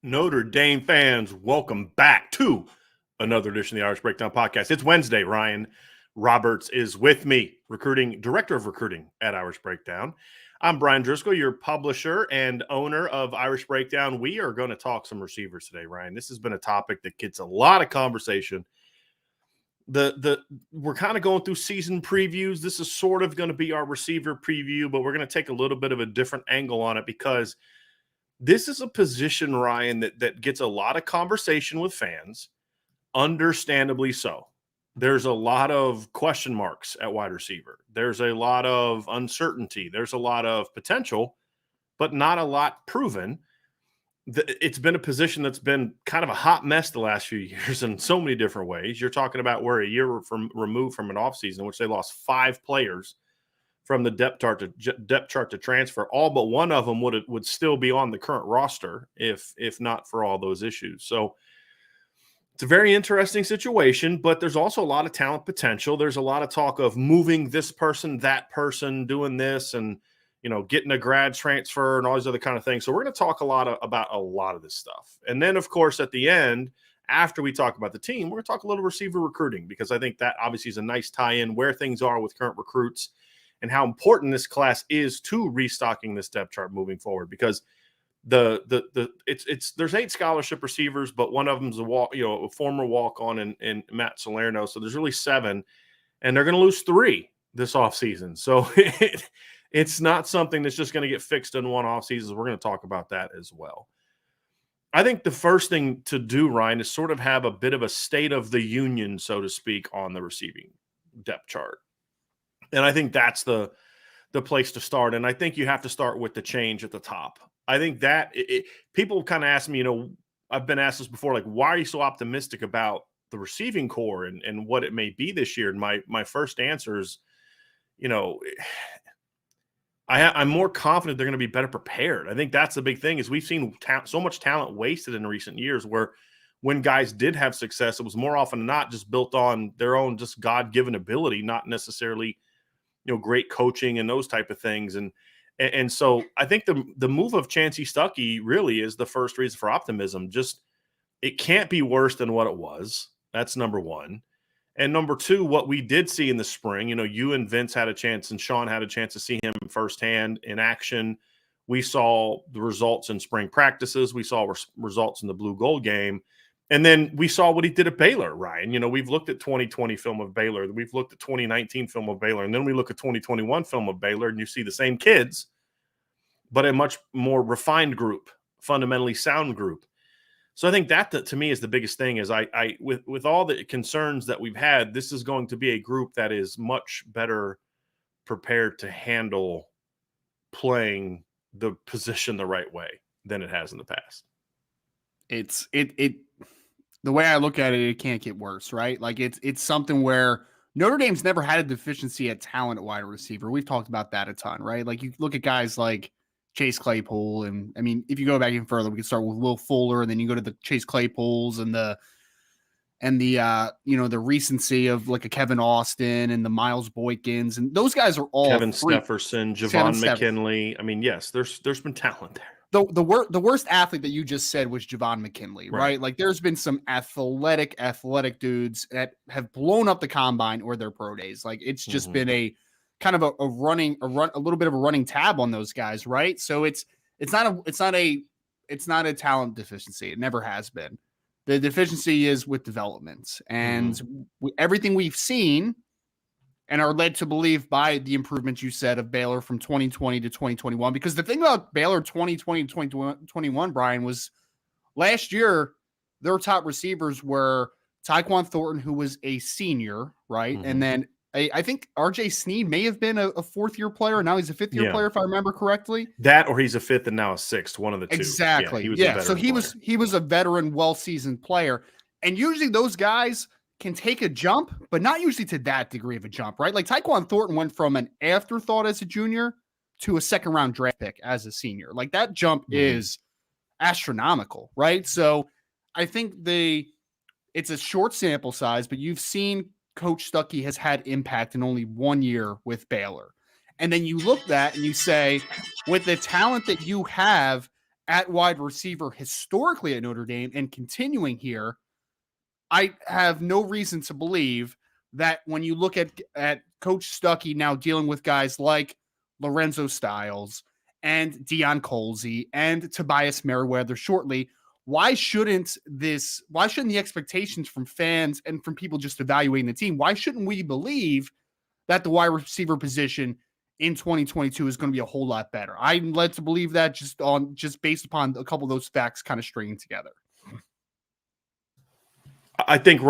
Notre Dame fans, welcome back to another edition of the Irish Breakdown Podcast. It's Wednesday. Ryan Roberts is with me, director of recruiting at Irish Breakdown. I'm Brian Driscoll, your publisher and owner of Irish Breakdown. We are going to talk some receivers today, Ryan. This has been a topic that gets a lot of conversation. We're kind of going through season previews. This is sort of going to be our receiver preview, but we're going to take a little bit of a different angle on it because this is a position, Ryan, that gets a lot of conversation with fans, understandably so. There's a lot of question marks at wide receiver. There's a lot of uncertainty. There's a lot of potential, but not a lot proven. It's been a position that's been kind of a hot mess the last few years in so many different ways. You're talking about we're a year removed from an offseason in which they lost 5 players from the depth chart to transfer. All but one of them would still be on the current roster if not for all those issues. So it's a very interesting situation, but there's also a lot of talent potential. There's a lot of talk of moving this person, that person, doing this, and getting a grad transfer and all these other kind of things. So we're going to talk about a lot of this stuff. And then, of course, at the end, after we talk about the team, we're going to talk a little receiver recruiting because I think that obviously is a nice tie-in where things are with current recruits and how important this class is to restocking this depth chart moving forward. Because there's 8 scholarship receivers, but one of them is a former walk-on in Matt Salerno. So there's really 7, and they're going to lose 3 this offseason. So it's not something that's just going to get fixed in one offseason. We're going to talk about that as well. I think the first thing to do, Ryan, is sort of have a bit of a state of the union, so to speak, on the receiving depth chart. And I think that's the place to start. And I think you have to start with the change at the top. I think that people kind of ask me, I've been asked this before, like, why are you so optimistic about the receiving core and what it may be this year? And my first answer is, I'm more confident they're going to be better prepared. I think that's the big thing is we've seen so much talent wasted in recent years where when guys did have success, it was more often than not just built on their own just God-given ability, not necessarily, great coaching and those type of things. And so I think the move of Chancey Stuckey really is the first reason for optimism. Just it can't be worse than what it was. That's number one. And number 2, what we did see in the spring, you and Vince had a chance and Sean had a chance to see him firsthand in action. We saw the results in spring practices. We saw results in the blue gold game. And then we saw what he did at Baylor, Ryan. We've looked at 2020 film of Baylor. We've looked at 2019 film of Baylor. And then we look at 2021 film of Baylor, and you see the same kids, but a much more refined group, fundamentally sound group. So I think that to me is the biggest thing is with all the concerns that we've had, this is going to be a group that is much better prepared to handle playing the position the right way than it has in the past. The way I look at it, it can't get worse, right? Like it's something where Notre Dame's never had a deficiency at talent at wide receiver. We've talked about that a ton, right? Like you look at guys like Chase Claypool, and I mean, if you go back even further, we can start with Will Fuller, and then you go to the Chase Claypools and the recency of like a Kevin Austin and the Miles Boykins, and those guys are all Kevin Stefferson, Javon McKinley. I mean, yes, there's been talent there. The worst athlete that you just said was Javon McKinley, right? Like there's been some athletic dudes that have blown up the combine or their pro days. Like it's just been a kind of a little bit of a running tab on those guys, right? So it's not a talent deficiency. It never has been. The deficiency is with development, and everything we've seen and are led to believe by the improvements you said of Baylor from 2020 to 2021. Because the thing about Baylor 2020 to 2021, Brian, was last year their top receivers were Tyquan Thornton, who was a senior, right? And then I think RJ Sneed may have been a 4th-year player. Now he's a 5th-year player, if I remember correctly. That or he's a 5th and now a 6th, one of the two. Exactly. So he was a veteran, well-seasoned player. And usually those guys can take a jump, but not usually to that degree of a jump, right? Like Tyquan Thornton went from an afterthought as a junior to a 2nd-round draft pick as a senior. Like that jump is astronomical, right? So I think it's a short sample size, but you've seen Coach Stuckey has had impact in only 1 year with Baylor. And then you look at that and you say, with the talent that you have at wide receiver historically at Notre Dame and continuing here, I have no reason to believe that when you look at Coach Stuckey now dealing with guys like Lorenzo Styles and Deion Colsey and Tobias Merriweather shortly, why shouldn't the expectations from fans and from people just evaluating the team, why shouldn't we believe that the wide receiver position in 2022 is going to be a whole lot better? I'm led to believe that just based upon a couple of those facts kind of stringing together. I think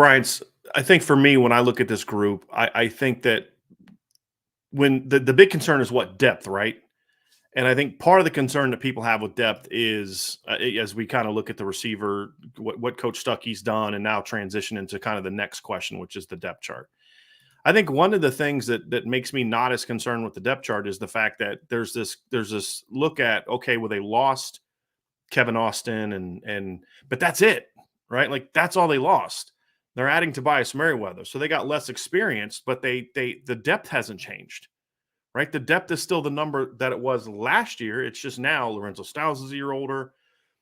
for me, when I look at this group, I think that when the big concern is what depth, right? And I think part of the concern that people have with depth is as we kind of look at the receiver, what Coach Stuckey's done, and now transition into kind of the next question, which is the depth chart. I think one of the things that makes me not as concerned with the depth chart is the fact that there's this look at, okay, well, they lost Kevin Austin but that's it, right? Like that's all they lost. They're adding Tobias Merriweather, so they got less experience, but the depth hasn't changed, right? The depth is still the number that it was last year. It's just now Lorenzo Styles is a year older.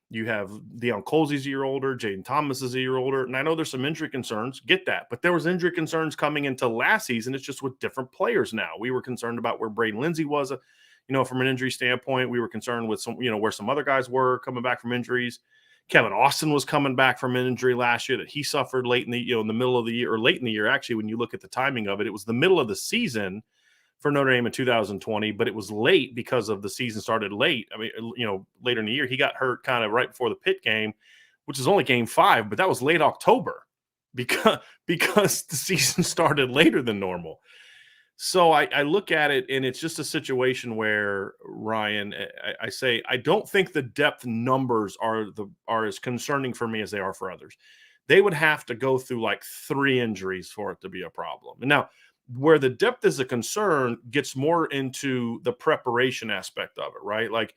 You have Deion Colsey's a year older. Jaden Thomas is a year older. And I know there's some injury concerns. Get that. But there was injury concerns coming into last season. It's just with different players now. We were concerned about where Braden Lindsay was, from an injury standpoint. We were concerned with where some other guys were coming back from injuries. Kevin Austin was coming back from an injury last year that he suffered late in the, in the middle of the year, or late in the year, actually, when you look at the timing of it. It was the middle of the season for Notre Dame in 2020, but it was late because of the season started late. I mean, later in the year, he got hurt kind of right before the Pitt game, which is only game 5, but that was late October because the season started later than normal. So I look at it, and it's just a situation where, Ryan, I say I don't think the depth numbers are as concerning for me as they are for others. They would have to go through like 3 injuries for it to be a problem. And now, where the depth is a concern gets more into the preparation aspect of it, right? Like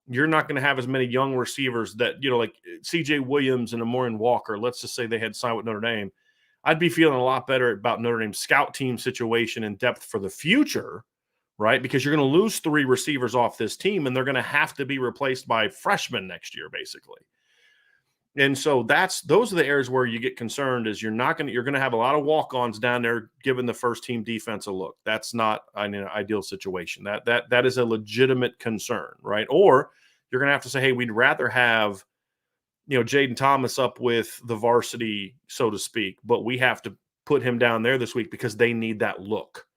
you're not going to have as many young receivers that, like CJ Williams and Amorian Walker, let's just say they had signed with Notre Dame. I'd be feeling a lot better about Notre Dame's scout team situation and depth for the future, right? Because you're going to lose 3 receivers off this team, and they're going to have to be replaced by freshmen next year, basically. And so those are the areas where you get concerned is you're going to have a lot of walk-ons down there giving the first team defense a look. That's not an ideal situation. That is a legitimate concern, right? Or you're going to have to say, hey, we'd rather have, Jaden Thomas up with the varsity, so to speak, but we have to put him down there this week because they need that look.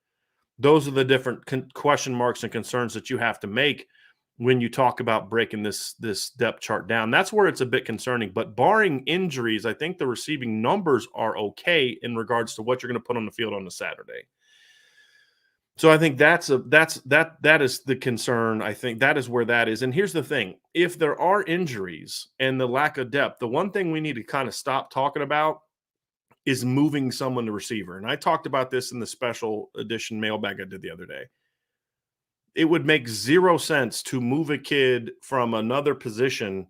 Those are the different question marks and concerns that you have to make when you talk about breaking this depth chart down. That's where it's a bit concerning. But barring injuries, I think the receiving numbers are okay in regards to what you're going to put on the field on the Saturday. So I think that is the concern. I think that is where that is. And here's the thing. If there are injuries and the lack of depth, the one thing we need to kind of stop talking about is moving someone to receiver. And I talked about this in the special edition mailbag I did the other day. It would make 0 sense to move a kid from another position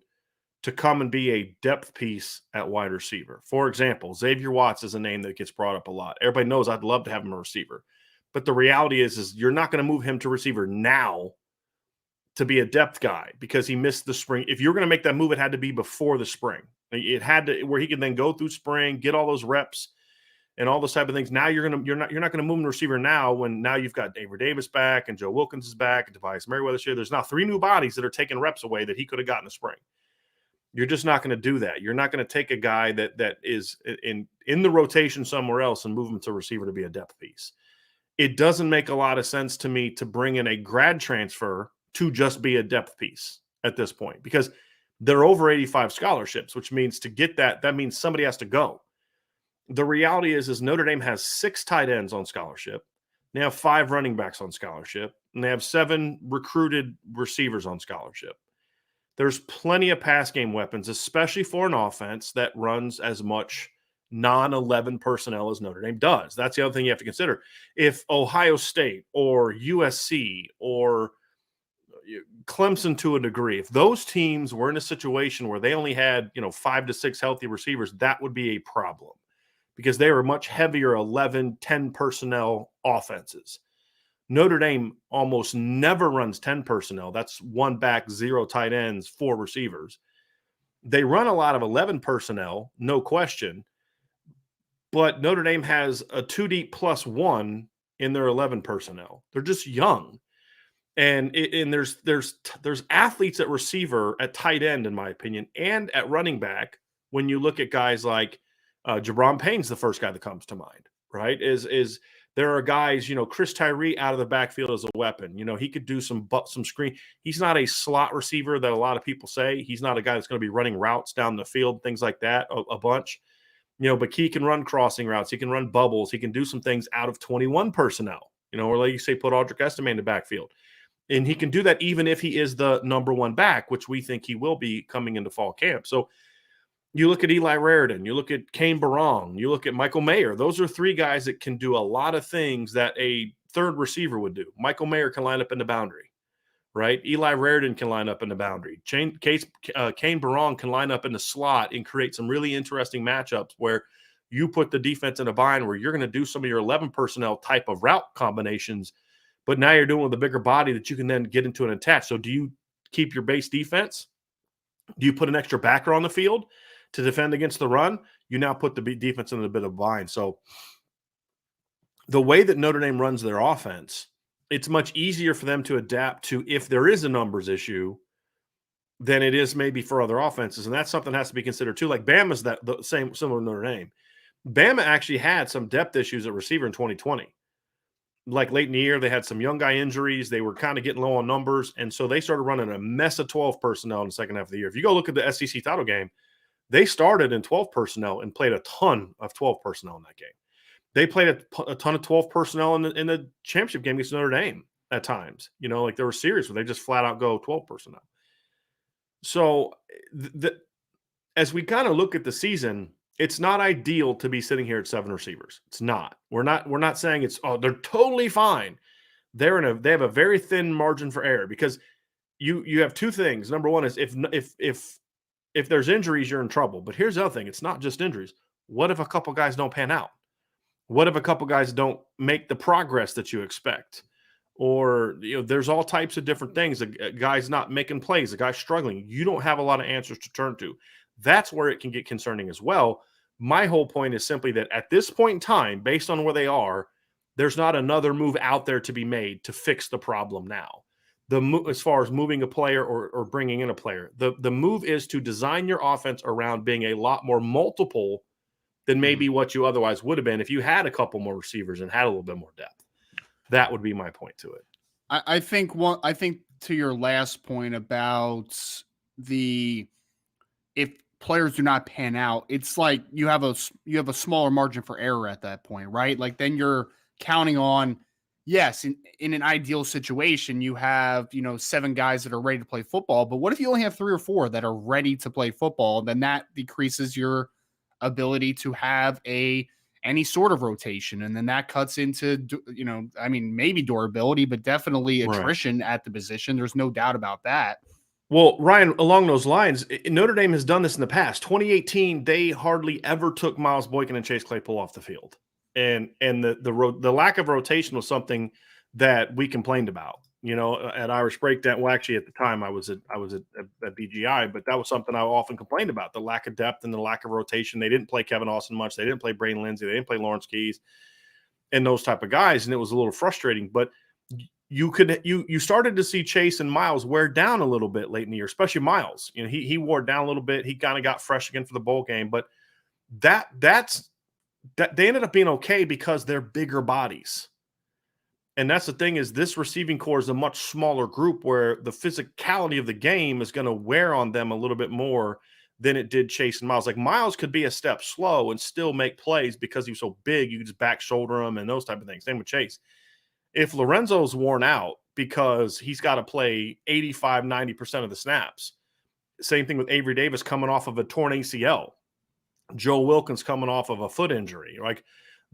to come and be a depth piece at wide receiver. For example, Xavier Watts is a name that gets brought up a lot. Everybody knows I'd love to have him a receiver. But the reality is you're not going to move him to receiver now to be a depth guy because he missed the spring. If you're going to make that move, it had to be before the spring. It had to where he could then go through spring, get all those reps and all those type of things. Now you're not going to move him to receiver now when now you've got Avery Davis back and Joe Wilkins is back and Tobias Merriweather here. There's now 3 new bodies that are taking reps away that he could have gotten in the spring. You're just not going to do that. You're not going to take a guy that is in the rotation somewhere else and move him to receiver to be a depth piece. It doesn't make a lot of sense to me to bring in a grad transfer to just be a depth piece at this point because they're over 85 scholarships, which means to get that means somebody has to go. The reality is Notre Dame has 6 tight ends on scholarship. They have 5 running backs on scholarship, and they have 7 recruited receivers on scholarship. There's plenty of pass game weapons, especially for an offense that runs as much non-11 personnel as Notre Dame does. That's the other thing you have to consider. If Ohio State or USC or Clemson to a degree, if those teams were in a situation where they only had 5 to 6 healthy receivers, that would be a problem because they are much heavier 11, 10 personnel offenses. Notre Dame almost never runs 10 personnel. That's 1 back, 0 tight ends, 4 receivers. They run a lot of 11 personnel, no question, but Notre Dame has a 2 deep plus 1 in their 11 personnel. They're just young. And there's athletes at receiver, at tight end, in my opinion, and at running back. When you look at guys like Jabron Payne's the first guy that comes to mind, right? Is there are guys, Chris Tyree out of the backfield as a weapon. He could do some screen. He's not a slot receiver that a lot of people say. He's not a guy that's going to be running routes down the field, things like that, a bunch. But he can run crossing routes. He can run bubbles. He can do some things out of 21 personnel, or like you say, put Audric Estime in the backfield. And he can do that even if he is the number 1 back, which we think he will be coming into fall camp. So you look at Eli Raridan, you look at Kane Barong, you look at Michael Mayer. Those are 3 guys that can do a lot of things that a third receiver would do. Michael Mayer can line up in the boundary, right? Eli Raridan can line up in the boundary. Kane Barong can line up in the slot and create some really interesting matchups where you put the defense in a bind where you're going to do some of your 11 personnel type of route combinations, but now you're doing it with a bigger body that you can then get into and attach. So do you keep your base defense? Do you put an extra backer on the field to defend against the run? You now put the defense in a bit of a bind. So the way that Notre Dame runs their offense, it's much easier for them to adapt to if there is a numbers issue than it is maybe for other offenses. And that's something that has to be considered too. Like Bama's the same, similar to Notre Dame. Bama actually had some depth issues at receiver in 2020. Like late in the year, they had some young guy injuries. They were kind of getting low on numbers. And so they started running a mess of 12 personnel in the second half of the year. If you go look at the SEC title game, they started in 12 personnel and played a ton of 12 personnel in that game. They played a ton of 12 personnel in the championship game against Notre Dame at times. Like there were series where they just flat out go 12 personnel. So as we kind of look at the season, it's not ideal to be sitting here at 7 receivers. It's not. We're not saying they're totally fine. They have a very thin margin for error because you have 2 things. Number one is if there's injuries, you're in trouble. But here's the other thing: it's not just injuries. What if a couple guys don't pan out? What if a couple guys don't make the progress that you expect? Or there's all types of different things. A guy's not making plays. A guy's struggling. You don't have a lot of answers to turn to. That's where it can get concerning as well. My whole point is simply that at this point in time, based on where they are, there's not another move out there to be made to fix the problem now. As far as moving a player or bringing in a player, the move is to design your offense around being a lot more multiple than maybe what you otherwise would have been if you had a couple more receivers and had a little bit more depth. That would be my point to it. I think to your last point about if players do not pan out, it's like you have a smaller margin for error at that point, right? Like then you're counting on, yes, in an ideal situation, you have, 7 guys that are ready to play football, but what if you only have 3 or 4 that are ready to play football? Then that decreases your ability to have any sort of rotation. And then that cuts into, maybe durability, but definitely attrition at the position. There's no doubt about that. Well, Ryan, along those lines, Notre Dame has done this in the past. 2018, they hardly ever took Miles Boykin and Chase Claypool off the field. And the lack of rotation was something that we complained about. At Irish Breakdown. Well, actually, at the time I was at BGI, but that was something I often complained about: the lack of depth and the lack of rotation. They didn't play Kevin Austin much. They didn't play Braden Lindsay. They didn't play Lawrence Keys, and those type of guys. And it was a little frustrating. But you started to see Chase and Miles wear down a little bit late in the year, especially Miles. He wore down a little bit. He kind of got fresh again for the bowl game, but that they ended up being okay because they're bigger bodies. And that's the thing, is this receiving core is a much smaller group where the physicality of the game is going to wear on them a little bit more than it did Chase and Miles. Like Miles could be a step slow and still make plays because he's so big. You can just back shoulder him and those type of things. Same with Chase. If Lorenzo's worn out because he's got to play 85, 90% of the snaps, same thing with Avery Davis coming off of a torn ACL, Joe Wilkins coming off of a foot injury. Like,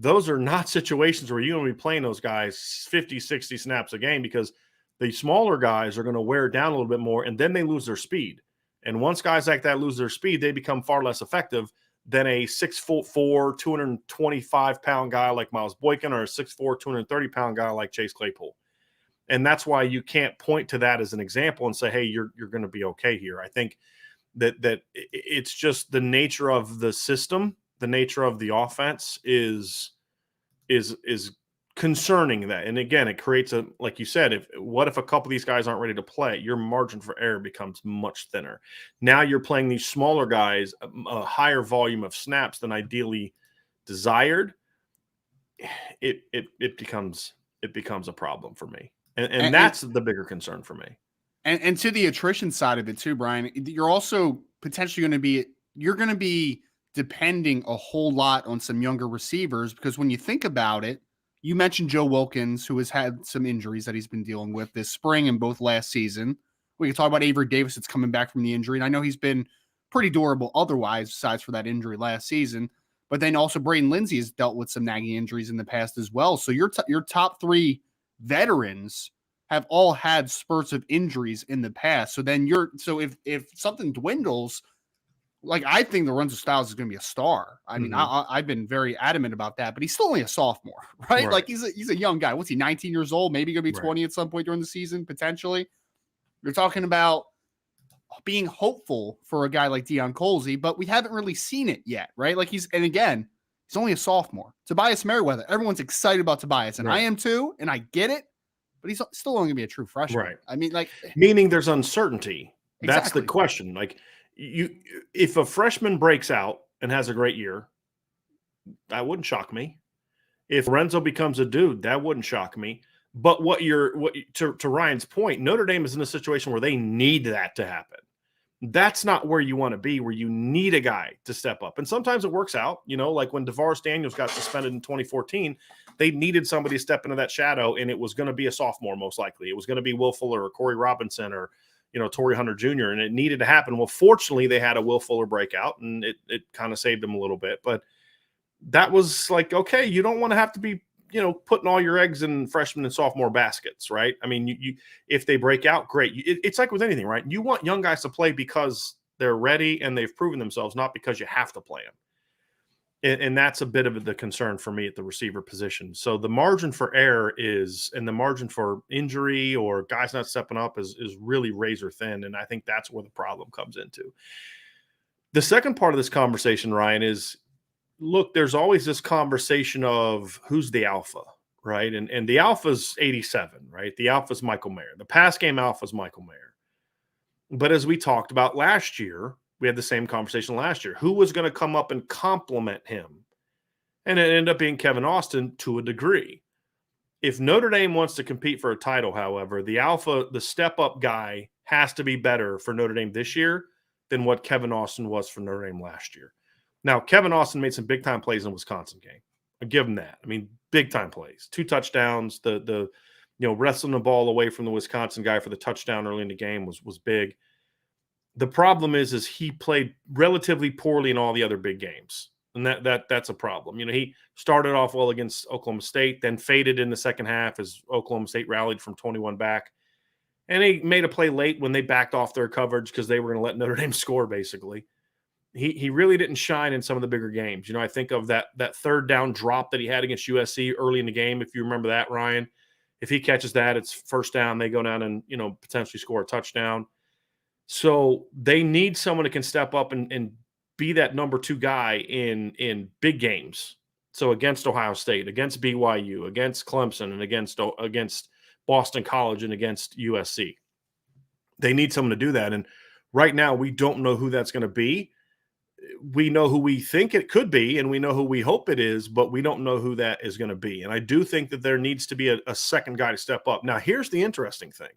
those are not situations where you're going to be playing those guys 50, 60 snaps a game, because the smaller guys are going to wear down a little bit more, and then they lose their speed. And once guys like that lose their speed, they become far less effective. than a 6'4", 225-pound guy like Miles Boykin or a 6'4", 230-pound guy like Chase Claypool. And that's why you can't point to that as an example and say, hey, you're going to be okay here. I think that it's just the nature of the system, the nature of the offense is concerning that. And again, it creates like you said, what if a couple of these guys aren't ready to play? Your margin for error becomes much thinner. Now you're playing these smaller guys, a higher volume of snaps than ideally desired. It becomes a problem for me. And that's the bigger concern for me. And to the attrition side of it too, Brian, you're also potentially going to be depending a whole lot on some younger receivers, because when you think about it, you mentioned Joe Wilkins, who has had some injuries that he's been dealing with this spring and both last season. We can talk about Avery Davis that's coming back from the injury. And I know he's been pretty durable otherwise, besides for that injury last season. But then also Braden Lindsay has dealt with some nagging injuries in the past as well. So your top three veterans have all had spurts of injuries in the past. So then if something dwindles, like I think Lorenzo Styles is going to be a star. I mean, I've been very adamant about that, but he's still only a sophomore, right? Like he's a young guy. What's he, 19 years old? Maybe going to be 20 at some point during the season, potentially. You're talking about being hopeful for a guy like Deion Colsey, but we haven't really seen it yet, right? Like he's only a sophomore. Tobias Merriweather, everyone's excited about Tobias, and I am too, and I get it, but he's still only going to be a true freshman. Right. I mean, like, meaning there's uncertainty. That's exactly the question. Like if a freshman breaks out and has a great year, that wouldn't shock me. If Lorenzo becomes a dude, that wouldn't shock me. But to Ryan's point, Notre Dame is in a situation where they need that to happen. That's not where you want to be, where you need a guy to step up. And sometimes it works out, like when DeVaris Daniels got suspended in 2014, they needed somebody to step into that shadow, and it was going to be a sophomore most likely. It was going to be Will Fuller or Corey Robinson or, Torrey Hunter Jr., and it needed to happen. Well, fortunately, they had a Will Fuller breakout, and it kind of saved them a little bit. But that was like, okay, you don't want to have to be putting all your eggs in freshman and sophomore baskets, right? I mean, you if they break out, great. It's like with anything, right? You want young guys to play because they're ready and they've proven themselves, not because you have to play them. And that's a bit of the concern for me at the receiver position. So the margin for error and the margin for injury or guys not stepping up is really razor thin. And I think that's where the problem comes into. The second part of this conversation, Ryan, is look, there's always this conversation of who's the alpha, right? And the alpha's 87, right? The alpha's Michael Mayer. The pass game alpha's Michael Mayer. But as we talked about last year, we had the same conversation last year. Who was going to come up and complement him? And it ended up being Kevin Austin to a degree. If Notre Dame wants to compete for a title, however, the alpha, the step-up guy has to be better for Notre Dame this year than what Kevin Austin was for Notre Dame last year. Now, Kevin Austin made some big-time plays in the Wisconsin game. I give him that. I mean, big-time plays. 2 touchdowns. The wrestling the ball away from the Wisconsin guy for the touchdown early in the game was big. The problem is he played relatively poorly in all the other big games, and that's a problem. He started off well against Oklahoma State, then faded in the second half as Oklahoma State rallied from 21 back, and he made a play late when they backed off their coverage because they were going to let Notre Dame score, basically. He really didn't shine in some of the bigger games. I think of that third down drop that he had against USC early in the game, if you remember that, Ryan. If he catches that, it's first down. They go down and, potentially score a touchdown. So they need someone that can step up and be that number 2 guy in big games. So against Ohio State, against BYU, against Clemson, and against Boston College and against USC. They need someone to do that. And right now we don't know who that's going to be. We know who we think it could be, and we know who we hope it is, but we don't know who that is going to be. And I do think that there needs to be a second guy to step up. Now, here's the interesting thing.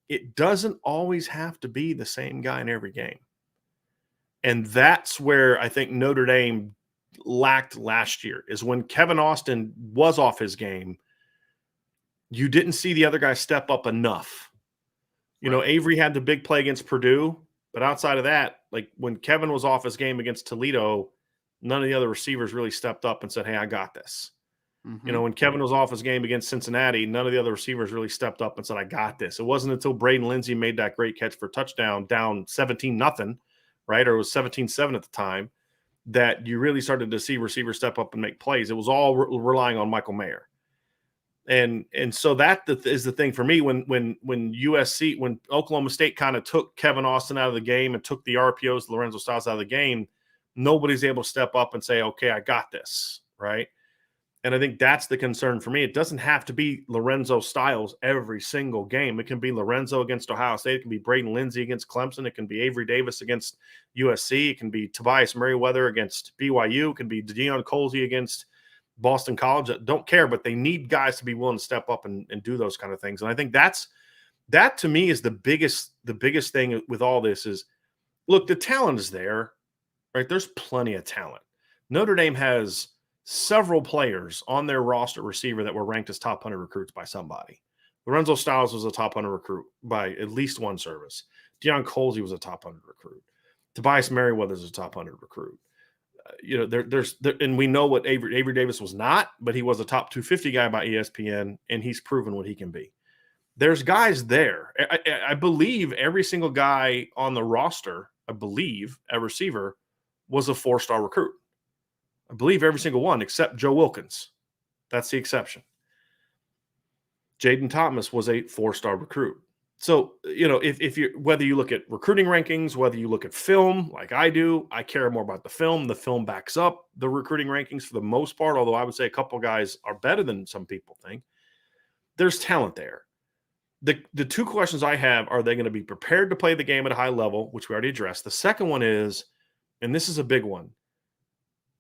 It doesn't always have to be the same guy in every game. And that's where I think Notre Dame lacked last year, is when Kevin Austin was off his game, you didn't see the other guy step up enough. Avery had the big play against Purdue, but outside of that, like when Kevin was off his game against Toledo, none of the other receivers really stepped up and said, hey, I got this. Mm-hmm. When Kevin was off his game against Cincinnati, none of the other receivers really stepped up and said, I got this. It wasn't until Braden Lindsay made that great catch for touchdown down 17-0, right? Or it was 17-7 at the time, that you really started to see receivers step up and make plays. It was all relying on Michael Mayer. And so that is the thing for me when Oklahoma State kind of took Kevin Austin out of the game and took the RPOs, Lorenzo Styles out of the game, nobody's able to step up and say, okay, I got this, right? And I think that's the concern for me. It doesn't have to be Lorenzo Styles every single game. It can be Lorenzo against Ohio State. It can be Braden Lindsay against Clemson. It can be Avery Davis against USC. It can be Tobias Merriweather against BYU. It can be Deion Colzie against Boston College. Don't care, but they need guys to be willing to step up and do those kind of things. And I think that to me is the biggest thing with all this is, look, the talent is there, right? There's plenty of talent. Notre Dame has several players on their roster receiver that were ranked as top 100 recruits by somebody. Lorenzo Styles was a top 100 recruit by at least one service. Deion Colzie was a top 100 recruit. Tobias Merriweather is a top 100 recruit. There's and we know what Avery Davis was not, but he was a top 250 guy by ESPN, and he's proven what he can be. There's guys there. I believe every single guy on the roster, a receiver, was a 4-star recruit. I believe every single one except Joe Wilkins. That's the exception. Jaden Thomas was a 4-star recruit. So, if you whether you look at recruiting rankings, whether you look at film like I do, I care more about the film. The film backs up the recruiting rankings for the most part, although I would say a couple guys are better than some people think. There's talent there. The two questions I have, are they going to be prepared to play the game at a high level, which we already addressed. The second one is, and this is a big one,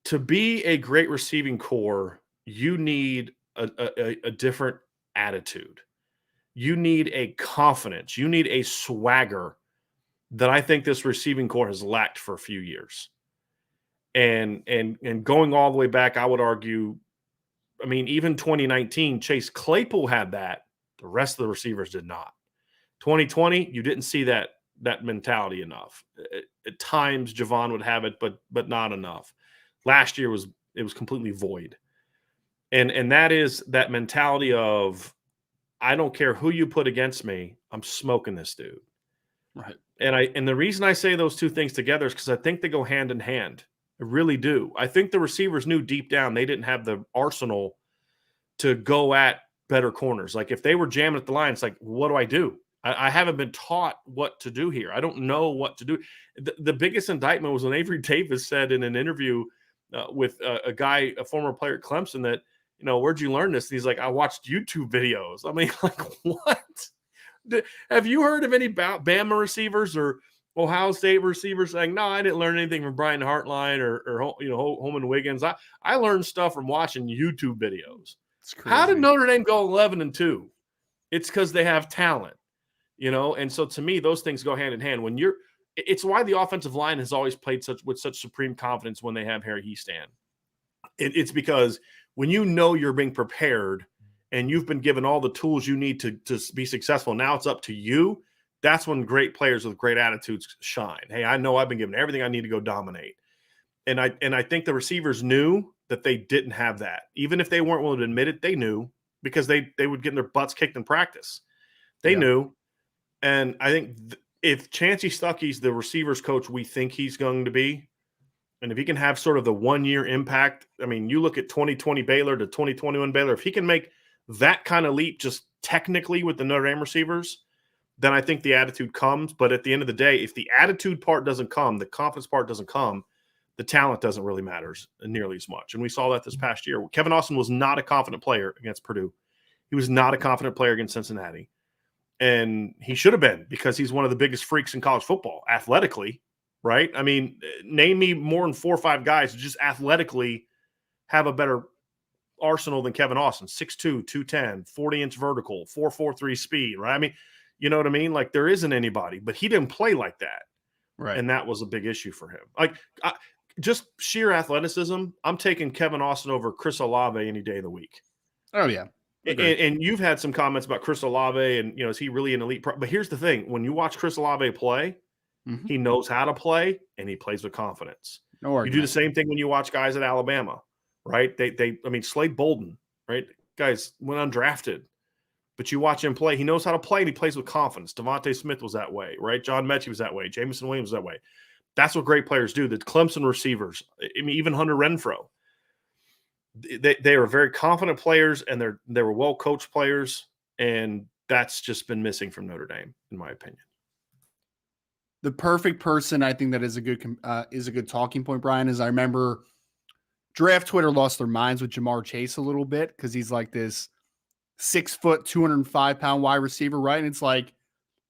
to be a great receiving core, you need a different attitude. You need a confidence. You need a swagger that I think this receiving core has lacked for a few years. And going all the way back, I would argue, even 2019, Chase Claypool had that. The rest of the receivers did not. 2020, you didn't see that mentality enough. At times, Javon would have it, but not enough. Last year it was completely void. And that is that mentality of, I don't care who you put against me, I'm smoking this dude. Right. And the reason I say those two things together is because I think they go hand in hand. I really do. I think the receivers knew deep down they didn't have the arsenal to go at better corners. Like if they were jamming at the line, it's like, what do I do? I haven't been taught what to do here. I don't know what to do. The biggest indictment was when Avery Davis said in an interview with a former player at Clemson that, where'd you learn this? And he's like, I watched YouTube videos. Like, what? Have you heard of any Bama receivers or Ohio State receivers saying, no, I didn't learn anything from Brian Hartline or Holman Wiggins. I learned stuff from watching YouTube videos. How did Notre Dame go 11-2? It's because they have talent, And so to me, those things go hand in hand. It's why the offensive line has always played with such supreme confidence when they have Harry Hiestand. It's because when you're being prepared and you've been given all the tools you need to be successful, now it's up to you. That's when great players with great attitudes shine. Hey, I know I've been given everything I need to go dominate. And I think the receivers knew that they didn't have that. Even if they weren't willing to admit it, they knew, because they would get their butts kicked in practice. They knew. And I think if Chancey Stuckey's the receivers coach we think he's going to be, and if he can have sort of the 1-year impact, you look at 2020 Baylor to 2021 Baylor, if he can make that kind of leap just technically with the Notre Dame receivers, then I think the attitude comes. But at the end of the day, if the attitude part doesn't come, the confidence part doesn't come, the talent doesn't really matter nearly as much. And we saw that this past year. Kevin Austin was not a confident player against Purdue. He was not a confident player against Cincinnati. And he should have been, because he's one of the biggest freaks in college football, athletically, right? Name me more than 4 or 5 guys who just athletically have a better arsenal than Kevin Austin. 6'2", 210, 40-inch vertical, 4.43 speed, right? You know what I mean? Like, there isn't anybody, but he didn't play like that. Right. And that was a big issue for him. Just sheer athleticism, I'm taking Kevin Austin over Chris Olave any day of the week. Oh, yeah. And you've had some comments about Chris Olave and, is he really an elite but here's the thing. When you watch Chris Olave play, he knows how to play, and he plays with confidence. You do the same thing when you watch guys at Alabama, right? Slade Bolden, right? Guys went undrafted, but you watch him play. He knows how to play, and he plays with confidence. Devonte Smith was that way, right? John Mechie was that way. Jameson Williams was that way. That's what great players do. The Clemson receivers, I mean, even Hunter Renfrow, they are very confident players, and they were well coached players, and that's just been missing from Notre Dame, in my opinion. The perfect person, I think, that is a good talking point, Brian, is I remember draft Twitter lost their minds with Jamar Chase a little bit because he's like this 6 foot, 205-pound wide receiver, right? And it's like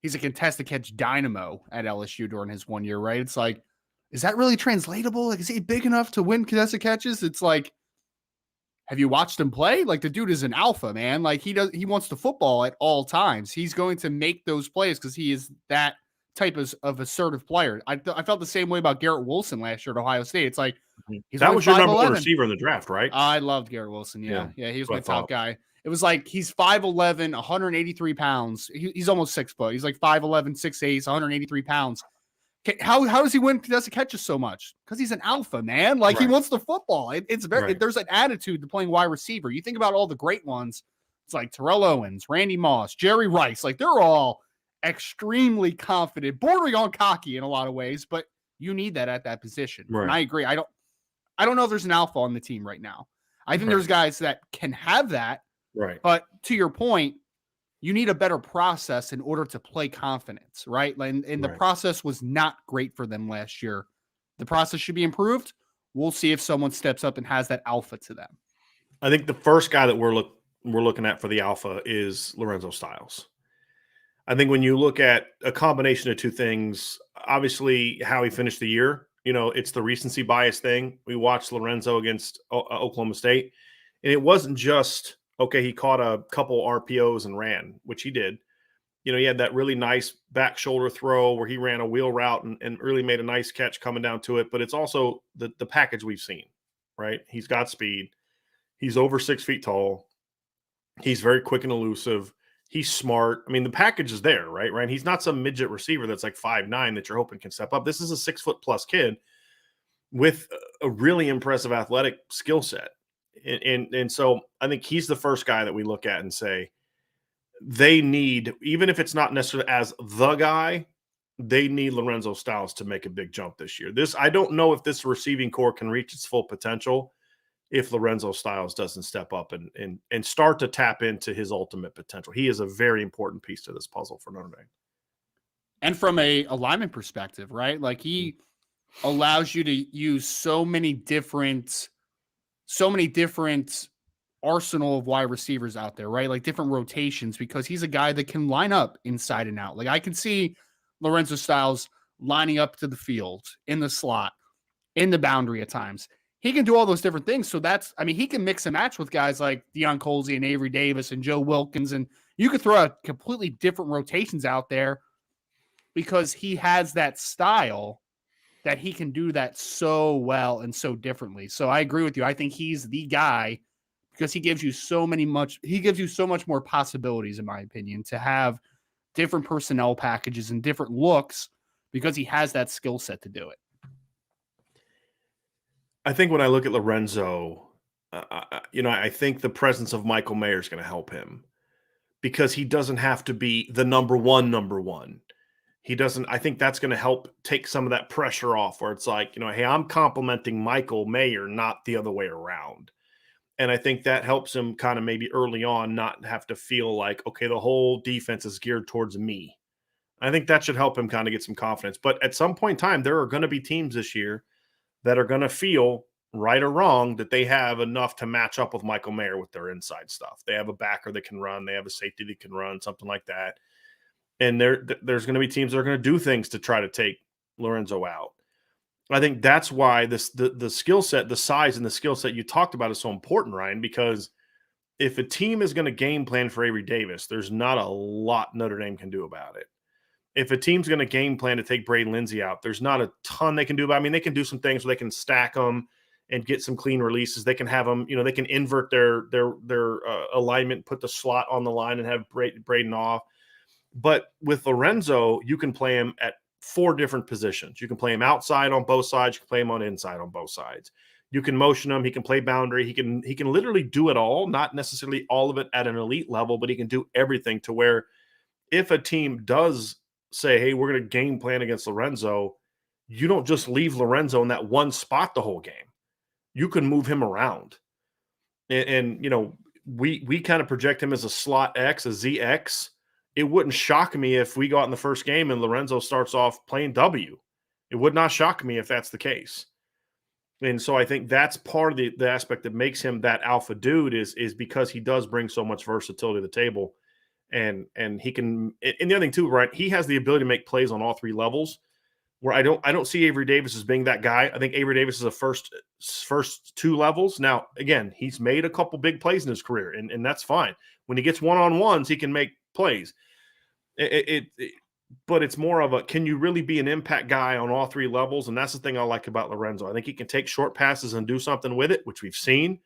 he's a contested catch dynamo at LSU during his 1 year, right? It's like, is that really translatable? Like, is he big enough to win contested catches? It's like, have you watched him play? Like, the dude is an alpha, man. Like, he wants the football at all times. He's going to make those plays because he is that type of assertive player. I felt the same way about Garrett Wilson last year at Ohio State. It's like, that was your number one receiver in the draft, right? I loved Garrett Wilson. Yeah, he was my top guy. It was like he's 5'11", 183 pounds. He's almost 6 foot. He's like 5'11", 6'8", 183 pounds. How does he win contested catches so much? Because he's an alpha, man. Like, he wants the football. There's an attitude to playing wide receiver. You think about all the great ones. It's like Terrell Owens, Randy Moss, Jerry Rice. Like, they're all extremely confident, bordering on cocky in a lot of ways, but you need that at that position. Right. And I agree. I don't know if there's an alpha on the team right now. I think there's guys that can have that. Right. But to your point, you need a better process in order to play confidence, right? And the process was not great for them last year. The process should be improved. We'll see if someone steps up and has that alpha to them. I think the first guy that we're looking at for the alpha is Lorenzo Styles. I think when you look at a combination of two things, obviously how he finished the year, it's the recency bias thing. We watched Lorenzo against Oklahoma State, and it wasn't just, okay, he caught a couple RPOs and ran, which he did. He had that really nice back shoulder throw where he ran a wheel route and really made a nice catch coming down to it. But it's also the package we've seen, right? He's got speed. He's over 6 feet tall. He's very quick and elusive. He's smart. I mean, the package is there, right? Right. He's not some midget receiver that's like 5'9" that you're hoping can step up. This is a 6 foot plus kid with a really impressive athletic skill set. And so I think he's the first guy that we look at and say they need, even if it's not necessarily as the guy, they need Lorenzo Styles to make a big jump this year. I don't know if this receiving core can reach its full potential if Lorenzo Styles doesn't step up and start to tap into his ultimate potential. He is a very important piece to this puzzle for Notre Dame. And from a alignment perspective, right? Like, he allows you to use so many different arsenal of wide receivers out there, right? Like, different rotations, because he's a guy that can line up inside and out. Like, I can see Lorenzo Styles lining up to the field, in the slot, in the boundary at times. He can do all those different things. So he can mix and match with guys like Deion Colsey and Avery Davis and Joe Wilkins. And you could throw out completely different rotations out there because he has that style that he can do that so well and so differently. So I agree with you. I think he's the guy because he gives you so much more possibilities, in my opinion, to have different personnel packages and different looks because he has that skill set to do it. I think when I look at Lorenzo, I think the presence of Michael Mayer is going to help him because he doesn't have to be the number one. He doesn't. I think that's going to help take some of that pressure off where it's like, hey, I'm complimenting Michael Mayer, not the other way around. And I think that helps him kind of maybe early on not have to feel like, okay, the whole defense is geared towards me. I think that should help him kind of get some confidence. But at some point in time, there are going to be teams this year that are going to feel, right or wrong, that they have enough to match up with Michael Mayer with their inside stuff. They have a backer that can run. They have a safety that can run, something like that. And there's going to be teams that are going to do things to try to take Lorenzo out. I think that's why the skill set, the size and the skill set you talked about is so important, Ryan, because if a team is going to game plan for Avery Davis, there's not a lot Notre Dame can do about it. If a team's going to game plan to take Braden Lindsay out, there's not a ton they can do about it. I mean, they can do some things where they can stack them and get some clean releases. They can have them, they can invert their alignment, put the slot on the line and have Braden off. But with Lorenzo, you can play him at 4 different positions. You can play him outside on both sides. You can play him on inside on both sides. You can motion him. He can play boundary. He can literally do it all, not necessarily all of it at an elite level, but he can do everything to where if a team does say, hey, we're going to game plan against Lorenzo, you don't just leave Lorenzo in that one spot the whole game. You can move him around. And you know, we kind of project him as a slot X, a ZX. It wouldn't shock me if we go out in the first game and Lorenzo starts off playing W. It would not shock me if that's the case. And so I think that's part of the aspect that makes him that alpha dude is because he does bring so much versatility to the table. And he can, and the other thing too, right? He has the ability to make plays on all three levels. Where I don't see Avery Davis as being that guy. I think Avery Davis is a first two levels. Now, again, he's made a couple big plays in his career, and that's fine. When he gets one-on-ones, he can make plays. But it's more of a, can you really be an impact guy on all three levels? And that's the thing I like about Lorenzo. I think he can take short passes and do something with it, which we've seen.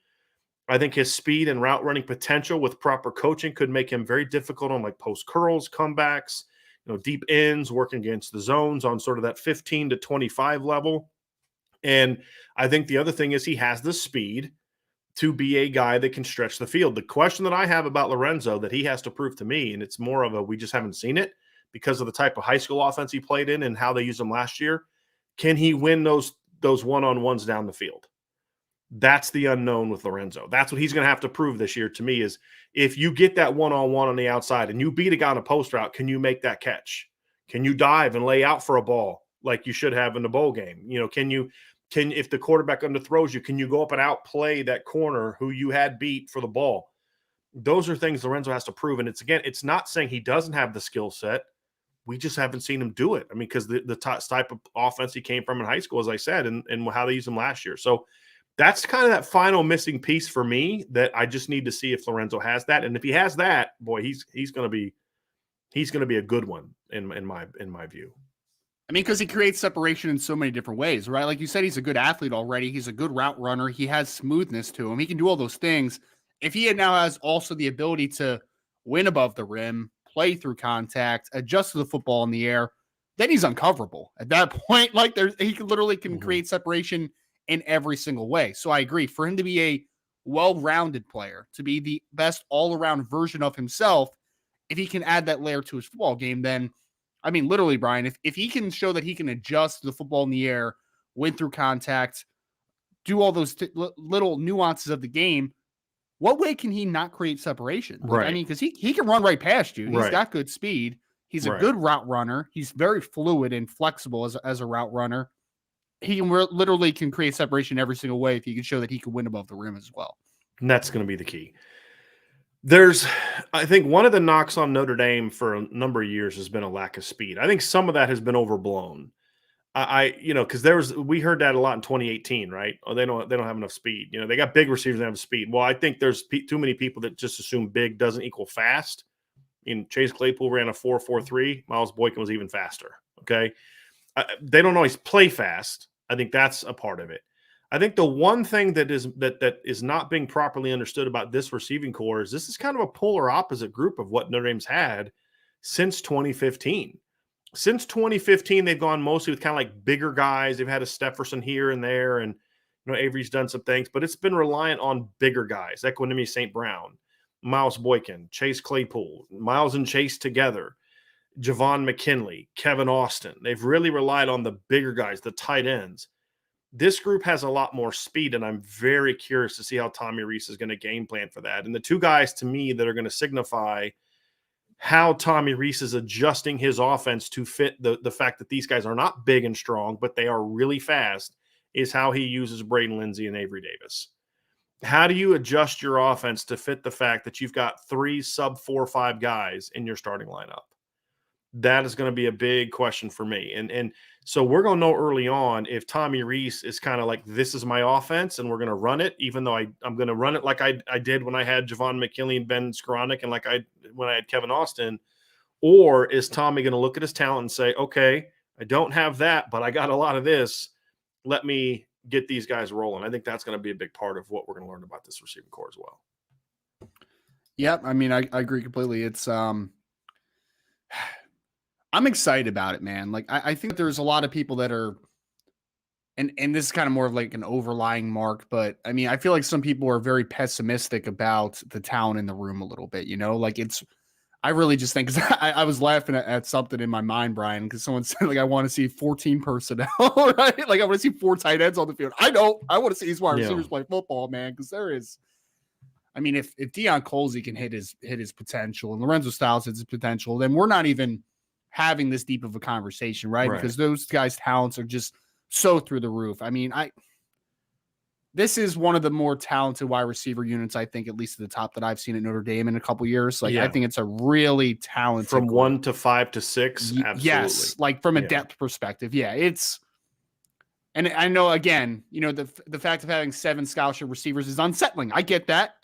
I think his speed and route running potential with proper coaching could make him very difficult on like post curls, comebacks, you know, deep ends, working against the zones on sort of that 15 to 25 level. And I think the other thing is he has the speed to be a guy that can stretch the field. The question that I have about Lorenzo that he has to prove to me, and it's more of a, we just haven't seen it because of the type of high school offense he played in and how they used him last year. Can he win those one-on-ones down the field? That's the unknown with Lorenzo. That's what he's going to have to prove this year to me is if you get that one-on-one on the outside and you beat a guy on a post route, can you make that catch? Can you dive and lay out for a ball like you should have in the bowl game? You know, can if the quarterback underthrows you, can you go up and outplay that corner who you had beat for the ball? Those are things Lorenzo has to prove. And it's not saying he doesn't have the skill set. We just haven't seen him do it. I mean, because the type of offense he came from in high school, as I said, and how they used him last year. So that's kind of that final missing piece for me that I just need to see if Lorenzo has that. And if he has that, boy, he's going to be a good one in my view. I mean, because he creates separation in so many different ways, right? Like you said, he's a good athlete already. He's a good route runner. He has smoothness to him. He can do all those things. If he now has also the ability to win above the rim, play through contact, adjust to the football in the air, then he's uncoverable. At that point, like he literally can create separation in every single way. So I agree. For him to be a well-rounded player, to be the best all-around version of himself, if he can add that layer to his football game, then, I mean, literally, Brian, if he can show that he can adjust the football in the air, win through contact, do all those little nuances of the game, what way can he not create separation? Like, Right. I mean, because he can run right past you. He's Right. got good speed. He's a good route runner. He's very fluid and flexible as a route runner. He literally can create separation every single way if he can show that he can win above the rim as well. And that's going to be the key. I think one of the knocks on Notre Dame for a number of years has been a lack of speed. I think some of that has been overblown. Because we heard that a lot in 2018, right? Oh, they don't have enough speed. You know, they got big receivers that have speed. Well, I think there's too many people that just assume big doesn't equal fast. Chase Claypool ran a 4.43. Miles Boykin was even faster. Okay, they don't always play fast. I think that's a part of it. I think the one thing that is not being properly understood about this receiving core is this is kind of a polar opposite group of what Notre Dame's had since 2015. Since 2015, they've gone mostly with kind of like bigger guys. They've had a Stefferson here and there, and Avery's done some things, but it's been reliant on bigger guys. Equanimity St. Brown, Miles Boykin, Chase Claypool, Miles and Chase together, Javon McKinley, Kevin Austin. They've really relied on the bigger guys, the tight ends. This group has a lot more speed, and I'm very curious to see how Tommy Rees is going to game plan for that. And the two guys to me that are going to signify how Tommy Rees is adjusting his offense to fit the fact that these guys are not big and strong, but they are really fast, is how he uses Braden Lindsay and Avery Davis. How do you adjust your offense to fit the fact that you've got 3 sub 4-5 guys in your starting lineup? That is going to be a big question for me. And so we're going to know early on if Tommy Rees is kind of like, this is my offense and we're going to run it, even though I'm going to run it like I did when I had Javon McKinley and Ben Skoranek and when I had Kevin Austin. Or is Tommy going to look at his talent and say, okay, I don't have that, but I got a lot of this. Let me get these guys rolling. I think that's going to be a big part of what we're going to learn about this receiving core as well. Yeah, I mean, I agree completely. It's I'm excited about it, man. Like, I think there's a lot of people that are, and this is kind of more of like an overlying mark, but I mean, I feel like some people are very pessimistic about the talent in the room a little bit, like I really just think, because I was laughing at something in my mind, Brian, because someone said, like, I want to see 14 personnel, right? Like, I want to see 4 tight ends on the field. I want to see these wide receivers play football, man, because there is, I mean, if Deion Colsey can hit his potential and Lorenzo Styles hits his potential, then we're not even having this deep of a conversation, right? Because those guys' talents are just so through the roof. I mean, this is one of the more talented wide receiver units, I think, at least at the top, that I've seen at Notre Dame in a couple years. Like, I think it's a really talented from group. 1 to 5 to 6. Absolutely. Yes. Like from a depth perspective. Yeah. And I know, again, the fact of having 7 scholarship receivers is unsettling. I get that.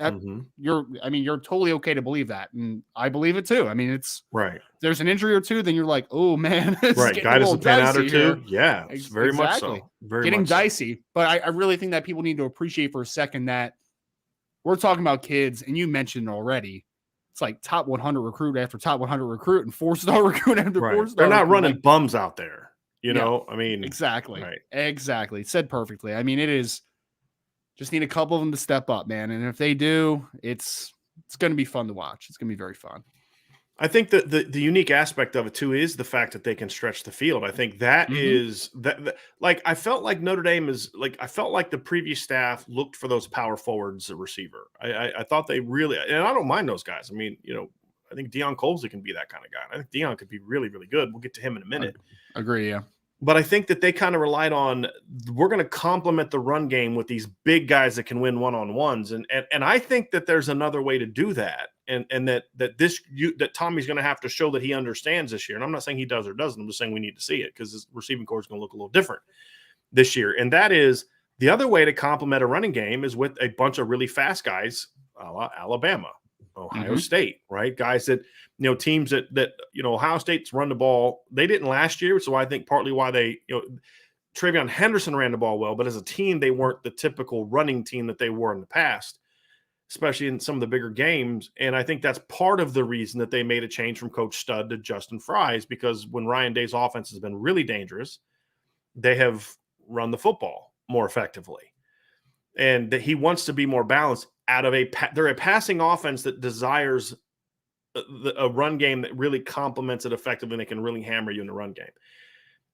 You're totally okay to believe that. And I believe it too. I mean, it's right. There's an injury or two, then you're like, oh man, right. Guy doesn't pan out or two. Yeah, it's very much so. Getting dicey. So. But I really think that people need to appreciate for a second that we're talking about kids, and you mentioned already, it's like top 100 recruit after top 100 recruit and 4-star recruit after 4-star. They're not running bums out there. I mean, exactly. Right. Exactly. Said perfectly. I mean, it is just need a couple of them to step up, man. And if they do, it's going to be fun to watch. It's going to be very fun. I think that the unique aspect of it too is the fact that they can stretch the field. I think that is that like, I felt like Notre Dame is like, I felt like the previous staff looked for those power forwards at receiver. I thought they really, and I don't mind those guys. I mean, I think Deion Colsey can be that kind of guy. I think Deion could be really, really good. We'll get to him in a minute. Agree. Yeah. But I think that they kind of relied on, we're going to complement the run game with these big guys that can win one-on-ones. And I think that there's another way to do that. And that Tommy's going to have to show that he understands this year. And I'm not saying he does or doesn't. I'm just saying we need to see it, because his receiving core is going to look a little different this year. And that is the other way to complement a running game is with a bunch of really fast guys, a la Alabama, Ohio State, right? Guys that, teams that Ohio State's run the ball. They didn't last year. So I think partly why they, Travion Henderson ran the ball well, but as a team, they weren't the typical running team that they were in the past, especially in some of the bigger games. And I think that's part of the reason that they made a change from Coach Stud to Justin Fries, because when Ryan Day's offense has been really dangerous, they have run the football more effectively. And that he wants to be more balanced they're a passing offense that desires a run game that really complements it effectively, and they can really hammer you in the run game.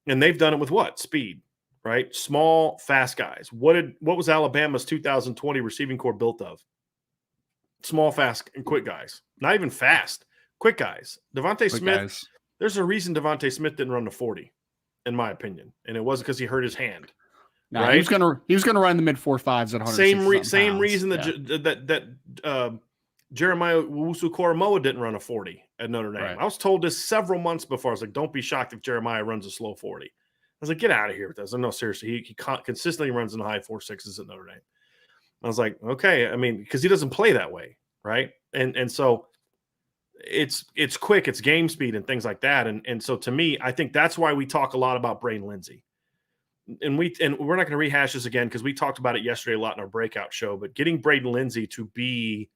And they've done it with what? Speed, right? Small, fast guys. What was Alabama's 2020 receiving core built of? Small, fast, and quick guys. Not even fast, quick guys. Devonte Smith. There's a reason Devonte Smith didn't run the 40, in my opinion, and it wasn't because he hurt his hand. No, right? he was gonna run the mid 4.5s at 100. Same reason that Jeremiah Owusu-Koramoah didn't run a 40 at Notre Dame. Right. I was told this several months before. I was like, don't be shocked if Jeremiah runs a slow 40. I was like, get out of here with this. No, seriously, he consistently runs in the high 4.6s at Notre Dame. I was like, okay, I mean, because he doesn't play that way, right? And so it's quick, it's game speed and things like that. And so to me, I think that's why we talk a lot about Braden Lindsay. And we're not going to rehash this again, because we talked about it yesterday a lot in our breakout show, but getting Braden Lindsay to be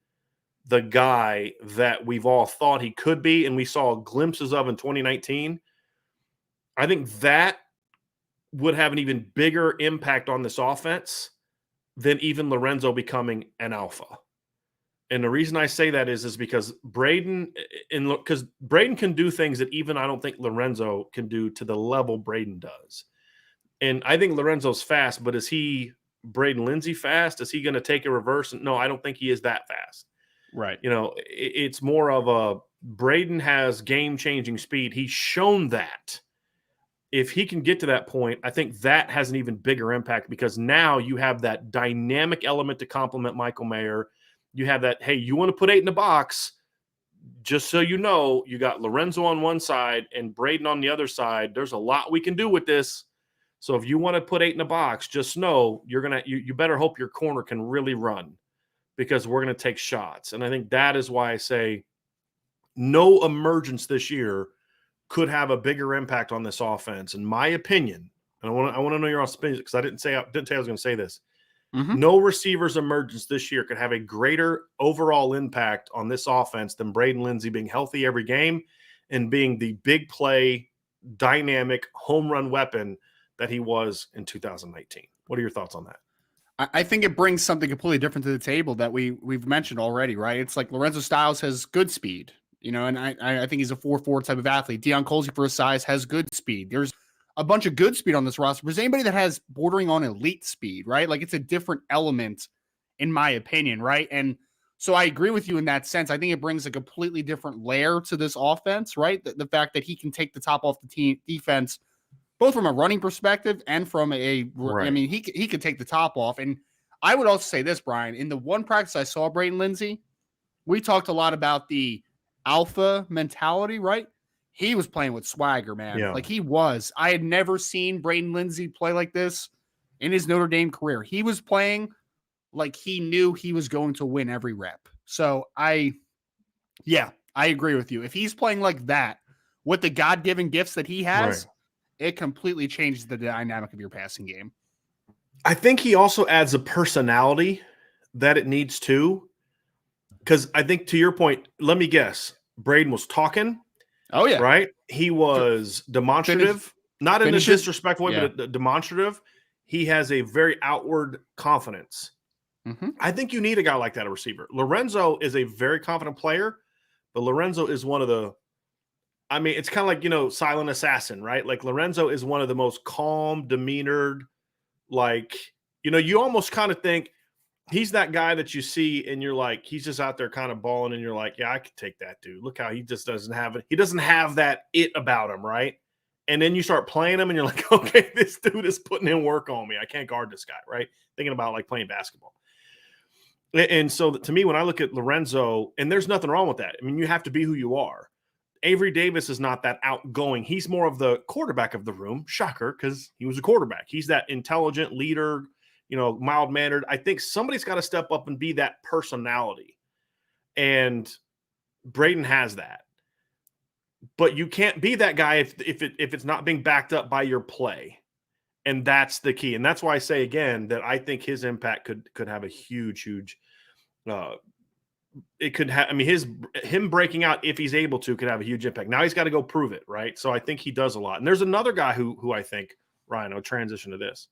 the guy that we've all thought he could be and we saw glimpses of in 2019, I think that would have an even bigger impact on this offense than even Lorenzo becoming an alpha. And the reason I say that is because Braden can do things that even I don't think Lorenzo can do to the level Braden does. And I think Lorenzo's fast, but is he Braden Lindsay fast? Is he going to take a reverse? No, I don't think he is that fast. Right. It's more of a Braden has game-changing speed. He's shown that. If he can get to that point, I think that has an even bigger impact, because now you have that dynamic element to complement Michael Mayer. You have that, hey, you want to put 8 in the box, just so you know, you got Lorenzo on one side and Braden on the other side. There's a lot we can do with this. So if you want to put 8 in the box, just know you better hope your corner can really run, because we're going to take shots. And I think that is why I say no emergence this year could have a bigger impact on this offense, in my opinion. And I want to know your opinion, because I didn't say I was going to say this. No receiver's emergence this year could have a greater overall impact on this offense than Braden Lindsay being healthy every game and being the big play, dynamic home run weapon that he was in 2019. What are your thoughts on that? I think it brings something completely different to the table that we've mentioned already, right? It's like Lorenzo Styles has good speed. and I think he's a 4.4 type of athlete. Deion Colzie, for his size, has good speed. There's a bunch of good speed on this roster. There's anybody that has bordering on elite speed, right? Like, it's a different element, in my opinion, right? And so I agree with you in that sense. I think it brings a completely different layer to this offense, right? The fact that he can take the top off the team defense, both from a running perspective and from Right. I mean, he could take the top off. And I would also say this, Brian, in the one practice I saw Braden Lindsay, we talked a lot about the alpha mentality, right? He was playing with swagger, man. Yeah. Like, he was. I had never seen Braden Lindsay play like this in his Notre Dame career. He was playing like he knew he was going to win every rep. So I agree with you. If he's playing like that with the God-given gifts that he has, it completely changes the dynamic of your passing game. I think he also adds a personality that it needs too. Because I think, to your point, let me guess, Braden was talking. Oh, yeah. Right? He was demonstrative, not in a disrespectful way, but demonstrative. He has a very outward confidence. Mm-hmm. I think you need a guy like that, a receiver. Lorenzo is a very confident player, but Lorenzo is one of the – I mean, it's kind of like, silent assassin, right? Like, Lorenzo is one of the most calm, demeanored, like, you almost kind of think – he's that guy that you see and you're like, he's just out there kind of balling and you're like, yeah, I could take that dude. Look how he just doesn't have it. He doesn't have that it about him, right? And then you start playing him and you're like, okay, this dude is putting in work on me. I can't guard this guy, right? Thinking about like playing basketball. And so to me, when I look at Lorenzo, and there's nothing wrong with that. I mean, you have to be who you are. Avery Davis is not that outgoing. He's more of the quarterback of the room. Shocker, because he was a quarterback. He's that intelligent leader, mild-mannered. I think somebody's got to step up and be that personality. And Braden has that. But you can't be that guy if it's not being backed up by your play. And that's the key. And that's why I say again that I think his impact could have a huge it could have, I mean, him breaking out, if he's able to, could have a huge impact. Now he's got to go prove it, right? So I think he does a lot. And there's another guy who I think, Ryan, I'll transition to this.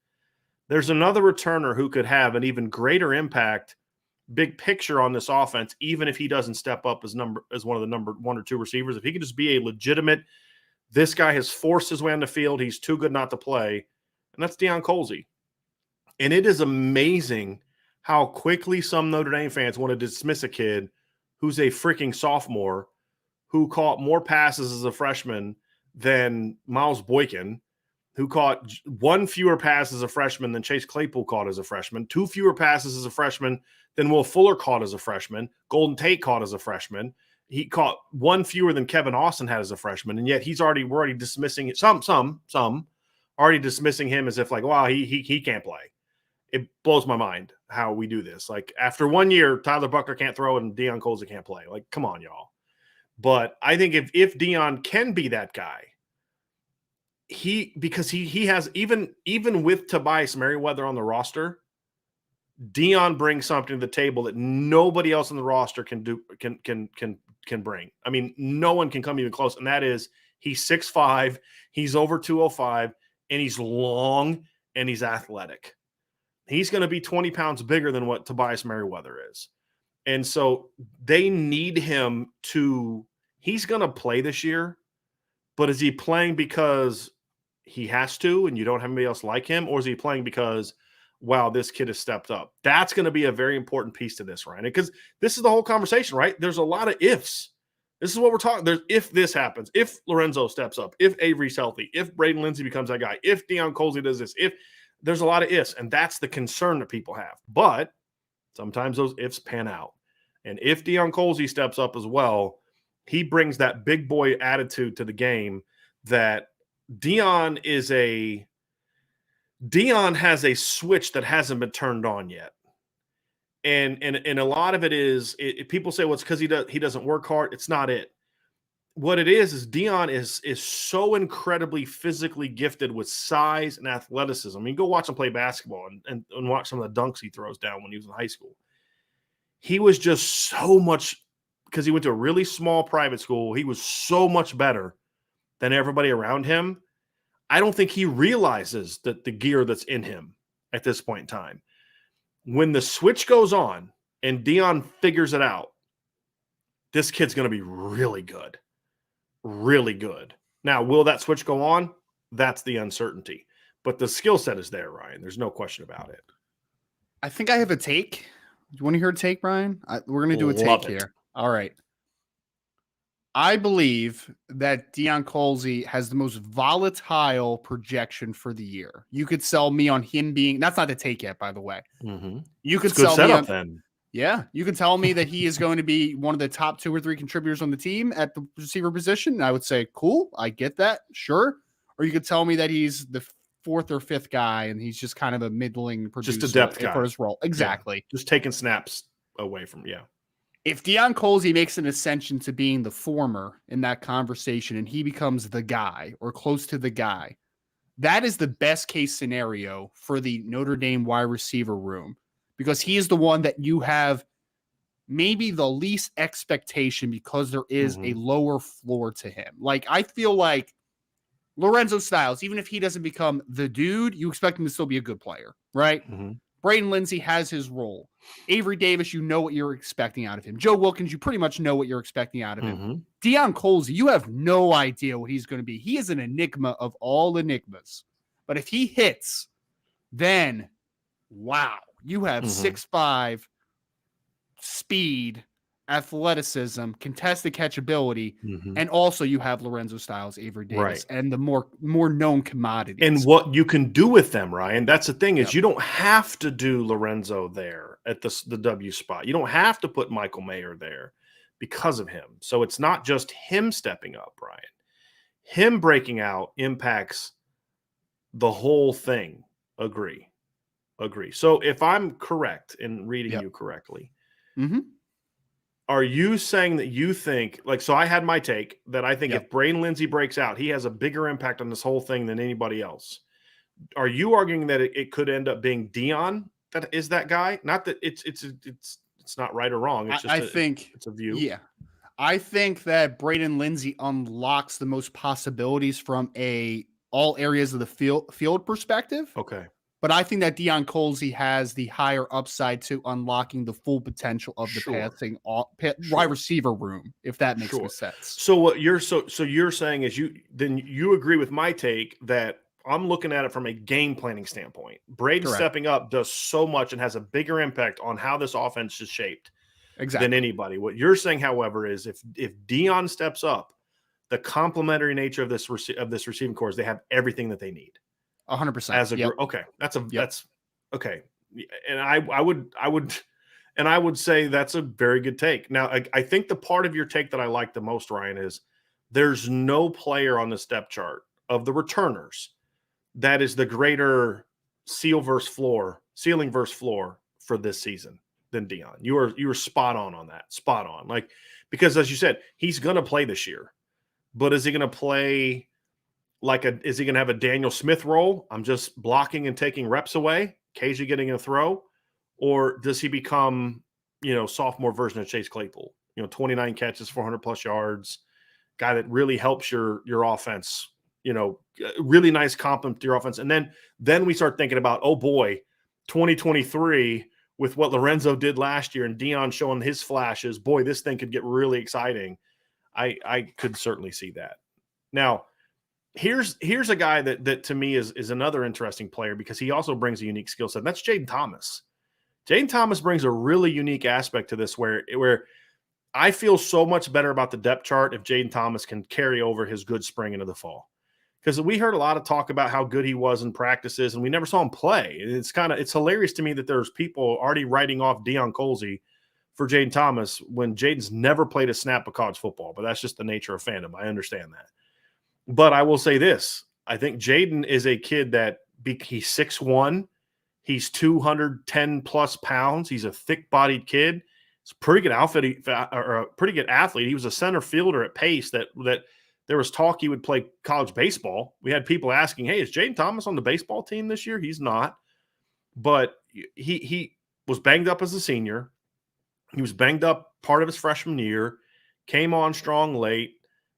There's another returner who could have an even greater impact, big picture on this offense, even if he doesn't step up as one of the number 1 or 2 receivers. If he can just be a legitimate, this guy has forced his way on the field, he's too good not to play, and that's Deion Colzie. And it is amazing how quickly some Notre Dame fans want to dismiss a kid who's a freaking sophomore who caught more passes as a freshman than Miles Boykin, who caught 1 fewer passes as a freshman than Chase Claypool caught as a freshman, 2 fewer passes as a freshman than Will Fuller caught as a freshman, Golden Tate caught as a freshman. He caught 1 fewer than Kevin Austin had as a freshman, and yet we're already dismissing it. Some already dismissing him as if like, wow, he can't play. It blows my mind how we do this. Like, after 1 year, Tyler Buckner can't throw and Deion Colzie can't play. Like, come on, y'all. But I think if Deion can be that guy, because he has, even with Tobias Merriweather on the roster, Deion brings something to the table that nobody else on the roster can bring. I mean, no one can come even close, and that is he's 6'5", he's over 205, and he's long and he's athletic. He's going to be 20 pounds bigger than what Tobias Merriweather is. And so they need him he's going to play this year, but is he playing because he has to and you don't have anybody else like him? Or is he playing because, wow, this kid has stepped up? That's going to be a very important piece to this, Ryan, because this is the whole conversation, right? There's a lot of ifs. This is what we're talking. There's if this happens, if Lorenzo steps up, if Avery's healthy, if Braden Lindsay becomes that guy, if Deion Colzie does this, if there's a lot of ifs, and that's the concern that people have. But sometimes those ifs pan out. And if Deion Colzie steps up as well, he brings that big boy attitude to the game that Deion has a switch that hasn't been turned on yet. And a lot of it is people say, well, it's because he doesn't work hard. It's not it. What it is Deion is so incredibly physically gifted with size and athleticism. I mean, go watch him play basketball and watch some of the dunks he throws down when he was in high school. He was just so much, because he went to a really small private school, he was so much better than everybody around him. I don't think he realizes that the gear that's in him at this point in time. When the switch goes on and Deion figures it out, this kid's going to be really good. Really good. Now, will that switch go on? That's the uncertainty. But the skill set is there, Ryan. There's no question about it. I think I have a take. Do you want to hear a take, Brian? We're going to do a Love take it. here. All right. I believe that Deion Colzie has the most volatile projection for the year. You could sell me on him being, that's not the take yet, by the way. Mm-hmm. You could It's a good sell setup me on, then. yeah, you can tell me that he is going to be one of the top 2 or 3 contributors on the team at the receiver position. And I would say, cool, I get that, sure. Or you could tell me that he's the 4th or 5th guy and he's just kind of a middling producer, Just a depth guy for his role. Exactly. Yeah. Just taking snaps away from, If Deion Colzie makes an ascension to being the former in that conversation and he becomes the guy or close to the guy, that is the best case scenario for the Notre Dame wide receiver room, because he is the one that you have maybe the least expectation because there is a lower floor to him. Like, I feel like Lorenzo Styles, even if he doesn't become the dude, you expect him to still be a good player, right? Mm-hmm. Braden Lindsay has his role. Avery Davis, you know what you're expecting out of him. Joe Wilkins, you pretty much know what you're expecting out of him. Deion Colzie, you have no idea what he's going to be. He is an enigma of all enigmas. But if he hits, then, wow, you have 6'5", speed, athleticism, contested catchability, and also you have Lorenzo Styles, Avery Davis, and the more known commodities. And what you can do with them, Ryan, that's the thing, is you don't have to do Lorenzo there at the W spot. You don't have to put Michael Mayer there because of him. So it's not just him stepping up, Ryan. Him breaking out impacts the whole thing. Agree. So if I'm correct in reading you correctly, are you saying that you think, like, so I had my take that I think if Braden Lindsay breaks out, he has a bigger impact on this whole thing than anybody else. Are you arguing that it could end up being Deion that is that guy? Not that it's not right or wrong. It's just I think it's a view. Yeah. I think that Braden Lindsay unlocks the most possibilities from all areas of the field perspective. Okay. But I think that Deion Colzie has the higher upside to unlocking the full potential of the passing wide receiver room, if that makes any sense. So what you're you're saying is you agree with my take that I'm looking at it from a game planning standpoint. Braden stepping up does so much and has a bigger impact on how this offense is shaped than anybody. What you're saying, however, is if Deion steps up, the complementary nature of this receiving corps is they have everything that they need. 100%. As a group. Okay. That's okay. And I would say that's a very good take. Now, I think the part of your take that I like the most, Ryan, is there's no player on the step chart of the returners that is the greater ceiling versus floor for this season than Deion. You were spot on that. Spot on. Like, because as you said, he's going to play this year, but is he going to play is he going to have a Daniel Smith role? I'm just blocking and taking reps away, occasionally getting a throw, or does he become, sophomore version of Chase Claypool? 29 catches, 400 plus yards, guy that really helps your offense. Really nice compliment to your offense, and then we start thinking about, oh boy, 2023 with what Lorenzo did last year and Deion showing his flashes. Boy, this thing could get really exciting. I could certainly see that. Now, here's a guy that to me is another interesting player because he also brings a unique skill set. And that's Jaden Thomas. Jaden Thomas brings a really unique aspect to this where I feel so much better about the depth chart if Jaden Thomas can carry over his good spring into the fall. Because we heard a lot of talk about how good he was in practices, and we never saw him play. It's hilarious to me that there's people already writing off Deion Colzie for Jaden Thomas when Jaden's never played a snap of college football. But that's just the nature of fandom. I understand that. But I will say this. I think Jaden is a kid that he's 6'1". He's 210-plus pounds. He's a thick-bodied kid. He's a pretty good a pretty good athlete. He was a center fielder at Pace that there was talk he would play college baseball. We had people asking, hey, is Jaden Thomas on the baseball team this year? He's not. But he was banged up as a senior. He was banged up part of his freshman year, came on strong late.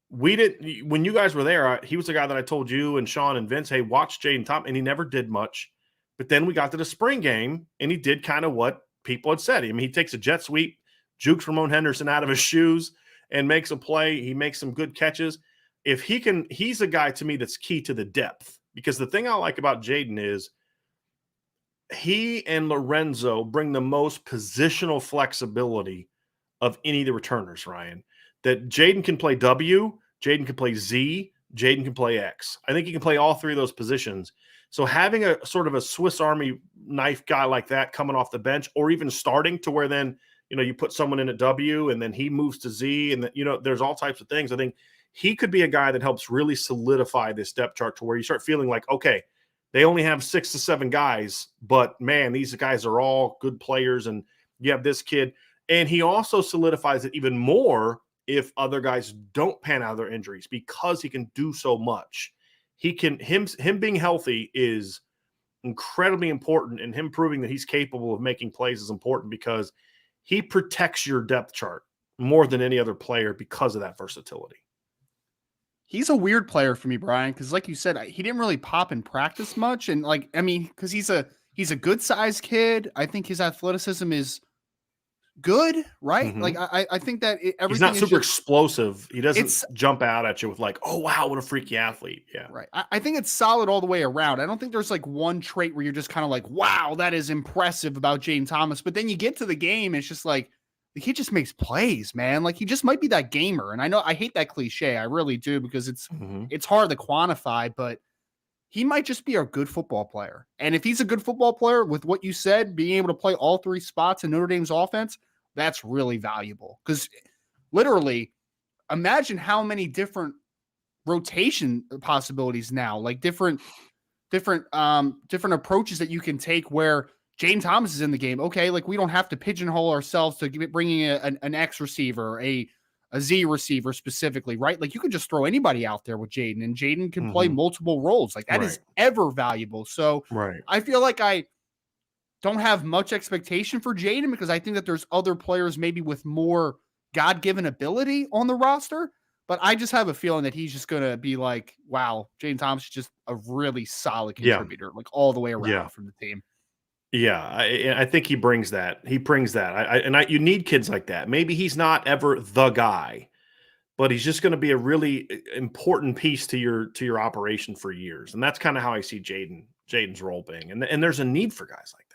When you guys were there, he was the guy that I told you and Sean and Vince, hey, watch Jaden Thomas, and he never did much. But then we got to the spring game, and he did kind of what people had said. I mean, he takes a jet sweep, jukes Ramon Henderson out of his shoes, and makes a play. He makes some good catches. If he can, he's a guy to me that's key to the depth, because the thing I like about Jaden is he and Lorenzo bring the most positional flexibility of any of the returners, Ryan. That Jaden can play W, Jaden can play Z, Jaden can play X. I think he can play all three of those positions. So having a sort of a Swiss Army knife guy like that coming off the bench, or even starting to where then, you put someone in at W and then he moves to Z, and then, there's all types of things. I think he could be a guy that helps really solidify this depth chart to where you start feeling like, okay, they only have 6 to 7 guys, but man, these guys are all good players. And you have this kid, and he also solidifies it even more if other guys don't pan out of their injuries, because he can do so much. Him being healthy is incredibly important, and him proving that he's capable of making plays is important, because he protects your depth chart more than any other player because of that versatility. He's a weird player for me, Brian, because like you said, he didn't really pop in practice much. And because he's a good sized kid. I think his athleticism is good, right? Mm-hmm. Like I think that everything he's not super explosive. He doesn't jump out at you with like, oh wow, what a freaky athlete. Yeah. Right. I think it's solid all the way around. I don't think there's like one trait where you're just kind of like, wow, that is impressive about Jaden Thomas. But then you get to the game, it's just like, the kid just makes plays, man. Like he just might be that gamer. And I know I hate that cliche. I really do, because it's hard to quantify, but he might just be a good football player. And if he's a good football player, with what you said, being able to play all three spots in Notre Dame's offense, that's really valuable. Because literally, imagine how many different rotation possibilities now, like different approaches that you can take where Jaden Thomas is in the game. Okay, like we don't have to pigeonhole ourselves to bringing an X receiver, a Z receiver specifically, right? Like you could just throw anybody out there with Jaden, and Jaden can play multiple roles. Like that is ever valuable. So I feel like I don't have much expectation for Jaden, because I think that there's other players maybe with more God-given ability on the roster. But I just have a feeling that he's just going to be like, wow, Jaden Thomas is just a really solid contributor, like all the way around from the team. Yeah, I think he brings that. You need kids like that. Maybe he's not ever the guy, but he's just going to be a really important piece to your operation for years. And that's kind of how I see Jaden's role being. And there's a need for guys like that.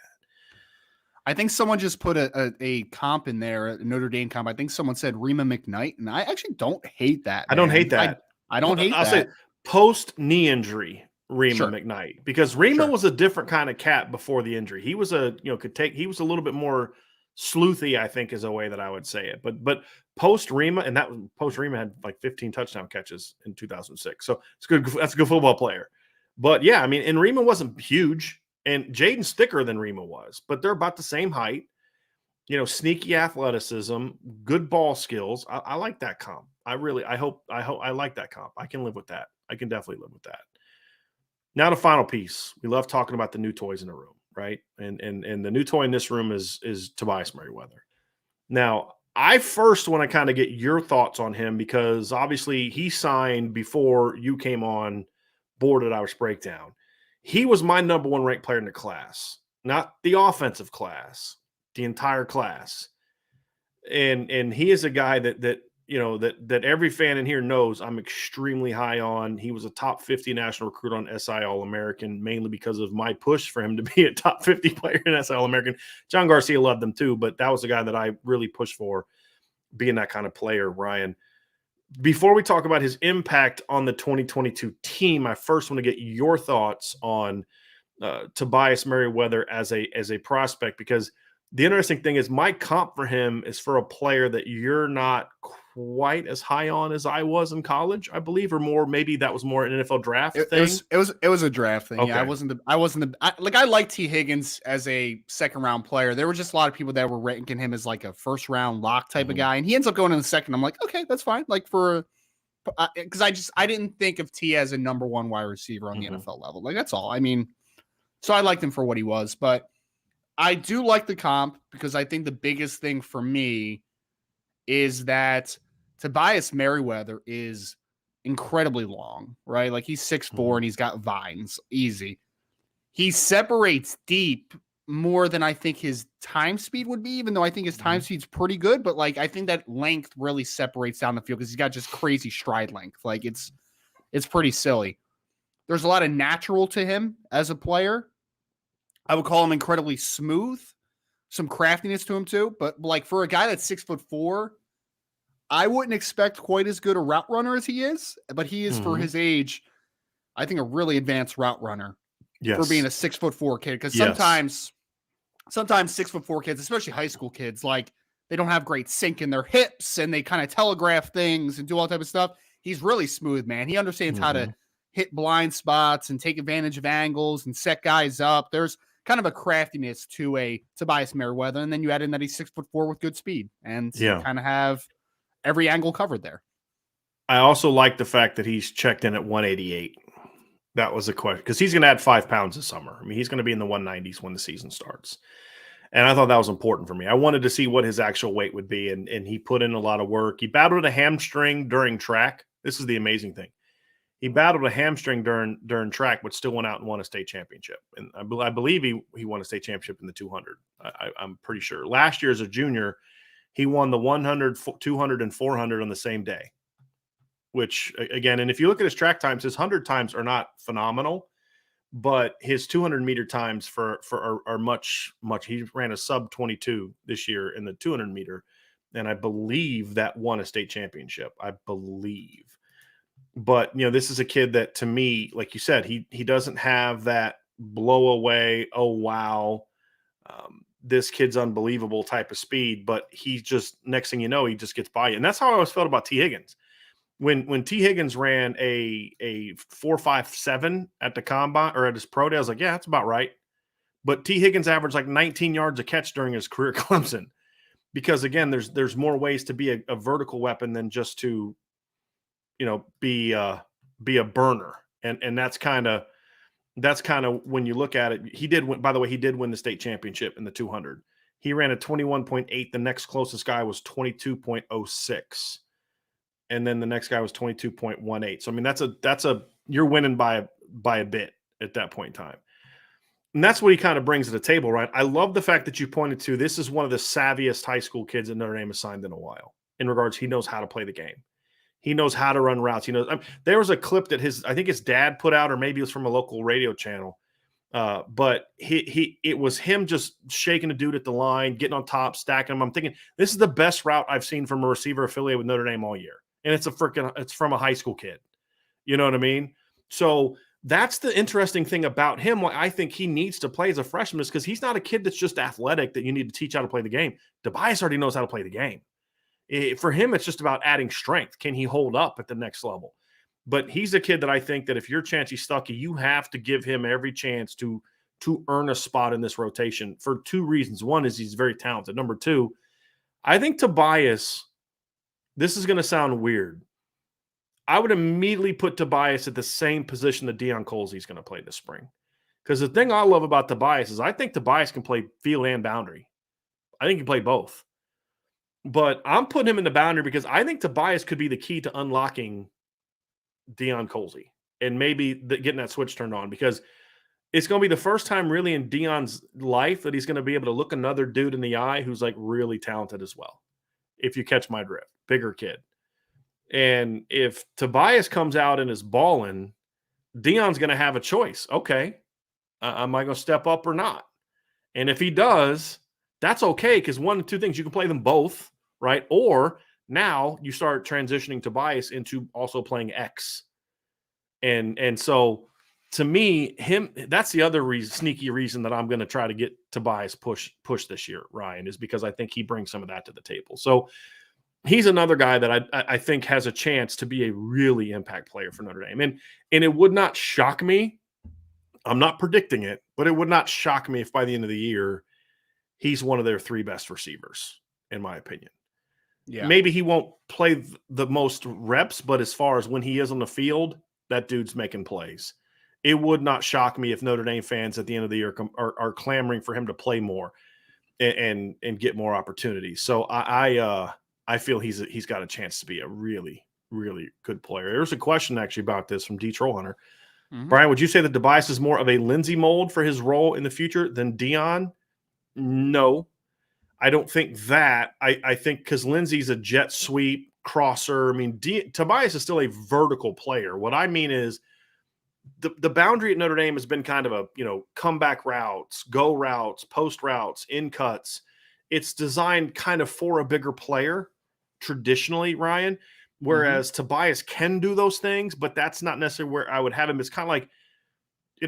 I think someone just put a comp in there, a Notre Dame comp. I think someone said Rima McKnight, and I actually don't hate that. I don't hate that. I don't hate that. I'll say post knee injury Rima McKnight, because Rima was a different kind of cat before the injury. He was he was a little bit more sleuthy, I think is a way that I would say it. But post Rima, and that was post Rima had like 15 touchdown catches in 2006. So it's good. That's a good football player. But yeah, I mean, and Rima wasn't huge. And Jaden's thicker than Rima was, but they're about the same height, sneaky athleticism, good ball skills. I like that comp. I like that comp. I can live with that. I can definitely live with that. Now the final piece. We love talking about the new toys in the room, right? And the new toy in this room is Tobias Merriweather. Now, I first want to kind of get your thoughts on him, because obviously he signed before you came on board at Irish Breakdown. He was my number 1 ranked player in the class, not the offensive class, the entire class. And he is a guy that every fan in here knows I'm extremely high on. He was a top 50 national recruit on SI All-American, mainly because of my push for him to be a top 50 player in SI All-American. John Garcia loved him too, but that was a guy that I really pushed for, being that kind of player, Ryan. Before we talk about his impact on the 2022 team, I first want to get your thoughts on Tobias Merriweather as a prospect, because the interesting thing is my comp for him is for a player that you're not quite as high on as I was in college, I believe, or more. Maybe that was more an NFL draft thing. It was a draft thing. Okay. Yeah, I liked T. Higgins as a second round player. There were just a lot of people that were ranking him as like a first round lock type of guy, and he ends up going in the second. I'm like, okay, that's fine. Like because I didn't think of T as a number 1 wide receiver on the NFL level. Like that's all. I mean, so I liked him for what he was, but I do like the comp, because I think the biggest thing for me is that Tobias Merriweather is incredibly long, right? Like he's 6'4" and he's got vines, easy. He separates deep more than I think his time speed would be, even though I think his time speed's pretty good. But like, I think that length really separates down the field because he's got just crazy stride length. Like it's pretty silly. There's a lot of natural to him as a player. I would call him incredibly smooth, some craftiness to him too. But like for a guy that's 6'4", I wouldn't expect quite as good a route runner as he is, but he is for his age, I think a really advanced route runner. Yes. For being a 6'4" kid. Because sometimes 6'4" kids, especially high school kids, like they don't have great sync in their hips and they kind of telegraph things and do all type of stuff. He's really smooth, man. He understands how to hit blind spots and take advantage of angles and set guys up. There's kind of a craftiness to a Tobias Merriweather. And then you add in that he's 6'4" with good speed and you kind of have every angle covered there. I also like the fact that he's checked in at 188. That was a question because he's going to add 5 pounds this summer. I mean, he's going to be in the 190s when the season starts. And I thought that was important for me. I wanted to see what his actual weight would be, and he put in a lot of work. He battled a hamstring during track. This is the amazing thing. He battled a hamstring during track, but still went out and won a state championship. And I believe he won a state championship in the 200. I'm pretty sure. Last year as a junior, he won the 100, 200, and 400 on the same day. Which, again, and if you look at his track times, his 100 times are not phenomenal, but his 200-meter times are much. He ran a sub-22 this year in the 200-meter, and I believe that won a state championship. I believe. But, this is a kid that, to me, like you said, he doesn't have that blow away, oh, wow, this kid's unbelievable type of speed, but he just, next thing you know, he just gets by you. And that's how I always felt about T. Higgins. When T. Higgins ran a 4.57 at the combine or at his pro day, I was like, yeah, that's about right. But T. Higgins averaged like 19 yards a catch during his career at Clemson, because again, there's more ways to be a vertical weapon than just to, be a burner, and that's kind of when you look at it. He did win the state championship in the 200. He ran a 21.8. The next closest guy was 22.06. And then the next guy was 22.18. So, I mean, that's a you're winning by a bit at that point in time. And that's what he kind of brings to the table, right? I love the fact that you pointed to this is one of the savviest high school kids that Notre Dame has signed in a while. In regards, he knows how to play the game. He knows how to run routes. He knows. There was a clip that I think his dad put out, or maybe it was from a local radio channel. But it was him just shaking a dude at the line, getting on top, stacking him. I'm thinking this is the best route I've seen from a receiver affiliated with Notre Dame all year. And it's from a high school kid. You know what I mean? So that's the interesting thing about him. Why I think he needs to play as a freshman is because he's not a kid that's just athletic that you need to teach how to play the game. Tobias already knows how to play the game. For him, it's just about adding strength. Can he hold up at the next level? But he's a kid that I think that if you're Chancey Stuckey, you have to give him every chance to earn a spot in this rotation for 2 reasons. One is he's very talented. Number 2, I think Tobias – this is going to sound weird. I would immediately put Tobias at the same position that Deion Colzie is going to play this spring. Because the thing I love about Tobias is I think Tobias can play field and boundary. I think he can play both. But I'm putting him in the boundary because I think Tobias could be the key to unlocking Deion Colzie and maybe getting that switch turned on, because it's going to be the first time really in Deion's life that he's going to be able to look another dude in the eye who's like really talented as well. If you catch my drift, bigger kid. And if Tobias comes out and is balling, Deion's going to have a choice. Okay, am I going to step up or not? And if he does, that's okay, because one of 2 things, you can play them both, right? Or now you start transitioning Tobias into also playing X. And so to me, that's the other sneaky reason that I'm going to try to get Tobias push this year, Ryan, is because I think he brings some of that to the table. So he's another guy that I think has a chance to be a really impact player for Notre Dame. And it would not shock me. I'm not predicting it, but it would not shock me if by the end of the year, he's one of their 3 best receivers, in my opinion. Yeah. Maybe he won't play the most reps, but as far as when he is on the field, that dude's making plays. It would not shock me if Notre Dame fans at the end of the year are clamoring for him to play more and get more opportunities. So I feel he's got a chance to be a really, really good player. There's a question actually about this from D. Trollhunter. Brian, would you say that Tobias is more of a Lindsay mold for his role in the future than Dion? No, I don't think that. I think because Lindsay's a jet sweep crosser. I mean, Tobias is still a vertical player. What I mean is the boundary at Notre Dame has been kind of a, comeback routes, go routes, post routes, in cuts. It's designed kind of for a bigger player traditionally, Ryan, whereas Tobias can do those things, but that's not necessarily where I would have him. It's kind of like,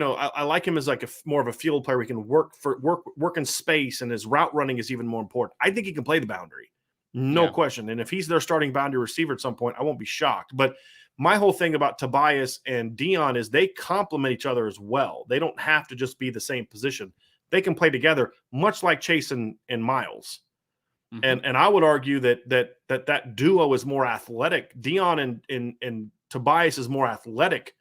I like him as like more of a field player. We can work in space, and his route running is even more important. I think he can play the boundary, no question. And if he's their starting boundary receiver at some point, I won't be shocked. But my whole thing about Tobias and Dion is they complement each other as well. They don't have to just be the same position. They can play together, much like Chase and Miles. And I would argue that duo is more athletic. Dion and Tobias is more athletic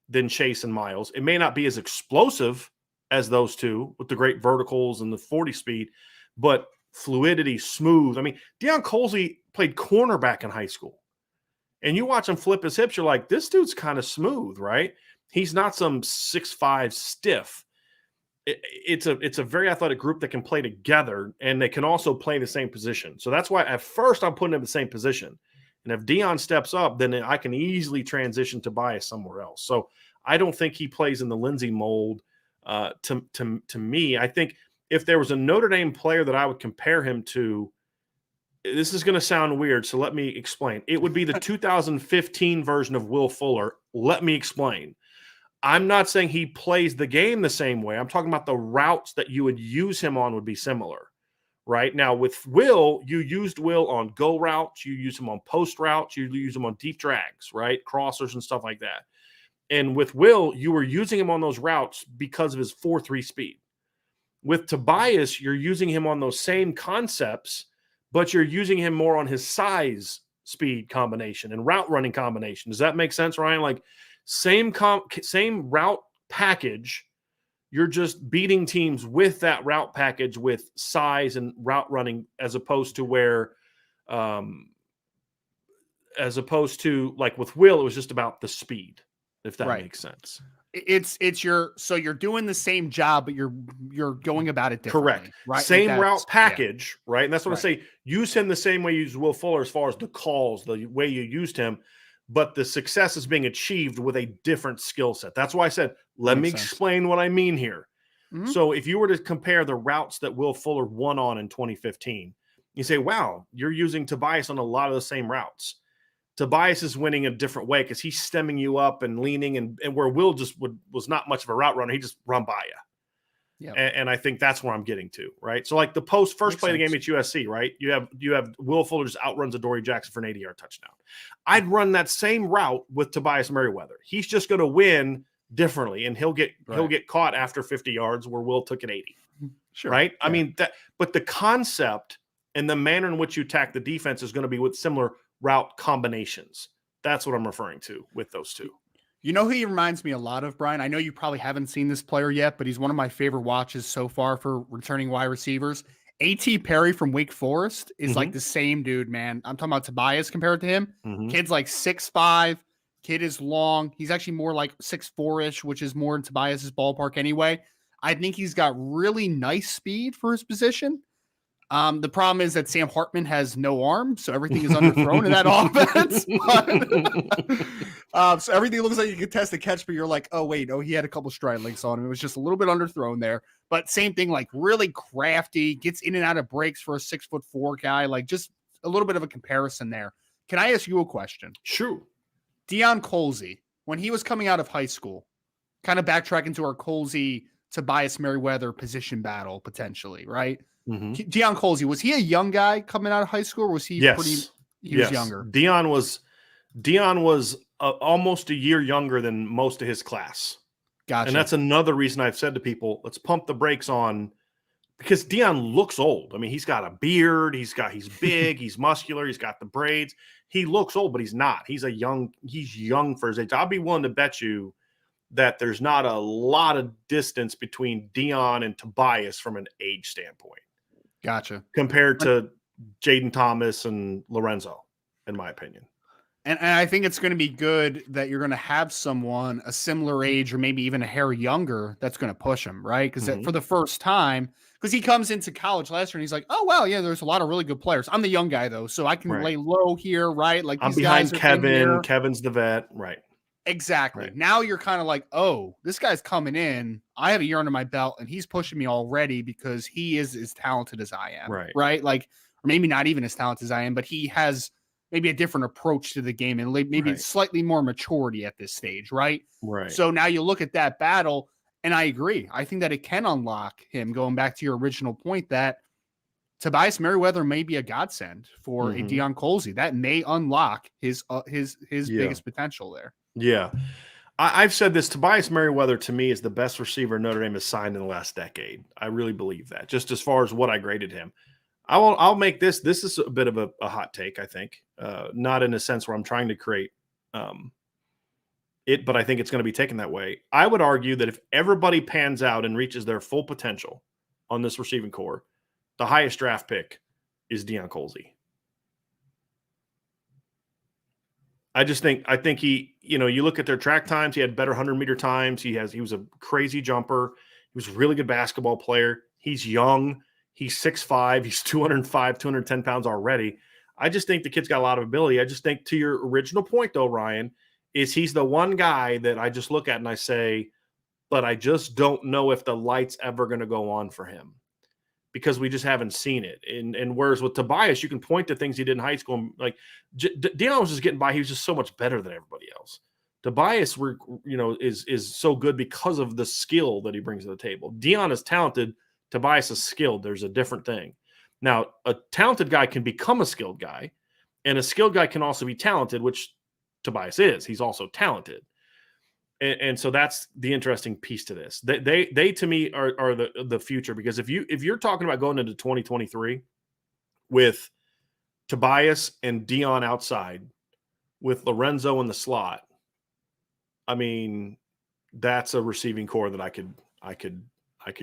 than Chase and Miles. It may not be as explosive as those two with the great verticals and the 40 speed, but fluidity, smooth. I mean, Deion Colzie played cornerback in high school. And you watch him flip his hips, you're like, this dude's kind of smooth, right? He's not some 6'5" stiff. It's a very athletic group that can play together, and they can also play in the same position. So that's why at first I'm putting him in the same position. And if Dion steps up, then I can easily transition Tobias somewhere else. So I don't think he plays in the Lindsay mold. To me, I think if there was a Notre Dame player that I would compare him to, this is going to sound weird, so let me explain. It would be the 2015 version of Will Fuller. Let me explain. I'm not saying he plays the game the same way. I'm talking about the routes that you would use him on would be similar. Right now with Will, you used Will on go routes, you use him on post routes, you use him on deep drags, right? Crossers and stuff like that. And with Will, you were using him on those routes because of his 4.3 speed. With Tobias, you're using him on those same concepts, but you're using him more on his size speed combination and route running combination. Does that make sense, Ryan? Like same route package. You're just beating teams with that route package with size and route running, as opposed to like with Will, it was just about the speed, if that makes sense. So you're doing the same job, but you're going about it differently. Correct. Right? Same route package, right? And that's what I say. Use him the same way you use Will Fuller as far as the calls, the way you used him. But the success is being achieved with a different skill set. That's why I said, let me explain what I mean here. So if you were to compare the routes that Will Fuller won on in 2015, you say, wow, you're using Tobias on a lot of the same routes. Tobias is winning a different way because he's stemming you up and leaning, and where Will was not much of a route runner. He just run by you. Yeah. And I think that's where I'm getting to, right? So like the first play of the game at USC, right? You have Will Fuller just outruns Adoree Jackson for an 80-yard touchdown. I'd run that same route with Tobias Merriweather. He's just going to win differently, and he'll get caught after 50 yards where Will took it 80. Sure. Right? Yeah. I mean, but the concept and the manner in which you attack the defense is going to be with similar route combinations. That's what I'm referring to with those two. You know who he reminds me a lot of, Brian? I know you probably haven't seen this player yet, but he's one of my favorite watches so far for returning wide receivers. A.T. Perry from Wake Forest is like the same dude, man. I'm talking about Tobias compared to him. Kid's like 6'5". Kid is long. He's actually more like 6'4"-ish, which is more in Tobias's ballpark anyway. I think he's got really nice speed for his position. The problem is that Sam Hartman has no arm, so everything is underthrown in that offense. So everything looks like a contested catch, but you're like, oh, wait, he had a couple stride links on him. It was just a little bit underthrown there. But same thing, like really crafty, gets in and out of breaks for a 6'4" guy, like just a little bit of a comparison there. Can I ask you a question? Sure. Deion Colzie, when he was coming out of high school, kind of backtracking to our Colzie Tobias Merriweather position battle potentially, right? Deion Colzie, was he a young guy coming out of high school, or was he was younger? Deion was almost a year younger than most of his class. Gotcha. And that's another reason I've said to people, let's pump the brakes on, because Deion looks old. I mean, he's got a beard, he's big, he's muscular, he's got the braids. He looks old, but he's not. He's young for his age. I'll be willing to bet you that there's not a lot of distance between Deion and Tobias from an age standpoint. Gotcha. Compared to Jaden Thomas and Lorenzo, in my opinion. And I think it's going to be good that you're going to have someone a similar age or maybe even a hair younger that's going to push him, right? Because for the first time, because he comes into college last year and he's like, oh, wow, yeah, there's a lot of really good players. I'm the young guy, though, so I can lay low here, right? Like I'm these behind guys are Kevin. Kevin's the vet. Right. Exactly. Right. Now you're kind of like, oh, this guy's coming in. I have a year under my belt and he's pushing me already because he is as talented as I am. Right. Like, or maybe not even as talented as I am, but he has maybe a different approach to the game and maybe slightly more maturity at this stage. Right. So now you look at that battle and I agree. I think that it can unlock him, going back to your original point, that Tobias Merriweather may be a godsend for a Deion Colzie. That may unlock his biggest potential there. Yeah. I've said this, Tobias Merriweather to me is the best receiver Notre Dame has signed in the last decade. I really believe that, just as far as what I graded him. I'll make this is a bit of a hot take, I think. Not in a sense where I'm trying to create it, but I think it's going to be taken that way. I would argue that if everybody pans out and reaches their full potential on this receiving core, the highest draft pick is Deion Colzie. I think he, you look at their track times, he had better 100-meter times. He was a crazy jumper. He was a really good basketball player. He's young. He's 6'5". He's 205, 210 pounds already. I just think the kid's got a lot of ability. I just think, to your original point though, Ryan, is he's the one guy that I just look at and I say, but I just don't know if the light's ever going to go on for him, because we just haven't seen it. And whereas with Tobias, you can point to things he did in high school. Like Deion was just getting by. He was just so much better than everybody else. Tobias, is so good because of the skill that he brings to the table. Deion is talented. Tobias is skilled. There's a different thing. Now, a talented guy can become a skilled guy, and a skilled guy can also be talented, which Tobias is. He's also talented. And so that's the interesting piece to this. They to me are the future, because if you're talking about going into 2023 with Tobias and Deion outside, with Lorenzo in the slot, I mean, that's a receiving core that I could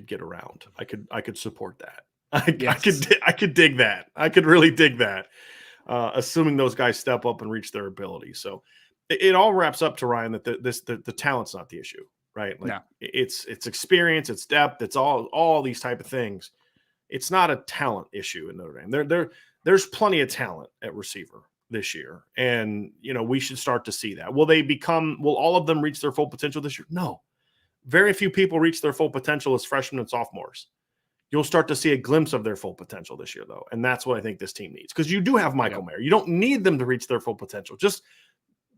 get around. I could support that. I could dig that. I could really dig that. Assuming those guys step up and reach their ability. So it all wraps up to, Ryan, that the talent's not the issue, right? Like it's experience, it's depth, it's all these type of things. It's not a talent issue in Notre Dame. There's plenty of talent at receiver this year, and we should start to see that. Will all of them reach their full potential this year? No. Very few people reach their full potential as freshmen and sophomores. You'll start to see a glimpse of their full potential this year, though, and that's what I think this team needs, because you do have Michael Mayer. You don't need them to reach their full potential. Just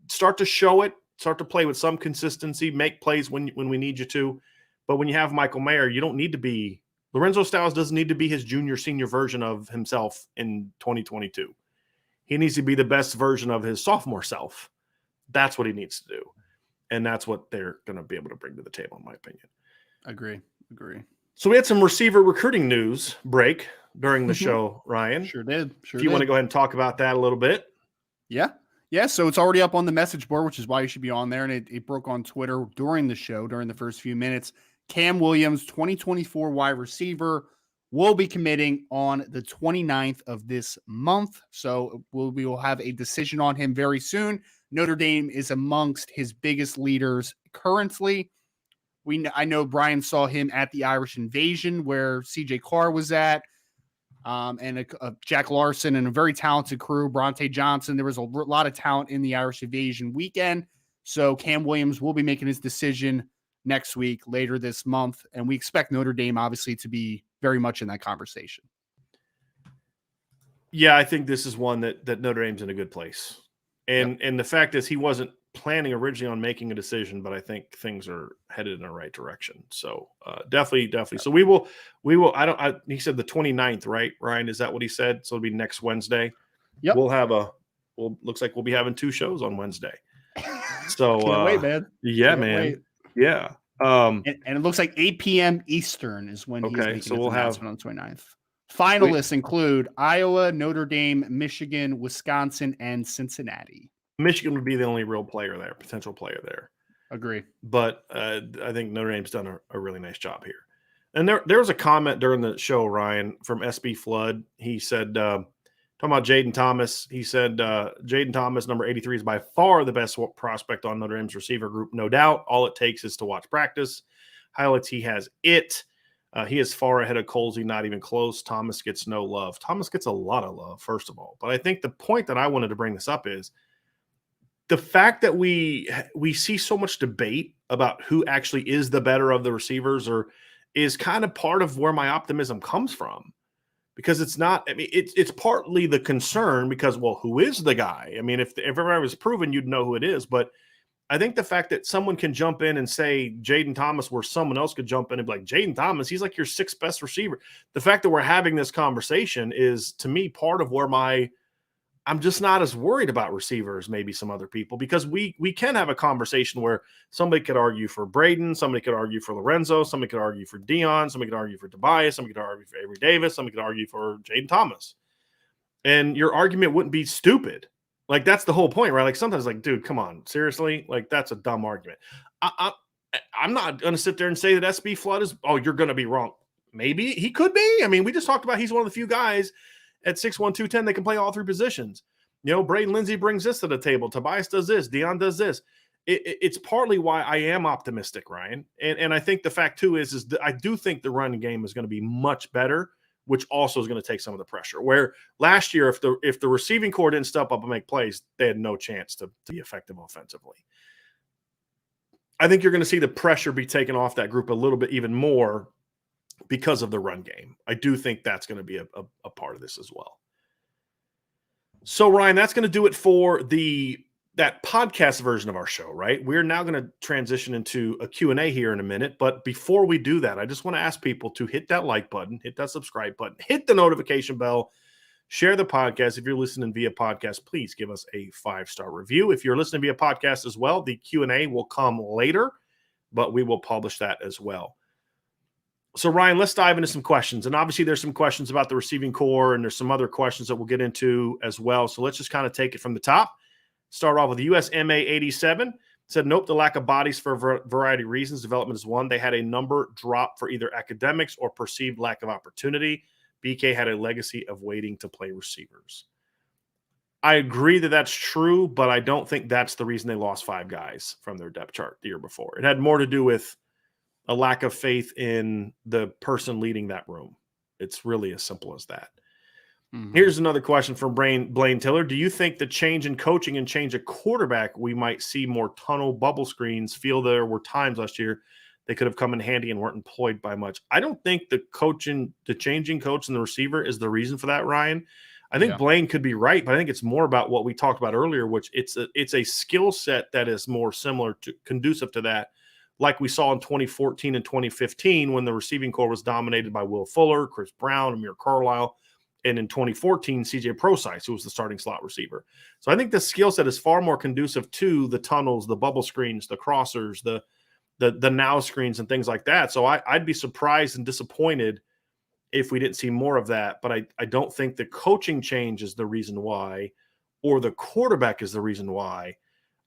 start to show it, start to play with some consistency, make plays when we need you to. But when you have Michael Mayer, you don't need to be – Lorenzo Styles doesn't need to be his junior, senior version of himself in 2022. He needs to be the best version of his sophomore self. That's what he needs to do. And that's what they're going to be able to bring to the table, in my opinion. Agree. So we had some receiver recruiting news break during the show, Ryan. Sure did. If you want to go ahead and talk about that a little bit. Yeah, so it's already up on the message board, which is why you should be on there. And it broke on Twitter during the show, during the first few minutes. Cam Williams, 2024 wide receiver, will be committing on the 29th of this month. So we will have a decision on him very soon. Notre Dame is amongst his biggest leaders currently. I know Brian saw him at the Irish Invasion, where CJ Carr was at. And Jack Larson and a very talented crew, Bronte Johnson. There was a lot of talent in the Irish Invasion weekend. So Cam Williams will be making his decision next week, later this month. And we expect Notre Dame, obviously, to be very much in that conversation. Yeah, I think this is one that Notre Dame's in a good place. And the fact is, he wasn't planning originally on making a decision, but I think things are headed in the right direction. So definitely. So we will, he said the 29th, right, Ryan? Is that what he said? So it'll be next Wednesday. Yep. Looks like we'll be having 2 shows on Wednesday. So can't wait, man. Yeah, can't man. Wait. Yeah. And it looks like 8 p.m. Eastern is when he's making his announcement on the 29th. Finalists include Iowa, Notre Dame, Michigan, Wisconsin, and Cincinnati. Michigan would be the only real player there, potential player there. Agree. But I think Notre Dame's done a really nice job here. And there was a comment during the show, Ryan, from SB Flood. He said, Talking about Jaden Thomas, he said Jaden Thomas, number 83, is by far the best prospect on Notre Dame's receiver group, no doubt. All it takes is to watch practice. Highlights, he has it. He is far ahead of Colsey, not even close. Thomas gets no love. Thomas gets a lot of love, first of all. But I think the point that I wanted to bring this up is the fact that we see so much debate about who actually is the better of the receivers or is kind of part of where my optimism comes from. Because it's not, I mean, it's partly the concern because, well, who is the guy? I mean, if everybody was proven, you'd know who it is. But I think the fact that someone can jump in and say Jaden Thomas, where someone else could jump in and be like, Jaden Thomas, he's like your sixth best receiver. The fact that we're having this conversation is, to me, part of where I'm just not as worried about receivers, maybe some other people, because we can have a conversation where somebody could argue for Braden, somebody could argue for Lorenzo, somebody could argue for Dion, somebody could argue for Tobias, somebody could argue for Avery Davis, somebody could argue for Jaden Thomas. And your argument wouldn't be stupid. Like, that's the whole point, right? Like, sometimes, like, dude, come on, seriously? Like, that's a dumb argument. I'm not going to sit there and say that SB Flood is, oh, you're going to be wrong. Maybe he could be. I mean, we just talked about he's one of the few guys at 6'1", 210, they can play all three positions. You know, Braden Lindsay brings this to the table. Tobias does this. Dion does this. It's partly why I am optimistic, Ryan. And I think the fact, too, is that I do think the running game is going to be much better, which also is going to take some of the pressure. Where last year, if the receiving core didn't step up and make plays, they had no chance to be effective offensively. I think you're going to see the pressure be taken off that group a little bit even more because of the run game. I do think that's going to be a part of this as well. So, Ryan, that's going to do it for that podcast version of our show, right? We're now going to transition into a Q&A here in a minute. But before we do that, I just want to ask people to hit that like button, hit that subscribe button, hit the notification bell, share the podcast. If you're listening via podcast, please give us a 5-star review. If you're listening via podcast as well, the Q&A will come later, but we will publish that as well. So, Ryan, let's dive into some questions. And obviously there's some questions about the receiving core, and there's some other questions that we'll get into as well. So let's just kind of take it from the top. Start off with USMA 87. Said, nope, the lack of bodies for a variety of reasons. Development is one. They had a number drop for either academics or perceived lack of opportunity. BK had a legacy of waiting to play receivers. I agree that that's true, but I don't think that's the reason they lost 5 guys from their depth chart the year before. It had more to do with a lack of faith in the person leading that room. It's really as simple as that. Mm-hmm. Here's another question from Blaine Tiller. Do you think the change in coaching and change of quarterback, we might see more tunnel bubble screens? Feel there were times last year they could have come in handy and weren't employed by much. I don't think the changing coach and the receiver is the reason for that, Ryan. I think Blaine could be right, but I think it's more about what we talked about earlier, which it's a skill set that is more similar to, conducive to that, like we saw in 2014 and 2015 when the receiving core was dominated by Will Fuller, Chris Brown, Amir Carlisle, and in 2014, CJ Prosise, who was the starting slot receiver. So I think the skill set is far more conducive to the tunnels, the bubble screens, the crossers, the now screens, and things like that. So I'd be surprised and disappointed if we didn't see more of that. But I don't think the coaching change is the reason why, or the quarterback is the reason why.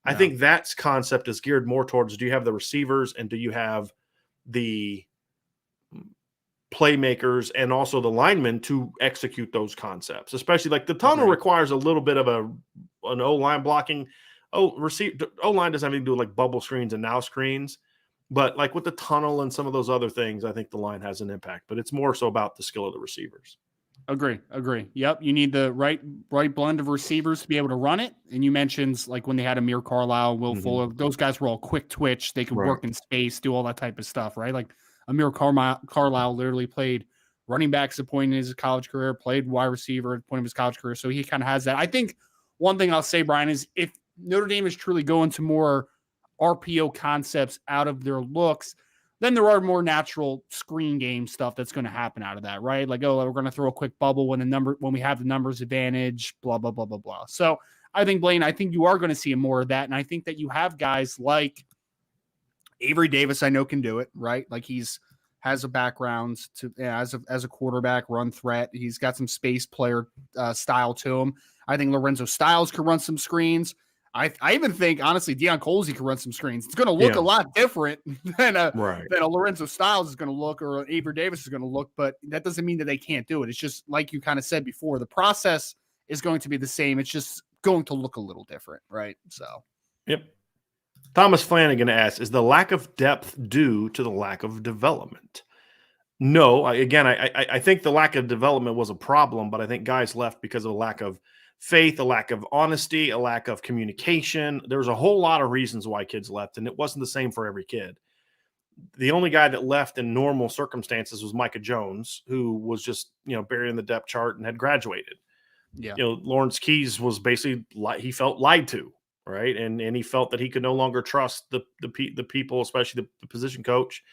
I think that concept is geared more towards, do you have the receivers and do you have the playmakers and also the linemen to execute those concepts, especially like the tunnel requires a little bit of an O-line blocking. O-line doesn't have anything to do with like bubble screens and now screens, but like with the tunnel and some of those other things, I think the line has an impact, but it's more so about the skill of the receivers. Agree. Yep. You need the right blend of receivers to be able to run it. And you mentioned like when they had Amir Carlisle, Will Fuller, those guys were all quick twitch. They could work in space, do all that type of stuff, right? Like Amir Carlisle literally played running backs at a point in his college career, played wide receiver at a point of his college career. So he kind of has that. I think one thing I'll say, Brian, is if Notre Dame is truly going to more RPO concepts out of their looks, then there are more natural screen game stuff that's going to happen out of that, right? Like, we're going to throw a quick bubble when we have the numbers advantage, blah, blah, blah, blah, blah. So I think, Blaine, you are going to see more of that. And I think that you have guys like Avery Davis, I know can do it, right? Like has a background as a quarterback, run threat. He's got some space player style to him. I think Lorenzo Styles could run some screens. I even think, honestly, Deion Colsey could run some screens. It's going to look a lot different than a Lorenzo Styles is going to look, or an Avery Davis is going to look, but that doesn't mean that they can't do it. It's just like you kind of said before, the process is going to be the same. It's just going to look a little different, right? So, yep. Thomas Flanagan asks, is the lack of depth due to the lack of development? No, I think the lack of development was a problem, but I think guys left because of a lack of faith, a lack of honesty, a lack of communication. There was a whole lot of reasons why kids left, and it wasn't the same for every kid. The only guy that left in normal circumstances was Micah Jones, who was just, buried in the depth chart and had graduated. yeah. Lawrence Keys was basically he felt lied to, right? And he felt that he could no longer trust the people, especially the position coach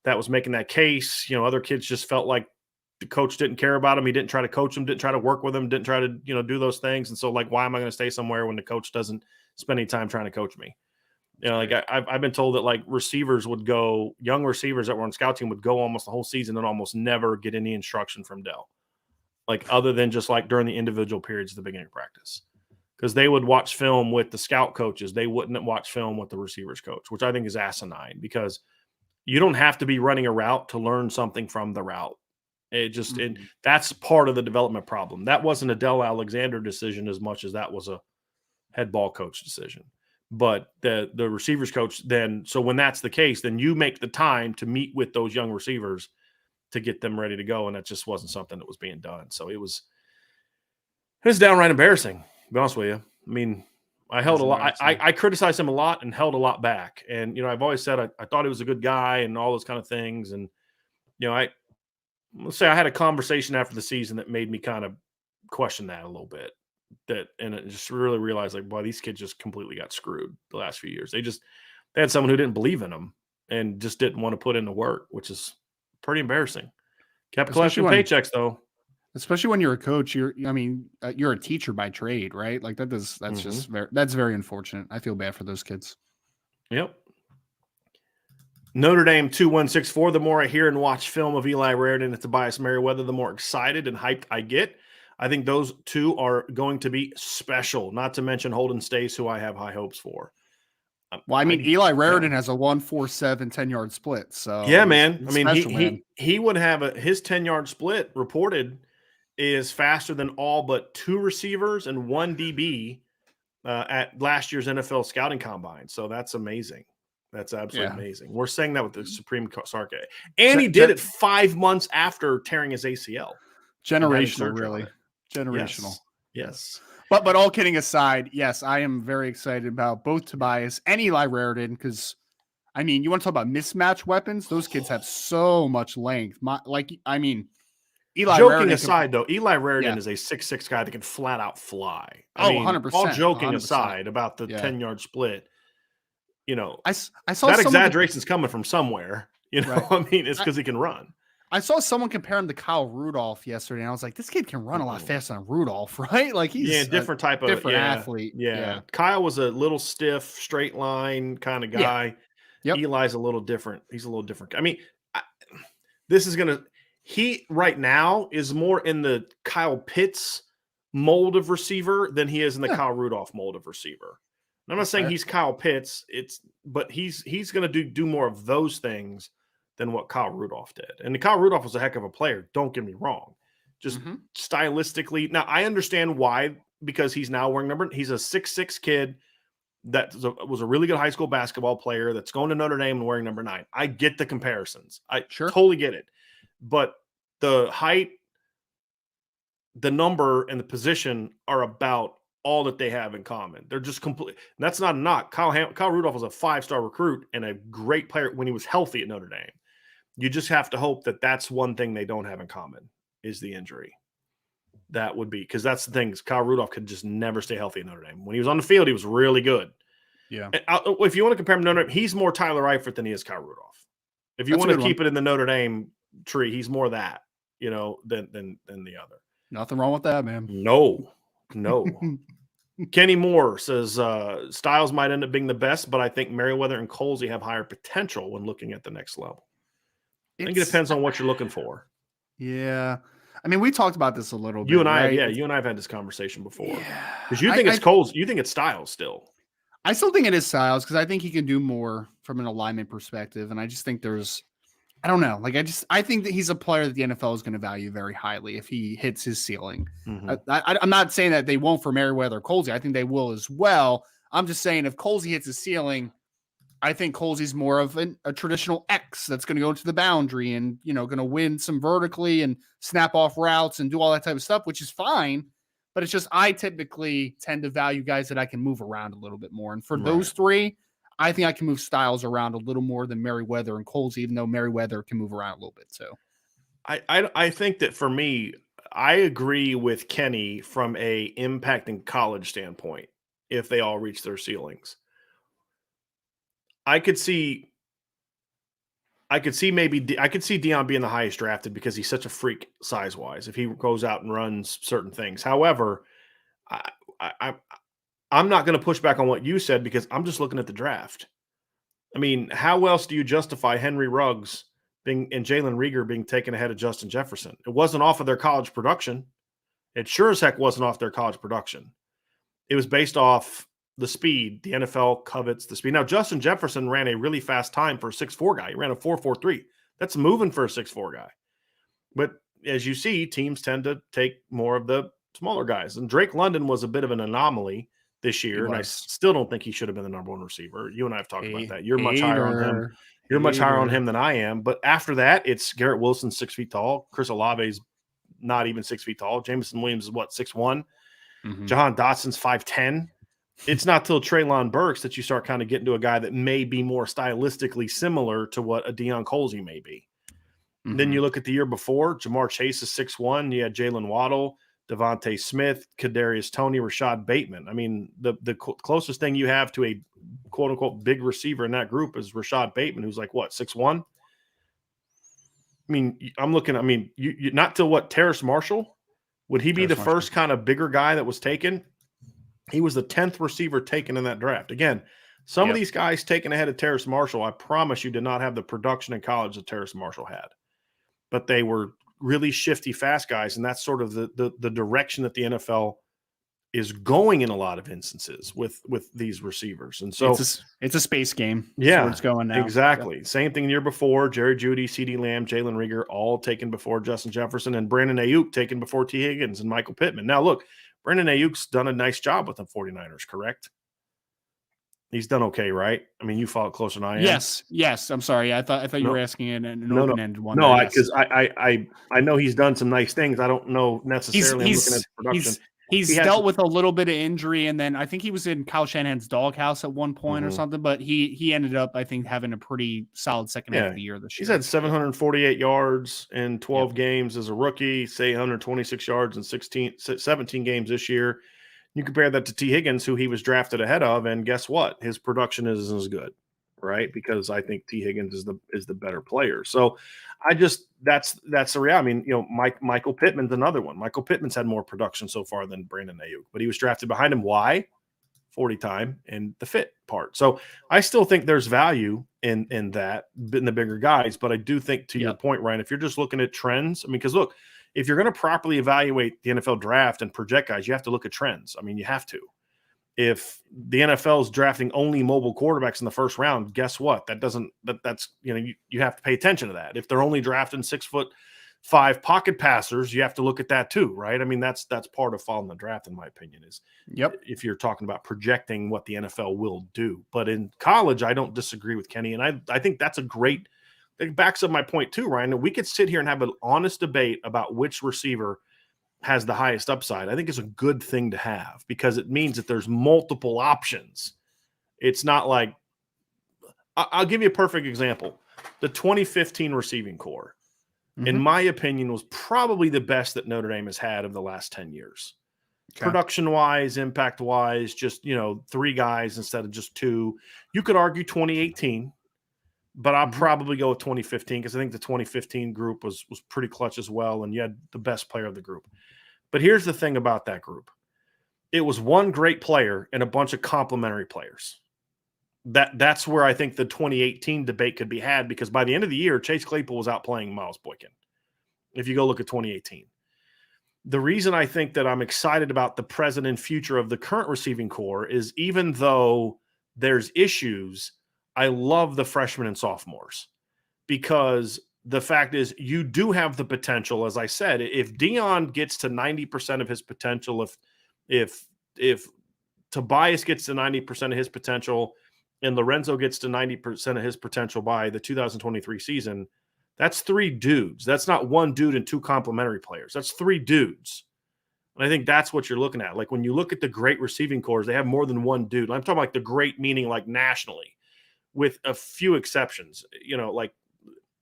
that was making that case. Other kids just felt like the coach didn't care about him. He didn't try to coach him, didn't try to work with him, didn't try to, do those things. And so, like, why am I going to stay somewhere when the coach doesn't spend any time trying to coach me? I've been told that, like, receivers would go, young receivers that were on scout team would go almost the whole season and almost never get any instruction from Dell, like, other than just like during the individual periods at the beginning of practice, because they would watch film with the scout coaches. They wouldn't watch film with the receivers coach, which I think is asinine, because you don't have to be running a route to learn something from the route. And that's part of the development problem. That wasn't a Dell Alexander decision as much as that was a head ball coach decision. But the receivers coach then, so when that's the case, then you make the time to meet with those young receivers to get them ready to go. And that just wasn't something that was being done. So it was downright embarrassing, to be honest with you. I mean, I held a lot. I criticized him a lot and held a lot back. And, I've always said I thought he was a good guy and all those kind of things. And, let's say I had a conversation after the season that made me kind of question that a little bit. And it just really realized, like, boy, these kids just completely got screwed the last few years. They had someone who didn't believe in them and just didn't want to put in the work, which is pretty embarrassing. Kept collecting paychecks though. Especially when you're a coach, you're a teacher by trade, right? Like that's very unfortunate. I feel bad for those kids. Yep. Notre Dame 2164. The more I hear and watch film of Eli Raridon and Tobias Merriweather, the more excited and hyped I get. I think those two are going to be special, not to mention Holden Stace, who I have high hopes for. Well, I mean, Eli Raridon has a 1.47 10-yard split. So yeah, man. I mean, he would have his 10-yard split reported is faster than all but 2 receivers and 1 DB at last year's NFL scouting combine. So that's amazing. That's absolutely amazing. We're saying that with the Supreme Sarkay. And he did it 5 months after tearing his ACL. Generational, really. Generational. Yes. But all kidding aside, yes, I am very excited about both Tobias and Eli Raridon because, I mean, you want to talk about mismatch weapons? Those kids have so much length. Eli joking Raridon aside, though, Eli Raridon is a 6'6" guy that can flat out fly. I mean, 100%. All joking 100%. aside about the 10-yard split, I saw that exaggeration's coming from somewhere. Right. I mean, it's because he can run. I saw someone compare him to Kyle Rudolph yesterday, and I was like, this kid can run a lot faster than Rudolph, right? Like he's different type of athlete. Yeah. Kyle was a little stiff, straight line kind of guy. Yep. Eli's a little different. He's a little different. I mean, he right now is more in the Kyle Pitts mold of receiver than he is in the Kyle Rudolph mold of receiver. And I'm not saying he's Kyle Pitts, but he's going to do more of those things than what Kyle Rudolph did. And Kyle Rudolph was a heck of a player. Don't get me wrong. Just stylistically. Now, I understand why, because he's now wearing he's a 6'6" kid that was a really good high school basketball player that's going to Notre Dame and wearing number 9. I get the comparisons. I totally get it. But the height, the number, and the position are about all that they have in common. They're just complete. That's not a knock. Kyle Rudolph was a 5-star recruit and a great player when he was healthy at Notre Dame. You just have to hope that that's one thing they don't have in common is the injury. That would be, because that's the thing, is Kyle Rudolph could just never stay healthy at Notre Dame. When he was on the field, he was really good. Yeah. If you want to compare him to Notre Dame, he's more Tyler Eifert than he is Kyle Rudolph. If you want to keep it in the Notre Dame tree, he's more that, than the other. Nothing wrong with that, man. No. Kenny Moore says Styles might end up being the best, but I think Merriweather and Colsey have higher potential when looking at the next level. I think it depends on what you're looking for. Yeah. I mean, we talked about this a little bit. You and I, right? you and I have had this conversation before. Because you think it's Coles, you think it's Styles still. I still think it is Styles because I think he can do more from an alignment perspective. And I just think there's I don't know. Like, I think that he's a player that the NFL is going to value very highly if he hits his ceiling. Mm-hmm. I'm not saying that they won't for Merriweather or Colsey. I think they will as well. I'm just saying if Colsey hits his ceiling, I think Colsey's more of a traditional X that's going to go into the boundary and, going to win some vertically and snap off routes and do all that type of stuff, which is fine. But it's just I typically tend to value guys that I can move around a little bit more. And for those three, I think I can move Styles around a little more than Merriweather and Colsey, even though Merriweather can move around a little bit too. I think that for me, I agree with Kenny from a impact in college standpoint if they all reach their ceilings. I could see Deion being the highest drafted because he's such a freak size-wise if he goes out and runs certain things. However, I'm not going to push back on what you said because I'm just looking at the draft. I mean, how else do you justify Henry Ruggs and Jalen Reagor being taken ahead of Justin Jefferson? It wasn't off of their college production. It sure as heck wasn't off their college production. It was based off the speed. The NFL covets the speed. Now, Justin Jefferson ran a really fast time for a 6'4" guy. He ran a 4.43. That's moving for a 6'4" guy. But as you see, teams tend to take more of the smaller guys. And Drake London was a bit of an anomaly this year, and I still don't think he should have been the number one receiver. You and I have talked about that. You're much higher on him. You're much higher on him than I am. But after that, it's Garrett Wilson, 6 feet tall. Chris Olave's not even 6 feet tall. Jameson Williams is what, 6'1"? Mm-hmm. Jahan Dotson's 5'10". It's not till Treylon Burks that you start kind of getting to a guy that may be more stylistically similar to what a Deion Colsey may be. Mm-hmm. Then you look at the year before, Jamar Chase is 6'1". You had Jalen Waddle, Devonte Smith, Kadarius Toney, Rashad Bateman. I mean, the closest thing you have to a quote-unquote big receiver in that group is Rashad Bateman, who's like, what, 6'1"? I mean, I'm looking – I mean, you not till what, Terrace Marshall? Would he be the first kind of bigger guy that was taken? He was the 10th receiver taken in that draft. Again, some of these guys taken ahead of Terrace Marshall, I promise you, did not have the production in college that Terrace Marshall had. But they were really shifty, fast guys, and that's sort of the direction that the NFL is going in a lot of instances with these receivers. And so it's a space game. Yeah, that's where it's going now. Exactly. Yep. Same thing the year before. Jerry Jeudy, CeeDee Lamb, Jalen Reagor, all taken before Justin Jefferson, and Brandon Ayuk taken before T. Higgins and Michael Pittman. Now, look, Brandon Ayuk's done a nice job with the 49ers, correct? He's done okay, right? I mean, you follow it closer than I am. Yes. I'm sorry. I thought you were asking an open-ended one. No, because I know he's done some nice things. I don't know necessarily. I'm looking at the production. He's dealt with a little bit of injury, and then I think he was in Kyle Shanahan's doghouse at one point or something, but he ended up, I think, having a pretty solid second half of the year this year. He's had 748 yards in 12 games as a rookie, say 126 yards in 17 games this year. You compare that to T. Higgins, who he was drafted ahead of, and guess what? His production isn't as good, right? Because I think T. Higgins is the better player. So that's the reality. I mean, Michael Pittman's another one. Michael Pittman's had more production so far than Brandon Ayuk, but he was drafted behind him. Why? 40 time and the fit part. So I still think there's value in that, in the bigger guys, but I do think, to your point, Ryan, if you're just looking at trends, I mean, because look, if you're going to properly evaluate the NFL draft and project guys, you have to look at trends. I mean, you have to. If the NFL is drafting only mobile quarterbacks in the first round, guess what? That's you have to pay attention to that. If they're only drafting 6'5" pocket passers, you have to look at that too, right? I mean, that's part of following the draft, in my opinion, is if you're talking about projecting what the NFL will do. But in college, I don't disagree with Kenny, and I think that's it backs up my point too, Ryan, that we could sit here and have an honest debate about which receiver has the highest upside. I think it's a good thing to have because it means that there's multiple options. It's not like – I'll give you a perfect example. The 2015 receiving core, in my opinion, was probably the best that Notre Dame has had of the last 10 years. Okay. Production-wise, impact-wise, just, 3 guys instead of just 2. You could argue 2018. But I'll probably go with 2015 because I think the 2015 group was pretty clutch as well, and you had the best player of the group. But here's the thing about that group. It was one great player and a bunch of complementary players. That's where I think the 2018 debate could be had because by the end of the year, Chase Claypool was outplaying Miles Boykin. If you go look at 2018. The reason I think that I'm excited about the present and future of the current receiving core is even though there's issues – I love the freshmen and sophomores because the fact is you do have the potential, as I said, if Dion gets to 90% of his potential, if Tobias gets to 90% of his potential and Lorenzo gets to 90% of his potential by the 2023 season, that's 3 dudes. That's not 1 dude and 2 complementary players. That's 3 dudes. And I think that's what you're looking at. Like when you look at the great receiving corps, they have more than 1 dude. I'm talking like the great meaning like nationally, with a few exceptions, like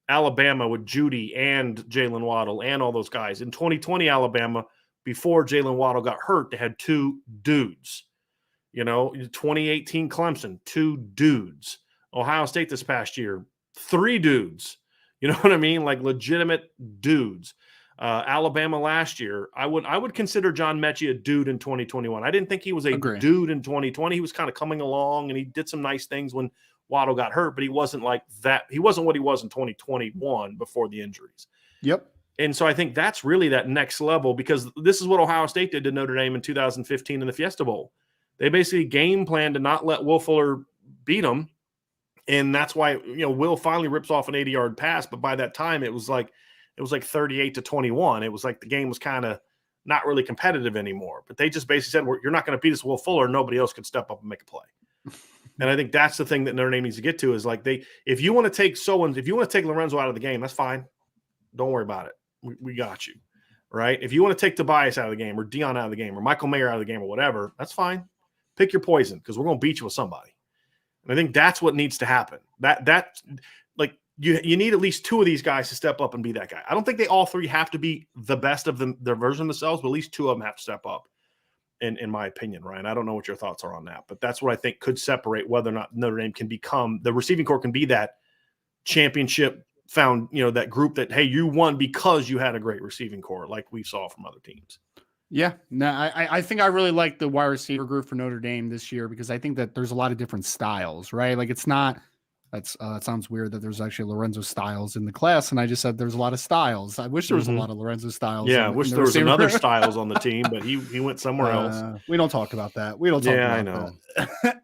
Alabama with Judy and Jalen Waddle and all those guys. In 2020 Alabama, before Jalen Waddle got hurt, they had 2 dudes. 2018 Clemson, 2 dudes. Ohio State this past year, 3 dudes. You know what I mean? Like legitimate dudes. Alabama last year, I would consider John Mechie a dude in 2021. I didn't think he was a dude in 2020. He was kind of coming along and he did some nice things when Waddle got hurt, but he wasn't like that. He wasn't what he was in 2021 before the injuries. Yep. And so I think that's really that next level, because this is what Ohio State did to Notre Dame in 2015 in the Fiesta Bowl. They basically game planned to not let Will Fuller beat them. And that's why, Will finally rips off an 80-yard pass. But by that time, it was like 38-21. It was like the game was kind of not really competitive anymore. But they just basically said, you're not going to beat us, Will Fuller. Nobody else can step up and make a play. And I think that's the thing that Notre Dame needs to get to is like if you want to take Lorenzo out of the game, that's fine. Don't worry about it. We got you, right? If you want to take Tobias out of the game or Dion out of the game or Michael Mayer out of the game or whatever, that's fine. Pick your poison because we're going to beat you with somebody. And I think that's what needs to happen. You need at least 2 of these guys to step up and be that guy. I don't think they all 3 have to be the best of their version of themselves, but at least 2 of them have to step up. In my opinion, Ryan, I don't know what your thoughts are on that, but that's what I think could separate whether or not Notre Dame can become the receiving corps can be that championship found, that group that, hey, you won because you had a great receiving corps like we saw from other teams. Yeah, no, I think I really like the wide receiver group for Notre Dame this year because I think that there's a lot of different styles, right? Like it's not, it sounds weird that there's actually Lorenzo Styles in the class, and I just said there's a lot of styles. I wish there was a lot of Lorenzo Styles. Yeah, I wish there was another Styles on the team, but he went somewhere else. We don't talk about that. We don't talk about that.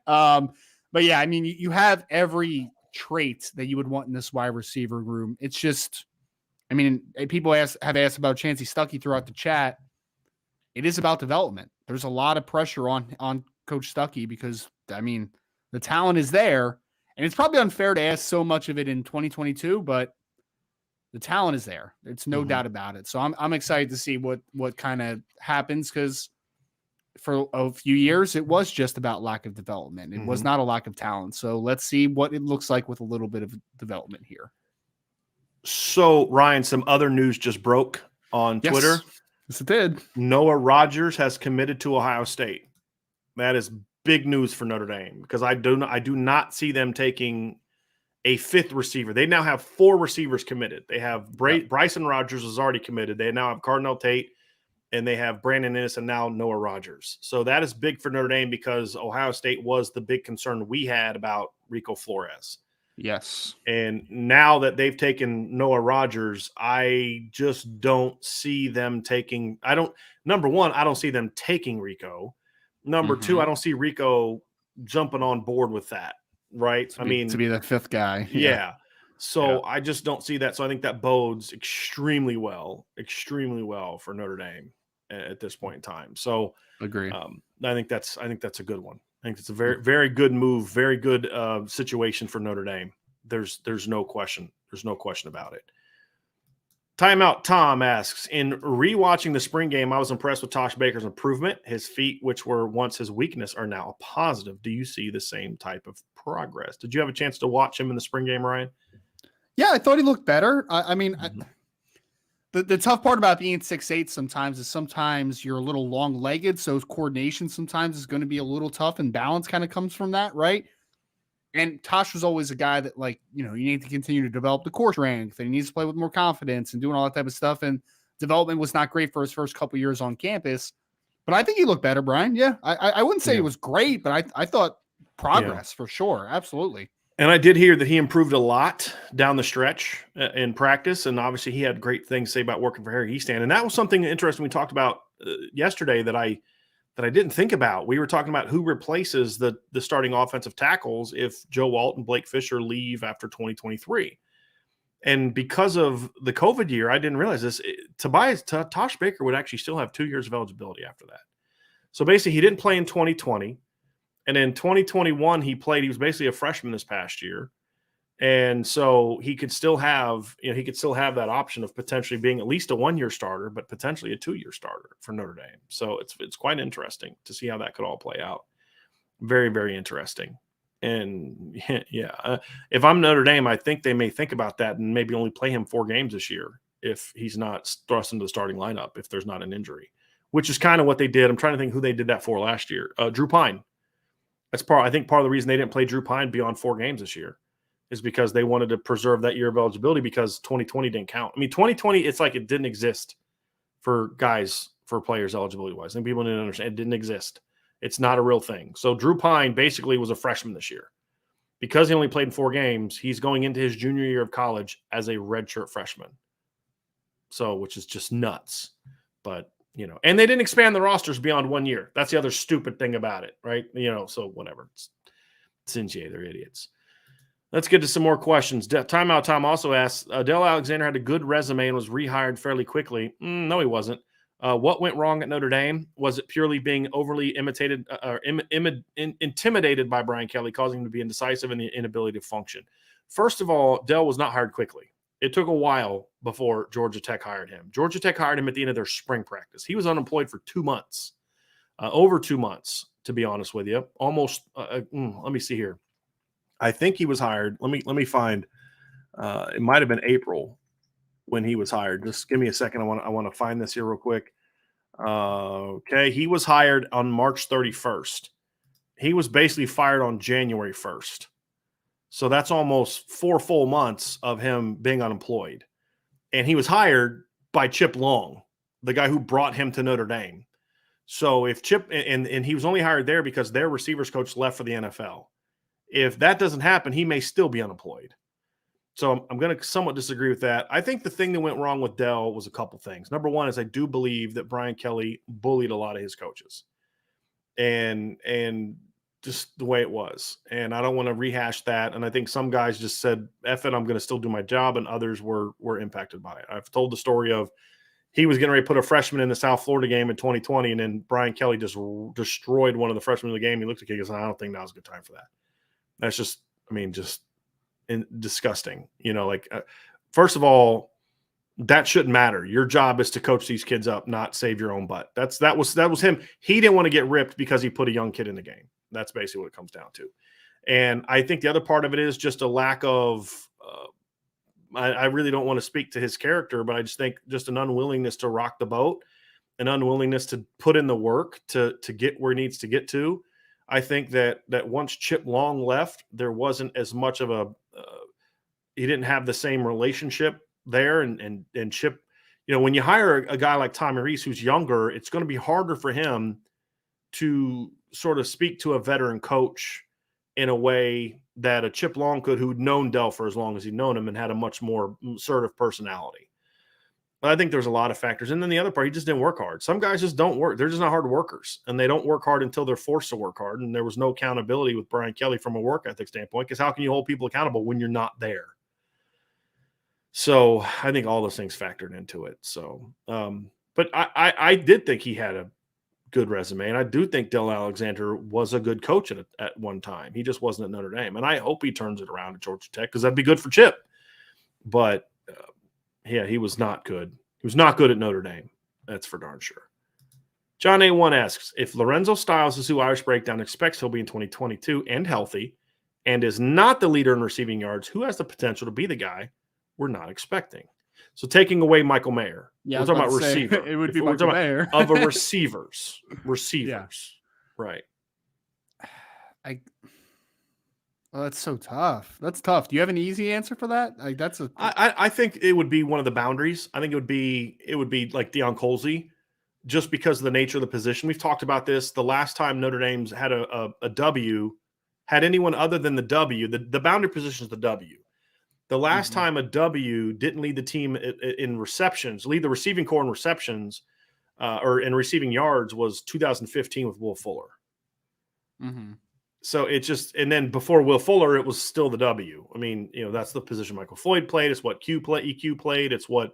I know. But yeah, I mean, you have every trait that you would want in this wide receiver room. It's just, I mean, people have asked about Chancey Stuckey throughout the chat. It is about development. There's a lot of pressure on Coach Stuckey because, I mean, the talent is there. And it's probably unfair to ask so much of it in 2022, but the talent is there. It's no doubt about it. So I'm excited to see what kind of happens because for a few years, it was just about lack of development. It was not a lack of talent. So let's see what it looks like with a little bit of development here. So, Ryan, some other news just broke on Twitter. Yes, it did. Noah Rogers has committed to Ohio State. That is big news for Notre Dame because I do not see them taking a 5th receiver. They now have 4 receivers committed. They have Bryson Rogers is already committed. They now have Cardinal Tate, and they have Brandon Inniss and now Noah Rogers. So that is big for Notre Dame because Ohio State was the big concern we had about Rico Flores. Yes. And now that they've taken Noah Rogers, I just don't see them taking – number one, I don't see them taking Rico. Number 2, I don't see Rico jumping on board with that, right? To be the 5th guy. Yeah. So I just don't see that. So I think that bodes extremely well for Notre Dame at this point in time. So agree. I think that's a good one. I think it's a very, very good move, very good situation for Notre Dame. There's no question. There's no question about it. Timeout Tom asks, in rewatching the spring game, I was impressed with Tosh Baker's improvement. His feet, which were once his weakness, are now a positive. Do you see the same type of progress? Did you have a chance to watch him in the spring game, Ryan? Yeah, I thought he looked better. The tough part about being 6'8" sometimes you're a little long-legged, so coordination sometimes is going to be a little tough, and balance kind of comes from that, right? And Tosh was always a guy that, you need to continue to develop the core strength, and he needs to play with more confidence and doing all that type of stuff. And development was not great for his first couple years on campus. But I think he looked better, Brian. Yeah, I wouldn't say it was great, but I thought progress for sure. Absolutely. And I did hear that he improved a lot down the stretch in practice. And obviously he had great things to say about working for Harry Easton. And that was something interesting we talked about yesterday that I didn't think about. We were talking about who replaces the starting offensive tackles if Joe Alt and Blake Fisher leave after 2023. And because of the COVID year, I didn't realize this. Tosh Baker would actually still have 2 years of eligibility after that. So basically, he didn't play in 2020. And in 2021, he played. He was basically a freshman this past year. And so he could still have, that option of potentially being at least a 1-year starter, but potentially a 2-year starter for Notre Dame. So it's quite interesting to see how that could all play out. Very, very interesting. And if I'm Notre Dame, I think they may think about that and maybe only play him 4 games this year if he's not thrust into the starting lineup, if there's not an injury, which is kind of what they did. I'm trying to think who they did that for last year. Drew Pine. I think part of the reason they didn't play Drew Pine beyond 4 games this year is because they wanted to preserve that year of eligibility because 2020 didn't count. I mean, 2020, it's like it didn't exist for players eligibility-wise. I think people didn't understand. It didn't exist. It's not a real thing. So Drew Pine basically was a freshman this year. Because he only played in 4 games, he's going into his junior year of college as a redshirt freshman. So, which is just nuts. But, and they didn't expand the rosters beyond 1 year. That's the other stupid thing about it, right? So whatever. It's NCAA, they're idiots. Let's get to some more questions. Timeout Tom also asks, Dell Alexander had a good resume and was rehired fairly quickly. No, he wasn't. What went wrong at Notre Dame? Was it purely being overly intimidated by Brian Kelly, causing him to be indecisive and the inability to function? First of all, Dell was not hired quickly. It took a while before Georgia Tech hired him. Georgia Tech hired him at the end of their spring practice. He was unemployed for 2 months, over 2 months, to be honest with you. Almost. Let me see here. I think he was hired. Let me find. It might have been April when he was hired. Just give me a second. I want to find this here real quick. Okay, he was hired on March 31st. He was basically fired on January 1st. So that's almost 4 full months of him being unemployed. And he was hired by Chip Long, the guy who brought him to Notre Dame. So if Chip and he was only hired there because their receivers coach left for the NFL. If that doesn't happen, he may still be unemployed. So I'm going to somewhat disagree with that. I think the thing that went wrong with Dell was a couple things. Number one is I do believe that Brian Kelly bullied a lot of his coaches, and just the way it was. And I don't want to rehash that. And I think some guys just said, "F it, I'm going to still do my job," and others were impacted by it. I've told the story of he was getting ready to put a freshman in the South Florida game in 2020, and then Brian Kelly just destroyed one of the freshmen in the game. He looked at the kid and said, "I don't think now's a good time for that." That's just disgusting. First of all, that shouldn't matter. Your job is to coach these kids up, not save your own butt. That was him. He didn't want to get ripped because he put a young kid in the game. That's basically what it comes down to. And I think the other part of it is just a lack of I really don't want to speak to his character, but I just think just an unwillingness to rock the boat, an unwillingness to put in the work to get where he needs to get to. I think that once Chip Long left, there wasn't as much of he didn't have the same relationship there. And Chip, when you hire a guy like Tommy Rees, who's younger, it's going to be harder for him to sort of speak to a veteran coach in a way that a Chip Long could, who'd known Dell for as long as he'd known him and had a much more assertive personality. But I think there's a lot of factors. And then the other part, he just didn't work hard. Some guys just don't work. They're just not hard workers, and they don't work hard until they're forced to work hard. And there was no accountability with Brian Kelly from a work ethic standpoint, because how can you hold people accountable when you're not there? So I think all those things factored into it. So, but I did think he had a good resume, and I do think Dell Alexander was a good coach at one time. He just wasn't at Notre Dame, and I hope he turns it around at Georgia Tech, because that'd be good for Chip. But he was not good. He was not good at Notre Dame. That's for darn sure. John A1 asks, if Lorenzo Styles is who Irish Breakdown expects he'll be in 2022 and healthy, and is not the leader in receiving yards, who has the potential to be the guy we're not expecting? So taking away Michael Mayer. Yeah, we're talking about receiver. It would be Michael Mayer. Of a receivers. Yeah. Right. Well, that's so tough. That's tough. Do you have an easy answer for that? I think it would be one of the boundaries. I think it would be like Deion Colsey, just because of the nature of the position. We've talked about this. The last time Notre Dame's had a W, had anyone other than the W, the boundary position is the W. The last time a W didn't lead the team in receptions, lead the receiving corps in receptions, or in receiving yards, was 2015 with Will Fuller. So it just, and then before Will Fuller, it was still the W. I mean, that's the position Michael Floyd played. It's what EQ played. It's what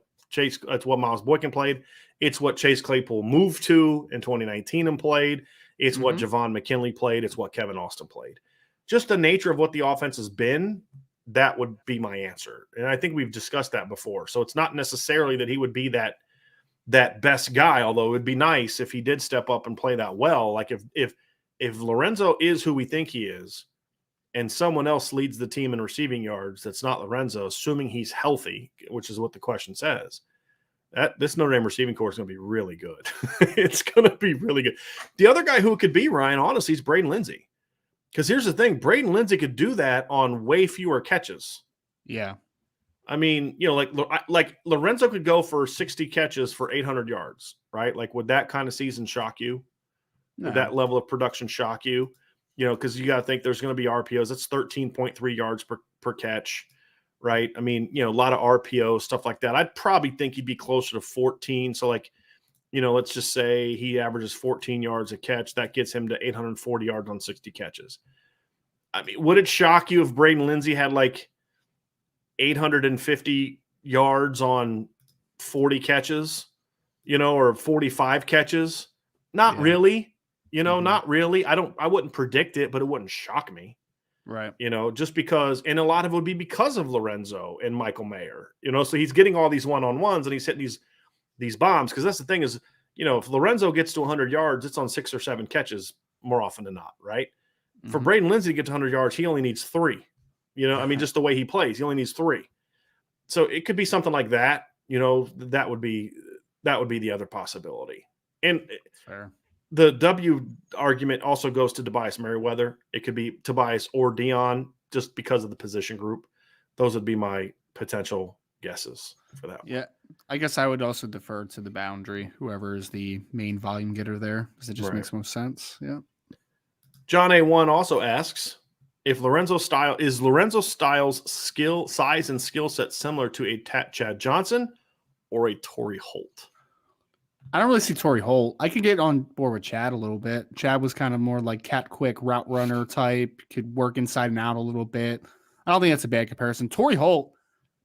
Miles Boykin played. It's what Chase Claypool moved to in 2019 and played. It's what Javon McKinley played. It's what Kevin Austin played. Just the nature of what the offense has been, that would be my answer. And I think we've discussed that before. So it's not necessarily that he would be that best guy, although it would be nice if he did step up and play that well. Like if Lorenzo is who we think he is and someone else leads the team in receiving yards that's not Lorenzo, assuming he's healthy, which is what the question says, this Notre Dame receiving corps is going to be really good. It's going to be really good. The other guy who it could be, Ryan, honestly, is Braden Lindsay. Because here's the thing, Braden Lindsay could do that on way fewer catches. Yeah. I mean, like Lorenzo could go for 60 catches for 800 yards, right? Like, would that kind of season shock you? No. Would that level of production shock you? Because you got to think there's going to be RPOs. That's 13.3 yards per catch, right? I mean, a lot of RPO, stuff like that. I'd probably think he'd be closer to 14. So, like, let's just say he averages 14 yards a catch. That gets him to 840 yards on 60 catches. I mean, would it shock you if Braden Lindsay had like 850 yards on 40 catches, or 45 catches? Not really. Not really. I wouldn't predict it, but it wouldn't shock me. Right. Just because, and a lot of it would be because of Lorenzo and Michael Mayer, so he's getting all these one-on-ones and he's hitting these bombs. Because that's the thing is, if Lorenzo gets to 100 yards, it's on 6 or 7 catches more often than not, right? For Braden Lindsay to get to 100 yards, he only needs 3. I mean, just the way he plays, he only needs 3. So it could be something like that. That would be the other possibility. And fair. The W argument also goes to Tobias Merriweather. It could be Tobias or Dion, just because of the position group. Those would be my potential guesses for that. Yeah, I guess I would also defer to the boundary, whoever is the main volume getter there, because it just makes most sense. Yeah. John A1 also asks if Lorenzo Styles' size and skill set similar to a Chad Johnson or a Torrey Holt. I don't really see Torrey Holt. I could get on board with Chad a little bit. Chad was kind of more like cat quick route runner type, could work inside and out a little bit. I don't think that's a bad comparison. Torrey Holt,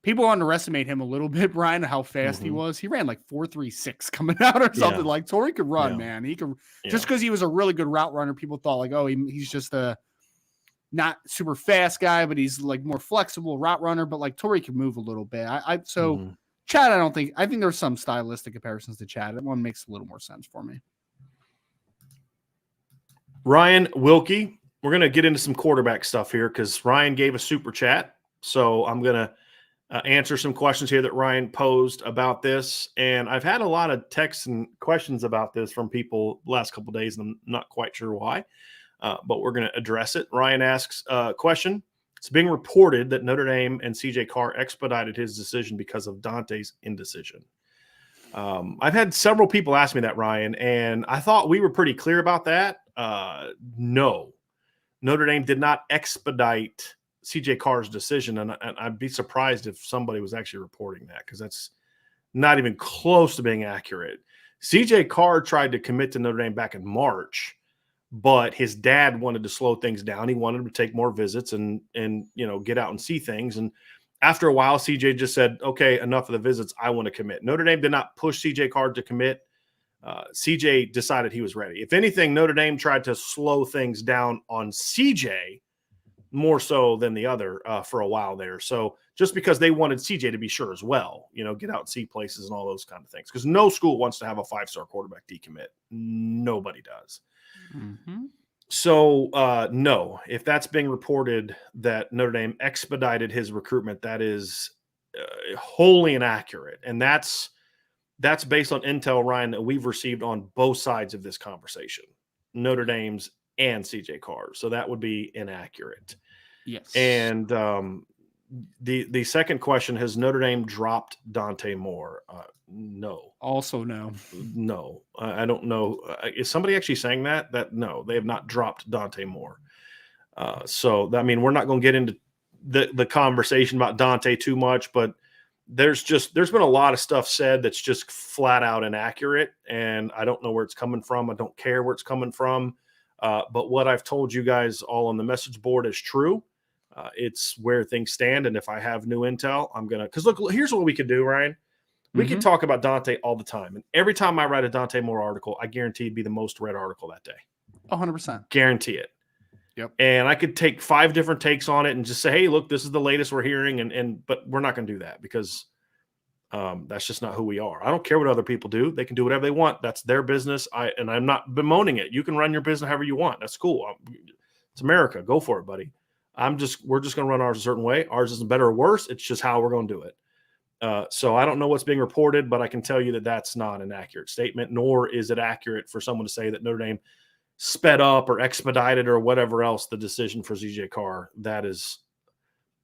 people underestimate him a little bit, Brian, how fast he was. He ran like 4.36 coming out or something. Like Torrey could run, man. He could just because he was a really good route runner. People thought like, oh, he's just a not super fast guy, but he's like more flexible route runner. But like Torrey could move a little bit. Chad, I think there's some stylistic comparisons to Chad. That one makes a little more sense for me. Ryan Wilkie, we're going to get into some quarterback stuff here because Ryan gave a super chat. So I'm going to answer some questions here that Ryan posed about this. And I've had a lot of texts and questions about this from people the last couple of days, and I'm not quite sure why, but we're going to address it. Ryan asks a question. It's being reported that Notre Dame and CJ Carr expedited his decision because of Dante's indecision. I've had several people ask me that, Ryan, and I thought we were pretty clear about that. No, Notre Dame did not expedite CJ Carr's decision, and I'd be surprised if somebody was actually reporting that because that's not even close to being accurate. CJ Carr tried to commit to Notre Dame back in March, but his dad wanted to slow things down. He wanted him to take more visits and get out and see things. And after a while, CJ just said, okay, enough of the visits. I want to commit. Notre Dame did not push CJ Carr to commit. CJ decided he was ready. If anything, Notre Dame tried to slow things down on CJ more so than the other for a while there. So just because they wanted CJ to be sure as well, get out and see places and all those kind of things. Because no school wants to have a 5-star quarterback decommit. Nobody does. So, no, if that's being reported that Notre Dame expedited his recruitment, that is wholly inaccurate. And that's based on intel, Ryan, that we've received on both sides of this conversation, Notre Dame's and CJ Carr. So that would be inaccurate. Yes. And the second question, has Notre Dame dropped Dante Moore? No. Also no. No. I don't know. Is somebody actually saying that? No, they have not dropped Dante Moore. So, I mean, we're not going to get into the conversation about Dante too much, but there's been a lot of stuff said that's just flat out inaccurate, and I don't know where it's coming from. I don't care where it's coming from. But what I've told you guys all on the message board is true. It's where things stand. And if I have new intel, I'm going to – because look, here's what we could do, Ryan. We could talk about Dante all the time. And every time I write a Dante Moore article, I guarantee it'd be the most read article that day. 100%. Guarantee it. Yep. And I could take 5 different takes on it and just say, hey, look, this is the latest we're hearing. But we're not going to do that because that's just not who we are. I don't care what other people do. They can do whatever they want. That's their business. And I'm not bemoaning it. You can run your business however you want. That's cool. It's America. Go for it, buddy. We're just going to run ours a certain way. Ours isn't better or worse. It's just how we're going to do it. So I don't know what's being reported, but I can tell you that that's not an accurate statement, nor is it accurate for someone to say that Notre Dame sped up or expedited or whatever else the decision for ZJ Carr. That is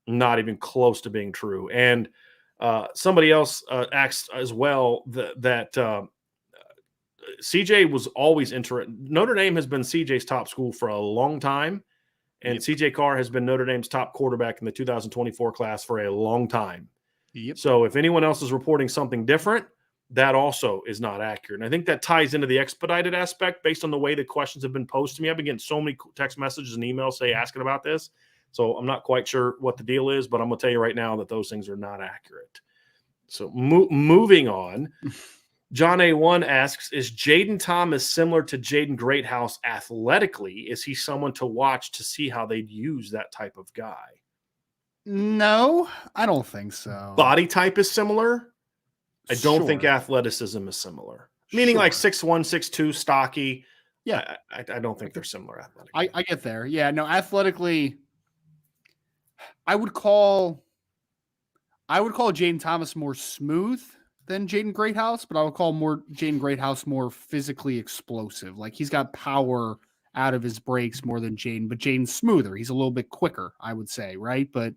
not even close to being true. And somebody else asked as well that CJ was always interested. Notre Dame has been CJ's top school for a long time, and CJ Carr has been Notre Dame's top quarterback in the 2024 class for a long time. Yep. So if anyone else is reporting something different, that also is not accurate. And I think that ties into the expedited aspect based on the way the questions have been posed to me. I've been getting so many text messages and emails asking about this. So I'm not quite sure what the deal is, but I'm going to tell you right now that those things are not accurate. So moving on, John A1 asks, is Jaden Thomas similar to Jaden Greathouse athletically? Is he someone to watch to see how they'd use that type of guy? No, I don't think so. Body type is similar. I don't think athleticism is similar. Meaning like 6'1", 6'2", stocky. Yeah. I don't think they're similar athletically. I get there. Yeah, no, athletically, I would call Jaden Thomas more smooth than Jaden Greathouse, but I would call Jaden Greathouse more physically explosive. Like he's got power out of his breaks more than Jaden, but Jaden's smoother. He's a little bit quicker, I would say, right? But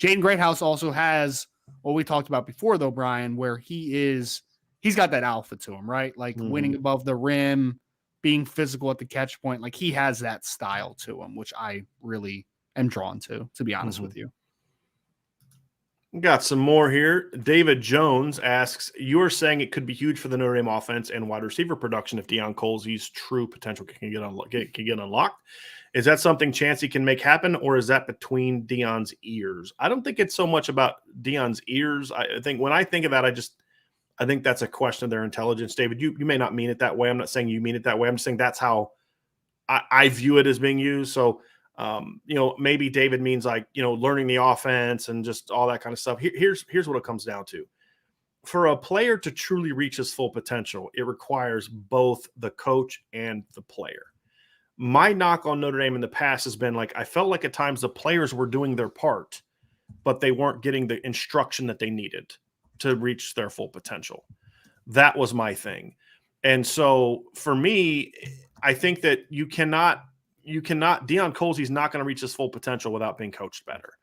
Jaden Greathouse also has what we talked about before, though, Brian, where he's got that alpha to him, right? Like winning above the rim, being physical at the catch point. Like he has that style to him, which I really am drawn to be honest with you. Got some more here. David Jones asks, you are saying it could be huge for the Notre Dame offense and wide receiver production if Deion Colzie's true potential can get unlocked. Is that something Chancey can make happen, or is that between Deion's ears? I don't think it's so much about Deion's ears. I think when I think of that, I think that's a question of their intelligence. David, you may not mean it that way. I'm not saying you mean it that way. I'm just saying that's how I view it as being used. So, maybe David means like, learning the offense and just all that kind of stuff. Here's what it comes down to. For a player to truly reach his full potential, it requires both the coach and the player. My knock on Notre Dame in the past has been like, I felt like at times the players were doing their part, but they weren't getting the instruction that they needed to reach their full potential. That was my thing. And so for me, I think that you cannot, Deion Colzie's not going to reach his full potential without being coached better.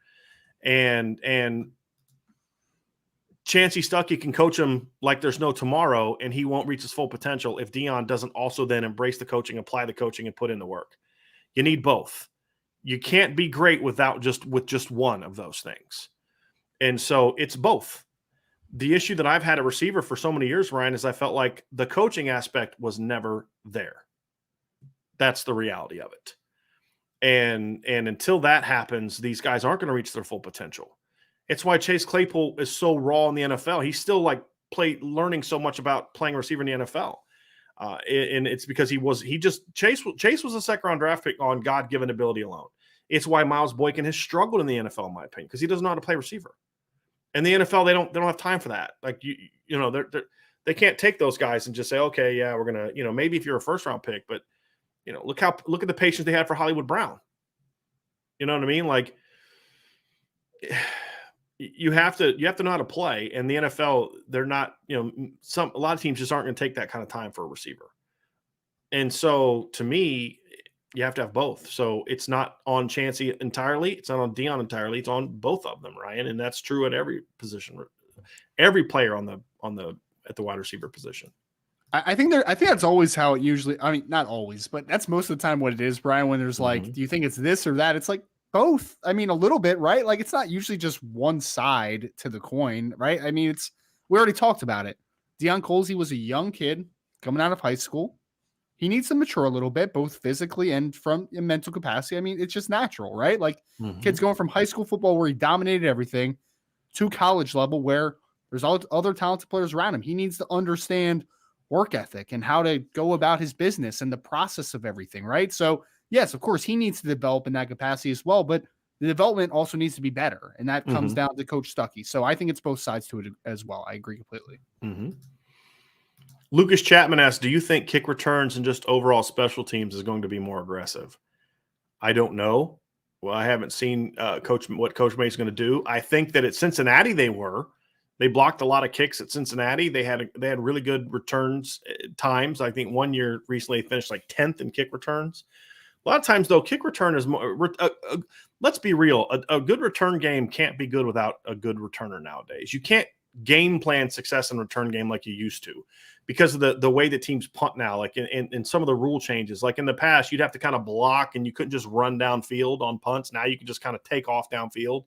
And Chancey Stuckey can coach him like there's no tomorrow, and he won't reach his full potential if Deion doesn't also then embrace the coaching, apply the coaching, and put in the work. You need both. You can't be great with just one of those things. And so it's both. The issue that I've had a receiver for so many years, Ryan, is I felt like the coaching aspect was never there. That's the reality of it. And until that happens, these guys aren't going to reach their full potential. It's why Chase Claypool is so raw in the NFL. He's still learning so much about playing receiver in the NFL. And it's because Chase was a second round draft pick on God-given ability alone. It's why Miles Boykin has struggled in the NFL, in my opinion, because he doesn't know how to play receiver. In the NFL, they don't have time for that. Like they can't take those guys and just say, okay, yeah, we're gonna, maybe if you're a first round pick, but look at the patience they had for Hollywood Brown. You know what I mean? Like you have to know how to play. And the NFL, they're not, a lot of teams just aren't going to take that kind of time for a receiver. And so to me, you have to have both. So it's not on Chancey entirely. It's not on Deion entirely. It's on both of them, Ryan. And that's true at every position, every player at the wide receiver position. I think that's always how it usually, I mean, not always, but that's most of the time what it is, Brian, when there's like, do you think it's this or that? It's like both. I mean, a little bit, right? Like it's not usually just one side to the coin, right? I mean, we already talked about it. Deion Colzie was a young kid coming out of high school. he needs to mature a little bit, both physically and from a mental capacity. I mean, it's just natural, right? Like kids going from high school football where he dominated everything to college level where there's all other talented players around him. He needs to understand work ethic and how to go about his business and the process of everything, right? So, yes, of course, he needs to develop in that capacity as well, but the development also needs to be better, and that comes down to Coach Stuckey. So I think it's both sides to it as well. I agree completely. Lucas Chapman asks, do you think kick returns and just overall special teams is going to be more aggressive? I don't know. Well, I haven't seen what Coach May's going to do. I think that at Cincinnati they blocked a lot of kicks at Cincinnati. They had really good returns times. I think one year recently they finished like 10th in kick returns. A lot of times, though, kick return is more let's be real. A good return game can't be good without a good returner nowadays. You can't game plan success in return game like you used to because of the way the teams punt now, like in some of the rule changes. Like in the past, you'd have to kind of block and you couldn't just run downfield on punts. Now you can just kind of take off downfield.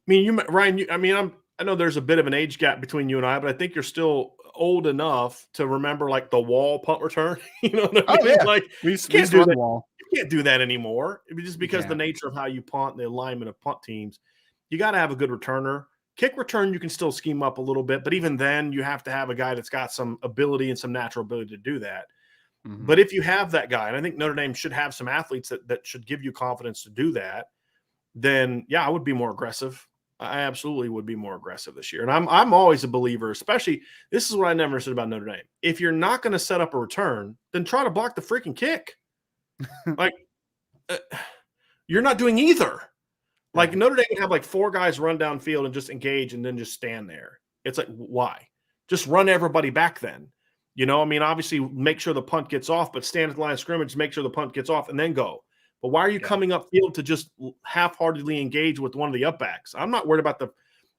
Ryan, I know there's a bit of an age gap between you and I, but I think you're still old enough to remember like the wall punt return. You know what I mean? Yeah. Like we can't do that. Wall. You can't do that anymore. Just because the nature of how you punt, the alignment of punt teams, you got to have a good returner. Kick return, you can still scheme up a little bit, but even then you have to have a guy that's got some ability and some natural ability to do that. But if you have that guy, and I think Notre Dame should have some athletes that should give you confidence to do that, then I would be more aggressive. I absolutely would be more aggressive this year. And I'm always a believer, especially this is what I never said about Notre Dame. If you're not going to set up a return, then try to block the freaking kick. You're not doing either. Like Notre Dame would have like 4 guys run downfield and just engage and then just stand there. It's like, why? Just run everybody back then. Obviously make sure the punt gets off, but stand at the line of scrimmage, make sure the punt gets off and then go. But why are you coming upfield to just half-heartedly engage with one of the upbacks? I'm not worried about the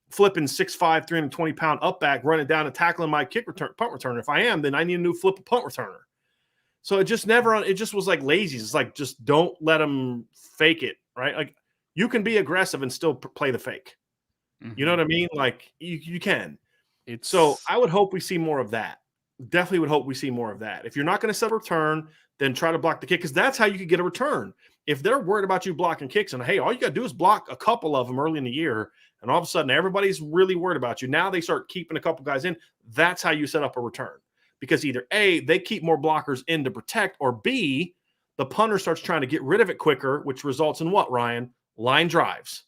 flipping 6'5", 320-pound upback running down and tackling my punt returner. If I am, then I need a new flip punt returner. So it just was like lazy. It's like, just don't let them fake it, right? Like you can be aggressive and still play the fake. You know what I mean? Like you can. So I would hope we see more of that. Definitely would hope we see more of that. If you're not going to set a return, then try to block the kick because that's how you could get a return. If they're worried about you blocking kicks and, hey, all you got to do is block a couple of them early in the year, and all of a sudden everybody's really worried about you. Now they start keeping a couple guys in. That's how you set up a return because either A, they keep more blockers in to protect, or B, the punter starts trying to get rid of it quicker, which results in what, Ryan? Line drives.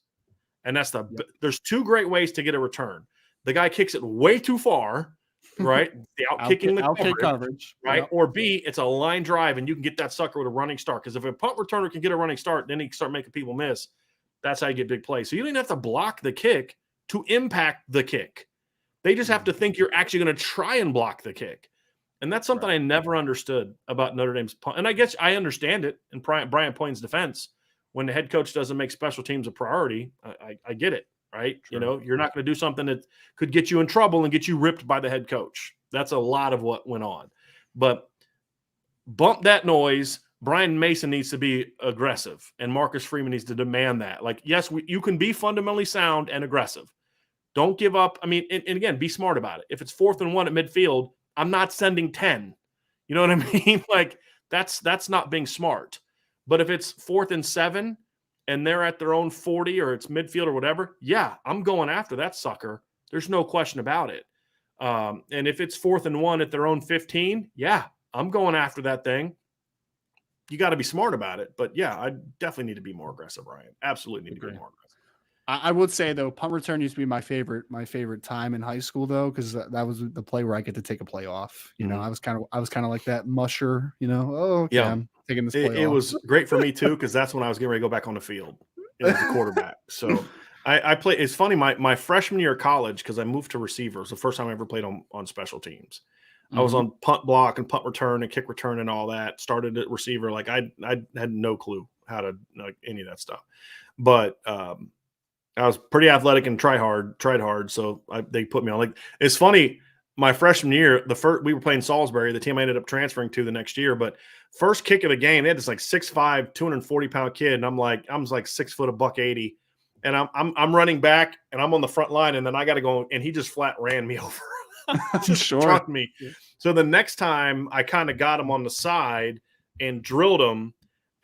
And that's there's 2 great ways to get a return. The guy kicks it way too far, right? The out-kicking the coverage, right? Yep. Or B, it's a line drive, and you can get that sucker with a running start. Because if a punt returner can get a running start, then he can start making people miss. That's how you get big plays. So you don't even have to block the kick to impact the kick. They just have to think you're actually going to try and block the kick. And that's something I never understood about Notre Dame's punt. And I guess I understand it in Brian Payne's defense. When the head coach doesn't make special teams a priority, I get it. Right? True. You're not going to do something that could get you in trouble and get you ripped by the head coach. That's a lot of what went on. But bump that noise. Brian Mason needs to be aggressive, and Marcus Freeman needs to demand that. Like, yes, you can be fundamentally sound and aggressive. Don't give up. I mean, and again, be smart about it. If it's 4th and 1 at midfield, I'm not sending 10. You know what I mean? Like, that's not being smart. But if it's 4th and 7, and they're at their own 40 or it's midfield or whatever, I'm going after that sucker. There's no question about it. And if it's 4th and 1 at their own 15, I'm going after that thing. You got to be smart about it. But, I definitely need to be more aggressive, Ryan. Absolutely need to be more aggressive. I would say, though, punt return used to be my favorite time in high school, though, because that was the play where I get to take a play off. I was kind of like that musher, I'm taking this play off. It was great for me, too, because that's when I was getting ready to go back on the field as a quarterback. So I played – it's funny, my freshman year of college, because I moved to receiver. It was the first time I ever played on special teams. I was on punt block and punt return and kick return and all that. Started at receiver. Like, I had no clue how to any of that stuff. But I was pretty athletic and tried hard. So they put me on. Like, it's funny. My freshman year, we were playing Salisbury. The team I ended up transferring to the next year. But first kick of the game, they had this like 6'5", 240-pound kid, and I'm like 6 foot, $180, and I'm running back, and I'm on the front line, and then I got to go, and he just flat ran me over. Sure. Trust me. So the next time I kind of got him on the side and drilled him,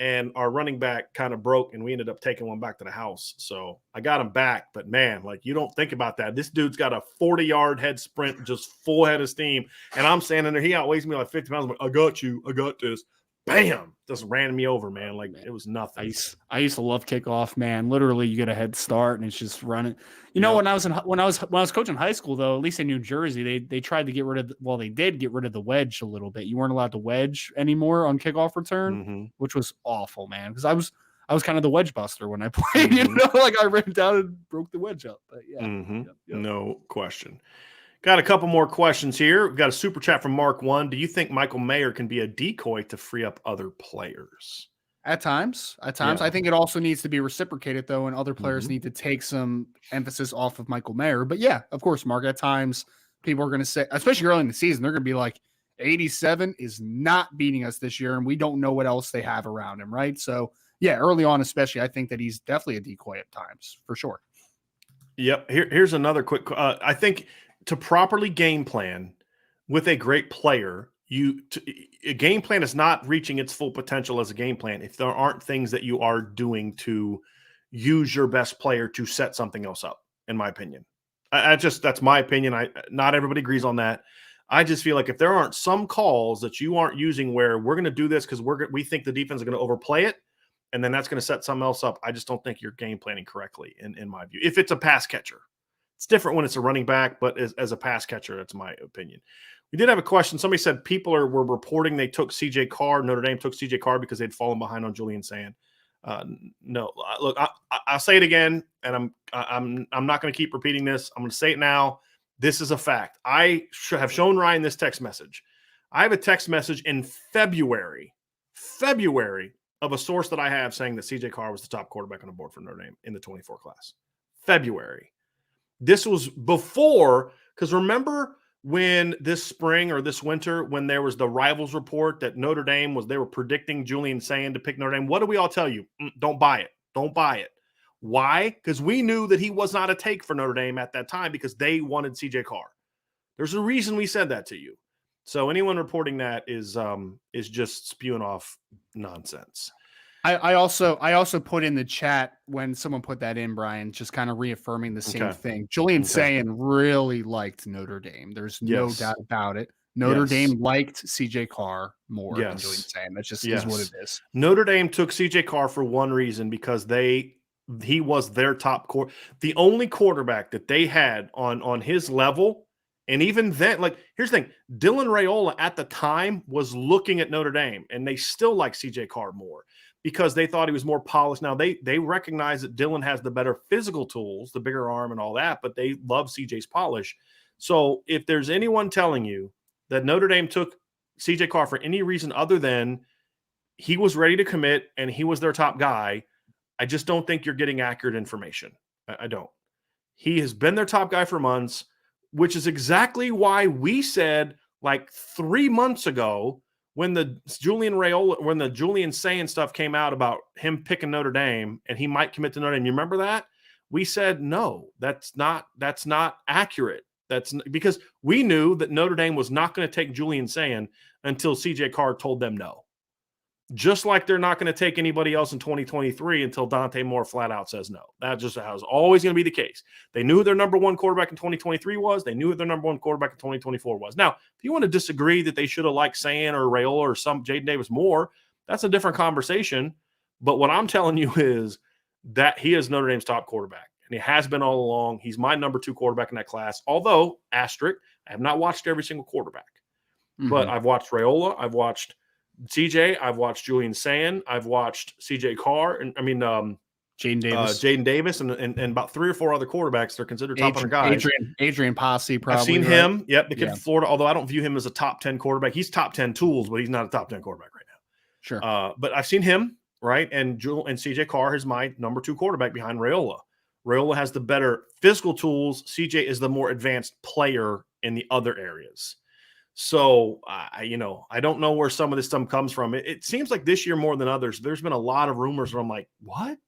and our running back kind of broke, and we ended up taking one back to the house. So I got him back, but man, like, you don't think about that. This dude's got a 40-yard head sprint, just full head of steam, and I'm standing there. He outweighs me like 50 pounds. I'm like, I got you. I got this. Bam! Just ran me over, man. Like, it was nothing. I used to love kickoff, man. Literally, you get a head start and it's just running. You know, when I was coaching high school, though, at least in New Jersey, they tried to get rid of they did get rid of the wedge a little bit. You weren't allowed to wedge anymore on kickoff return, which was awful, man. Because I was kind of the wedge buster when I played. You know, like I ran down and broke the wedge up. But yeah, no question. Got a couple more questions here. We've got a super chat from Mark 1. Do you think Michael Mayer can be a decoy to free up other players? At times. Yeah. I think it also needs to be reciprocated, though, and other players need to take some emphasis off of Michael Mayer. But yeah, of course, Mark, at times people are going to say, especially early in the season, they're going to be like, 87 is not beating us this year, and we don't know what else they have around him, right? So yeah, early on especially, I think that he's definitely a decoy at times, for sure. Yep. Here's another quick I think to properly game plan with a great player, a game plan is not reaching its full potential as a game plan if there aren't things that you are doing to use your best player to set something else up, in my opinion. That's my opinion. Not everybody agrees on that. I just feel like if there aren't some calls that you aren't using where we're going to do this because we think the defense is going to overplay it, and then that's going to set something else up, I just don't think you're game planning correctly, in my view. If it's a pass catcher. It's different when it's a running back, but as a pass catcher, that's my opinion. We did have a question. Somebody said people were reporting they took CJ Carr. Notre Dame took CJ Carr because they'd fallen behind on Julian Sand. No, look, I'll say it again, and I'm not going to keep repeating this. I'm going to say it now. This is a fact. I have shown Ryan this text message. I have a text message in February of a source that I have saying that CJ Carr was the top quarterback on the board for Notre Dame in the 24 class. February. This was before, because remember when this spring or this winter, when there was the rivals report that Notre Dame they were predicting Julian Sand to pick Notre Dame. What do we all tell you? Don't buy it. Don't buy it. Why? Because we knew that he was not a take for Notre Dame at that time because they wanted CJ Carr. There's a reason we said that to you. So anyone reporting that is just spewing off nonsense. I also put in the chat when someone put that in, Brian, just kind of reaffirming the same thing. Julian Sand really liked Notre Dame. There's no doubt about it. Notre Dame liked CJ Carr more than Julian Sand. That just is what it is. Notre Dame took CJ Carr for one reason, because he was their top the only quarterback that they had on his level. And even then, like, here's the thing, Dylan Raiola at the time was looking at Notre Dame, and they still like CJ Carr more, because they thought he was more polished. Now, they recognize that Dylan has the better physical tools, the bigger arm and all that, but they love CJ's polish. So if there's anyone telling you that Notre Dame took CJ Carr for any reason other than he was ready to commit and he was their top guy, I just don't think you're getting accurate information. I don't. He has been their top guy for months, which is exactly why we said like 3 months ago, when the Julian Sand stuff came out about him picking Notre Dame and he might commit to Notre Dame. You remember that? We said, no, that's not accurate. Because we knew that Notre Dame was not going to take Julian Sand until CJ Carr told them no. Just like they're not going to take anybody else in 2023 until Dante Moore flat out says no. That's just how it's always going to be the case. They knew who their number one quarterback in 2023 was. They knew who their number one quarterback in 2024 was. Now, if you want to disagree that they should have liked Sand or Raiola or some Jaden Davis more, that's a different conversation. But what I'm telling you is that he is Notre Dame's top quarterback, and he has been all along. He's my number 2 quarterback in that class. Although, asterisk, I have not watched every single quarterback. But I've watched Raiola. I've watched CJ, I've watched Julian Sand, I've watched CJ Carr, and Jaden Davis, and about 3 or 4 other quarterbacks. They're considered top 100 guys. Adrian Posse, probably. I've seen him. Yep, the kid from Florida. Although I don't view him as a top 10 quarterback. He's top 10 tools, but he's not a top 10 quarterback right now. Sure. But I've seen him, right? And CJ Carr is my number 2 quarterback behind Raiola. Raiola has the better physical tools. CJ is the more advanced player in the other areas. So, I don't know where some of this stuff comes from. It seems like this year more than others, there's been a lot of rumors where I'm like, what?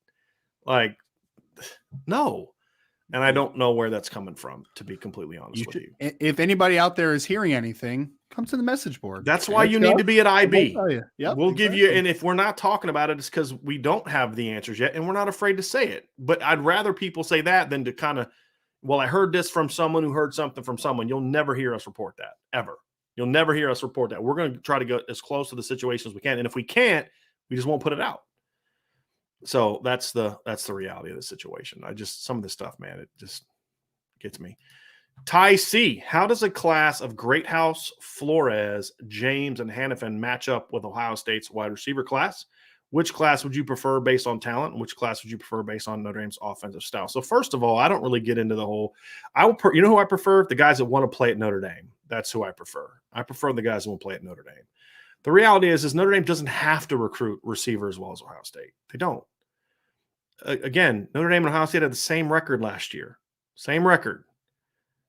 Like, no. And I don't know where that's coming from, to be completely honest with you. If anybody out there is hearing anything, come to the message board. That's why you need to be at IB. We'll give you, and if we're not talking about it, it's because we don't have the answers yet, and we're not afraid to say it. But I'd rather people say that than to kind of, well, I heard this from someone who heard something from someone. You'll never hear us report that, ever. You'll never hear us report that. We're going to try to go as close to the situation as we can. And if we can't, we just won't put it out. So that's the reality of the situation. Some of this stuff, man, it just gets me. Ty C, how does a class of Greathouse, Flores, James, and Hannafin match up with Ohio State's wide receiver class? Which class would you prefer based on talent? And which class would you prefer based on Notre Dame's offensive style? So first of all, I don't really get into the whole – you know who I prefer? The guys that want to play at Notre Dame. That's who I prefer. I prefer the guys who want to play at Notre Dame. The reality is Notre Dame doesn't have to recruit receiver as well as Ohio State. They don't. Again, Notre Dame and Ohio State had the same record last year. Same record.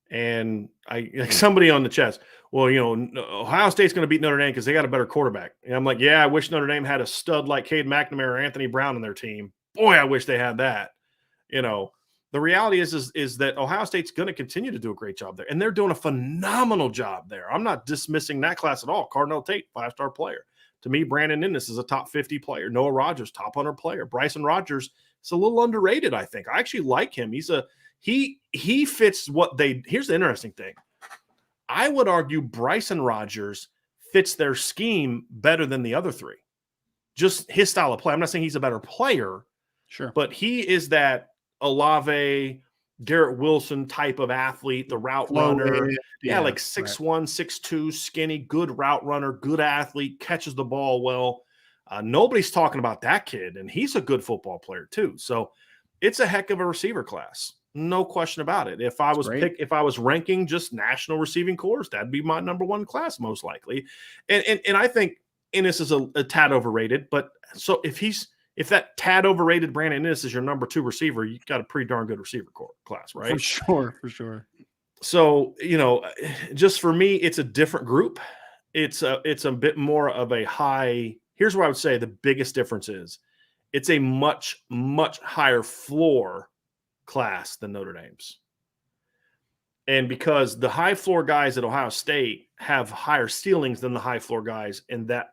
And like somebody on the chest, well, Ohio State's going to beat Notre Dame because they got a better quarterback. And I'm like, yeah, I wish Notre Dame had a stud like Cade McNamara or Anthony Brown on their team. Boy, I wish they had that. The reality is that Ohio State's going to continue to do a great job there. And they're doing a phenomenal job there. I'm not dismissing that class at all. Cardinal Tate, 5-star player. To me, Brandon Innes is a top 50 player. Noah Rogers, top 100 player. Bryson Rogers is a little underrated, I think. I actually like him. He fits what they – here's the interesting thing. I would argue Bryson Rogers fits their scheme better than the other three. Just his style of play. I'm not saying he's a better player. Sure. But he is that Olave, Garrett Wilson type of athlete, the route runner. Yeah, like 6'1", 6'2", skinny, good route runner, good athlete, catches the ball well. Nobody's talking about that kid, and he's a good football player too. So it's a heck of a receiver class. No question about it. If I was ranking just national receiving corps, that'd be my number one class most likely. And I think Innes is a tad overrated. But so if that tad overrated Brandon Innes is your number 2 receiver, you got a pretty darn good receiver class, right? For sure. So just for me, it's a different group. It's a bit more of a high. Here's where I would say the biggest difference is, it's a much, much higher floor class than Notre Dame's. And because the high floor guys at Ohio State have higher ceilings than the high floor guys in that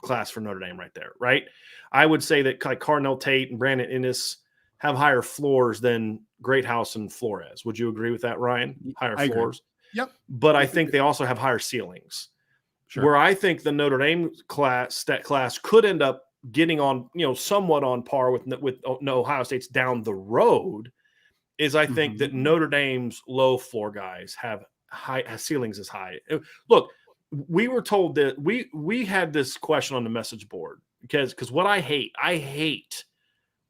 class for Notre Dame right there, right? I would say that like Cardinal Tate and Brandon Innes have higher floors than Greathouse and Flores. Would you agree with that, Ryan? Higher floors? Yep. But I think they also have higher ceilings. Sure. Where I think the Notre Dame class could end up getting on, somewhat on par with Ohio State's down the road, is I think that Notre Dame's low floor guys have high ceilings as high. Look, we were told that we had this question on the message board because what I hate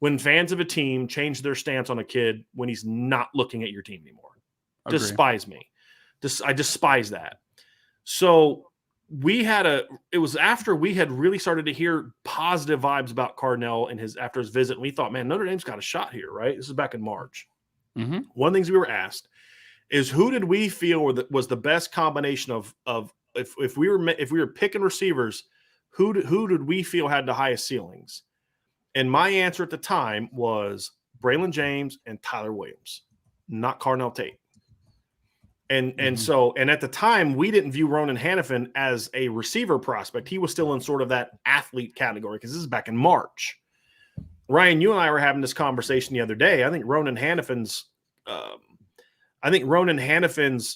when fans of a team change their stance on a kid when he's not looking at your team anymore. Agree. Despise me. I despise that. So it was after we had really started to hear positive vibes about Cardinal and after his visit. And we thought, man, Notre Dame's got a shot here, right? This is back in March. Mm-hmm. One of the things we were asked is, who did we feel was the best combination of if we were picking receivers, who did we feel had the highest ceilings? And my answer at the time was Braylon James and Tyler Williams, not Cardinal Tate. And at the time, we didn't view Ronan Hannafin as a receiver prospect. He was still in sort of that athlete category because this is back in March. Ryan, you and I were having this conversation the other day. I think Ronan Hannafin's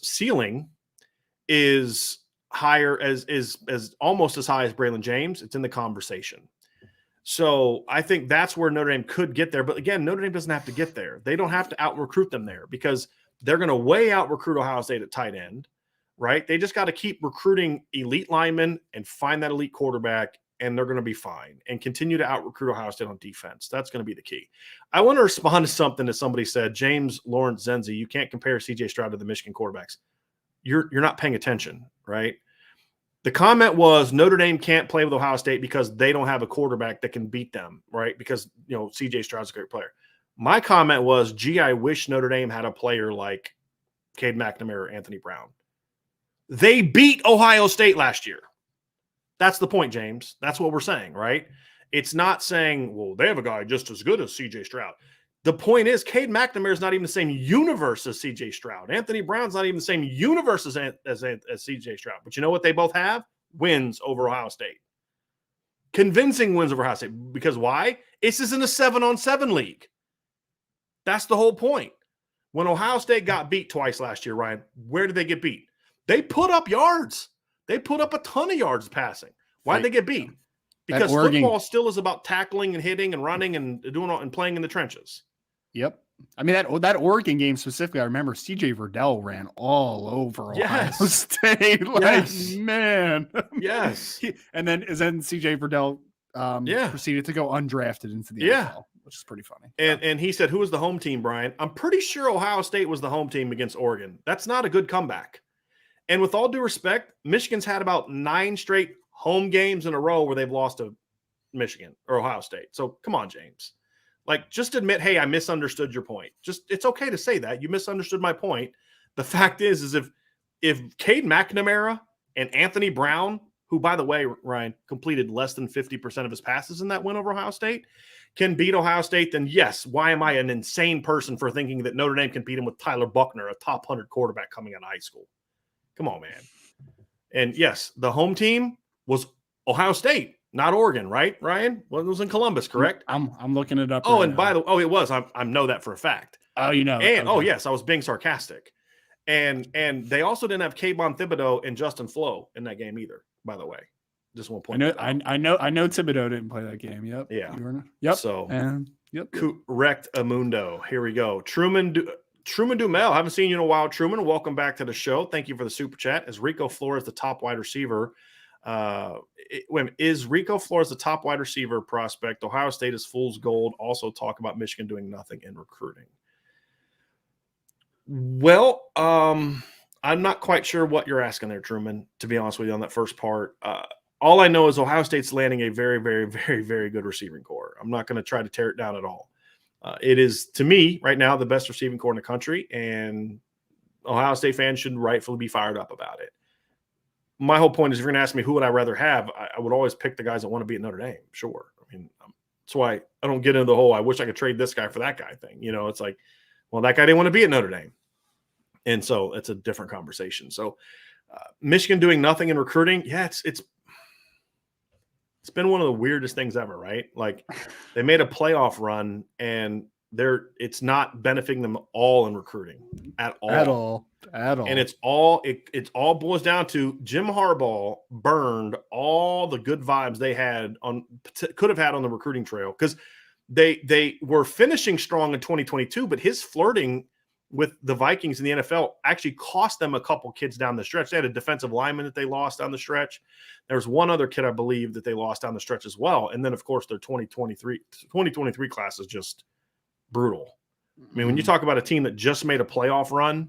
ceiling is higher as almost as high as Braylon James. It's in the conversation. So I think that's where Notre Dame could get there. But again, Notre Dame doesn't have to get there. They don't have to out-recruit them there because they're going to way out-recruit Ohio State at tight end, right? They just got to keep recruiting elite linemen and find that elite quarterback, and they're going to be fine, and continue to out-recruit Ohio State on defense. That's going to be the key. I want to respond to something that somebody said. James Lawrence Zenzi, you can't compare C.J. Stroud to the Michigan quarterbacks. You're not paying attention, right? The comment was Notre Dame can't play with Ohio State because they don't have a quarterback that can beat them, right? Because, C.J. Stroud's a great player. My comment was, gee, I wish Notre Dame had a player like Cade McNamara or Anthony Brown. They beat Ohio State last year. That's the point, James. That's what we're saying, right? It's not saying, well, they have a guy just as good as C.J. Stroud. The point is, Cade McNamara is not even the same universe as C.J. Stroud. Anthony Brown's not even the same universe as C.J. Stroud. But you know what they both have? Wins over Ohio State. Convincing wins over Ohio State. Because why? This isn't a 7-on-7 league. That's the whole point. When Ohio State got beat twice last year, Ryan, where did they get beat? They put up yards. They put up a ton of yards passing. Why did they get beat? Because football still is about tackling and hitting and running and doing all and playing in the trenches. Yep. I mean, that Oregon game specifically, I remember C.J. Verdell ran all over Ohio State. Man. Yes. And then C.J. Verdell proceeded to go undrafted into the NFL, which is pretty funny. And he said, who was the home team, Brian? I'm pretty sure Ohio State was the home team against Oregon. That's not a good comeback. And with all due respect, Michigan's had about 9 straight home games in a row where they've lost to Michigan or Ohio State. So come on, James. Like, just admit, hey, I misunderstood your point. It's okay to say that. You misunderstood my point. The fact is if Cade McNamara and Anthony Brown, who, by the way, Ryan, completed less than 50% of his passes in that win over Ohio State, can beat Ohio State, then yes, why am I an insane person for thinking that Notre Dame can beat him with Tyler Buckner, a top 100 quarterback coming out of high school? Come on, man. And yes, the home team was Ohio State, not Oregon, right, Ryan? Well, it was in Columbus, correct? I'm looking it up. Oh, and by the way, it was. I know that for a fact. Oh, you know. And okay. Yes, I was being sarcastic. And they also didn't have Kayvon Thibodeau and Justin Flo in that game either, by the way. Just one point. I know Thibodeau didn't play that game. Yep. Yeah. Yep. So correct Amundo. Here we go. Truman Dumel. Haven't seen you in a while, Truman. Welcome back to the show. Thank you for the super chat. Is Rico Flores the top wide receiver? Is Rico Flores the top wide receiver prospect? Ohio State is fool's gold. Also talk about Michigan doing nothing in recruiting. Well, I'm not quite sure what you're asking there, Truman, to be honest with you on that first part. All I know is Ohio State's landing a very, very, very, very good receiving core. I'm not going to try to tear it down at all. It is, to me, right now, the best receiving core in the country, and Ohio State fans should rightfully be fired up about it. My whole point is, if you're going to ask me who would I rather have, I would always pick the guys that want to be at Notre Dame. Sure. I mean, that's why I don't get into the whole I wish I could trade this guy for that guy thing. You know, it's like, well, that guy didn't want to be at Notre Dame. And so it's a different conversation. So Michigan doing nothing in recruiting. Yeah, it's been one of the weirdest things ever, right? Like, they made a playoff run and it's not benefiting them all in recruiting at all. And it all boils down to Jim Harbaugh burned all the good vibes they could have had on the recruiting trail, because they were finishing strong in 2022, but his flirting with the Vikings in the NFL actually cost them a couple kids down the stretch. They had a defensive lineman that they lost down the stretch. There's one other kid, I believe, that they lost down the stretch as well. And then, of course, their 2023 class is just brutal. I mean, when you talk about a team that just made a playoff run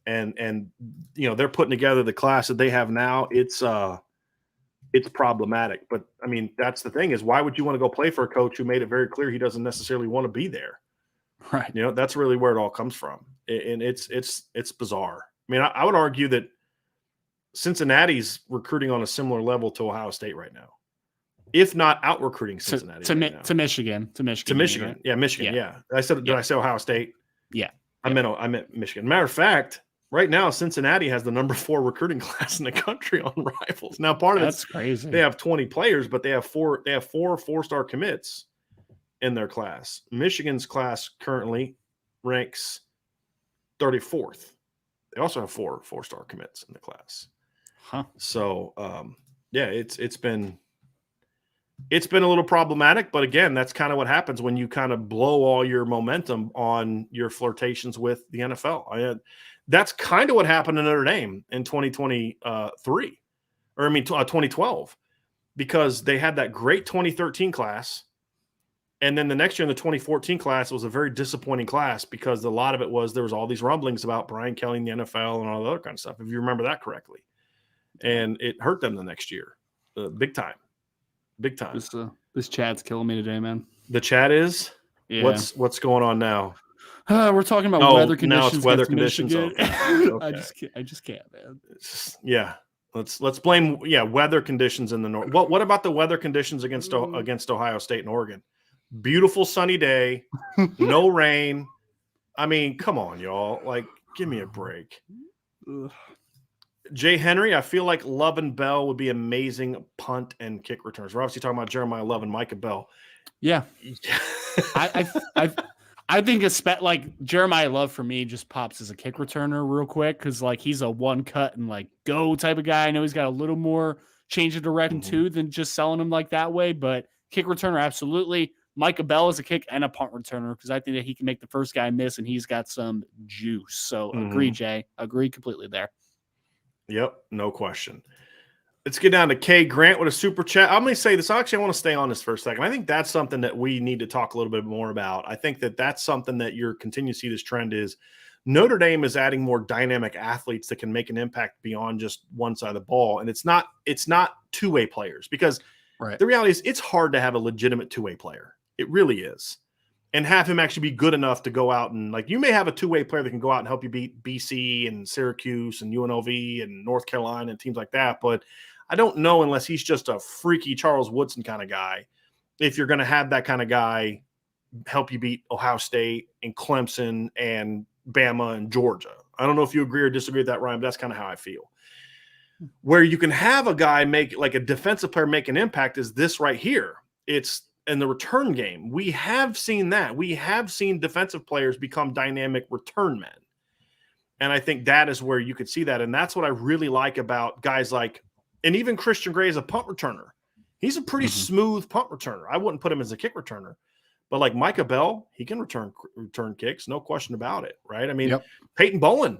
and you know, they're putting together the class that they have now, it's problematic. But I mean, that's the thing, is why would you want to go play for a coach who made it very clear he doesn't necessarily want to be there? Right. You know, that's really where it all comes from. And it's bizarre. I mean, I would argue that Cincinnati's recruiting on a similar level to Ohio State right now, if not out recruiting Cincinnati to Michigan. Yeah, Michigan. Yeah. Did I say Ohio State? Yeah. I meant Michigan. Matter of fact, right now Cincinnati has the number 4 recruiting class in the country on Rivals. Now, part of that's crazy. They have 20 players, but they have 4 4-star commits in their class. Michigan's class currently ranks 34th. They also have 4 4-star commits in the class. Huh. So, it's been a little problematic, but again, that's kind of what happens when you kind of blow all your momentum on your flirtations with the NFL. That's kind of what happened to Notre Dame in 2012, because they had that great 2013 class. And then the next year in the 2014 class was a very disappointing class, because a lot of it was there was all these rumblings about Brian Kelly in the NFL and all the other kind of stuff, if you remember that correctly. And it hurt them the next year, big time. Big time. This chat's killing me today, man. The chat is? Yeah. What's going on now? We're talking about weather conditions. Now it's weather conditions. Okay. I just can't, man. Let's blame weather conditions in the north. What about the weather conditions against Ohio State and Oregon? Beautiful sunny day, no rain. I mean, come on, y'all. Like, give me a break. Jay Henry, I feel like Love and Bell would be amazing punt and kick returners. We're obviously talking about Jeremiah Love and Micah Bell. Yeah. I think like Jeremiah Love for me just pops as a kick returner real quick because like he's a one cut and like go type of guy. I know he's got a little more change of direction too than just selling him like that way, but kick returner absolutely. Micah Bell is a kick and a punt returner because I think that he can make the first guy miss and he's got some juice. So agree, Jay. Agree completely there. Yep, no question. Let's get down to K Grant with a super chat. I'm going to say this. Actually, I want to stay on this for a second. I think that's something that we need to talk a little bit more about. I think that that's something that you're continuing to see this trend is Notre Dame is adding more dynamic athletes that can make an impact beyond just one side of the ball. And it's not two-way players because the reality is it's hard to have a legitimate two-way player. It really is. And have him actually be good enough to go out and like you may have a two-way player that can go out and help you beat BC and Syracuse and UNLV and North Carolina and teams like that. But I don't know unless he's just a freaky Charles Woodson kind of guy, if you're going to have that kind of guy help you beat Ohio State and Clemson and Bama and Georgia. I don't know if you agree or disagree with that, Ryan, but that's kind of how I feel. Where you can have a guy make like a defensive player make an impact is this right here. It's in the return game. We have seen that. We have seen defensive players become dynamic return men. And I think that is where you could see that. And that's what I really like about guys like, and even Christian Gray is a punt returner. He's a pretty smooth punt returner. I wouldn't put him as a kick returner. But like Micah Bell, he can return kicks, no question about it, right? I mean, Peyton Bowen,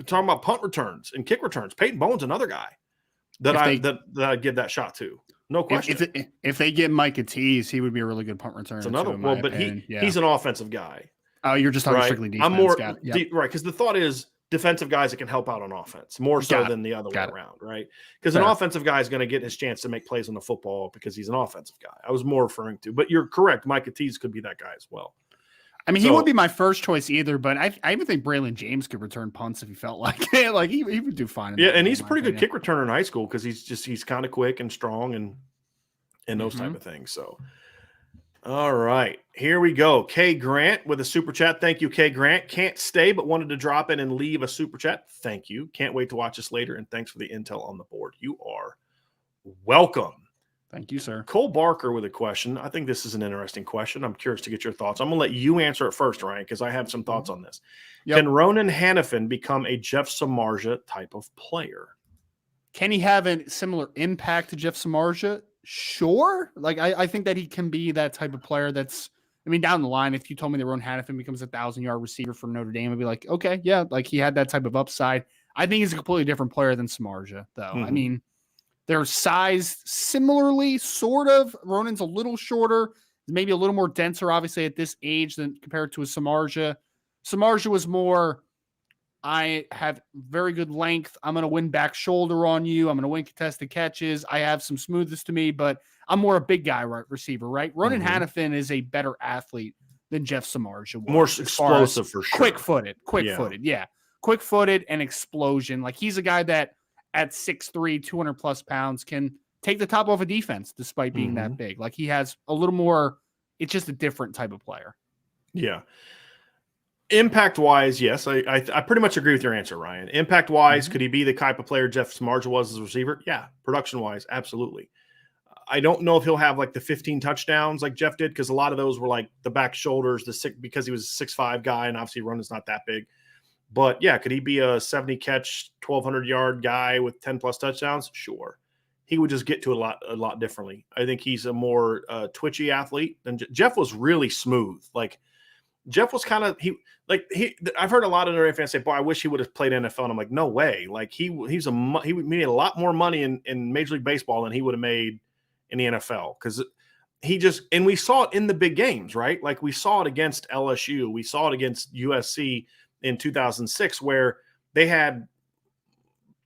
talking about punt returns and kick returns. Peyton Bowen's another guy that I'd give that shot to. No question. If they get Micah Tease, he would be a really good punt returner. It's another too, well, but he's an offensive guy. Oh, you're just talking strictly defense. I'm more right because the thought is defensive guys that can help out on offense more so than the other way around, right? Because an offensive guy is going to get his chance to make plays on the football because he's an offensive guy. I was more referring to, but you're correct. Micah Tease could be that guy as well. I mean, he would be my first choice either, but I even think Braylon James could return punts if he felt like it. Like he would do fine. And he's a pretty good kick returner in high school because he's kind of quick and strong and those type of things. So, all right, here we go. K Grant with a super chat. Thank you, K Grant. Can't stay, but wanted to drop in and leave a super chat. Thank you. Can't wait to watch this later. And thanks for the intel on the board. You are welcome. Thank you, sir. Cole Barker with a question. I think this is an interesting question. I'm curious to get your thoughts. I'm going to let you answer it first, Ryan, because I have some thoughts on this. Can Ronan Hannafin become a Jeff Samardzija type of player? Can he have a similar impact to Jeff Samardzija? Sure. Like, I think that he can be that type of player that's, I mean, down the line, if you told me that Ronan Hannafin becomes a 1,000-yard receiver for Notre Dame, I'd be like, okay, yeah, like he had that type of upside. I think he's a completely different player than Samardzija, though. I mean, they're sized similarly, sort of. Ronan's a little shorter, maybe a little more denser, obviously, at this age than compared to a Samardzija. Samardzija was more, I have very good length. I'm going to win back shoulder on you. I'm going to win contested catches. I have some smoothness to me, but I'm more a big guy receiver, right? Ronan Hannafin is a better athlete than Jeff Samardzija was. More explosive for sure. Quick-footed, yeah. Quick-footed and explosion. Like he's a guy that at 6'3", 200-plus pounds can take the top off a defense despite being that big. Like he has a little more, it's just a different type of player. Yeah. Impact-wise, yes. I pretty much agree with your answer, Ryan. Impact-wise, could he be the type of player Jeff Samardzija was as a receiver? Yeah. Production-wise, absolutely. I don't know if he'll have like the 15 touchdowns like Jeff did because a lot of those were like the back shoulders, because he was a 6'5" guy and obviously Ronan's not that big. But, yeah, could he be a 70-catch, 1,200-yard guy with 10-plus touchdowns? Sure. He would just get to a lot differently. I think he's a more twitchy athlete than Jeff was really smooth. Like, Jeff was kind of I've heard a lot of Notre Dame fans say, boy, I wish he would have played NFL. And I'm like, no way. Like, he made a lot more money in Major League Baseball than he would have made in the NFL because and we saw it in the big games, right? Like, we saw it against LSU. We saw it against USC in 2006 where they had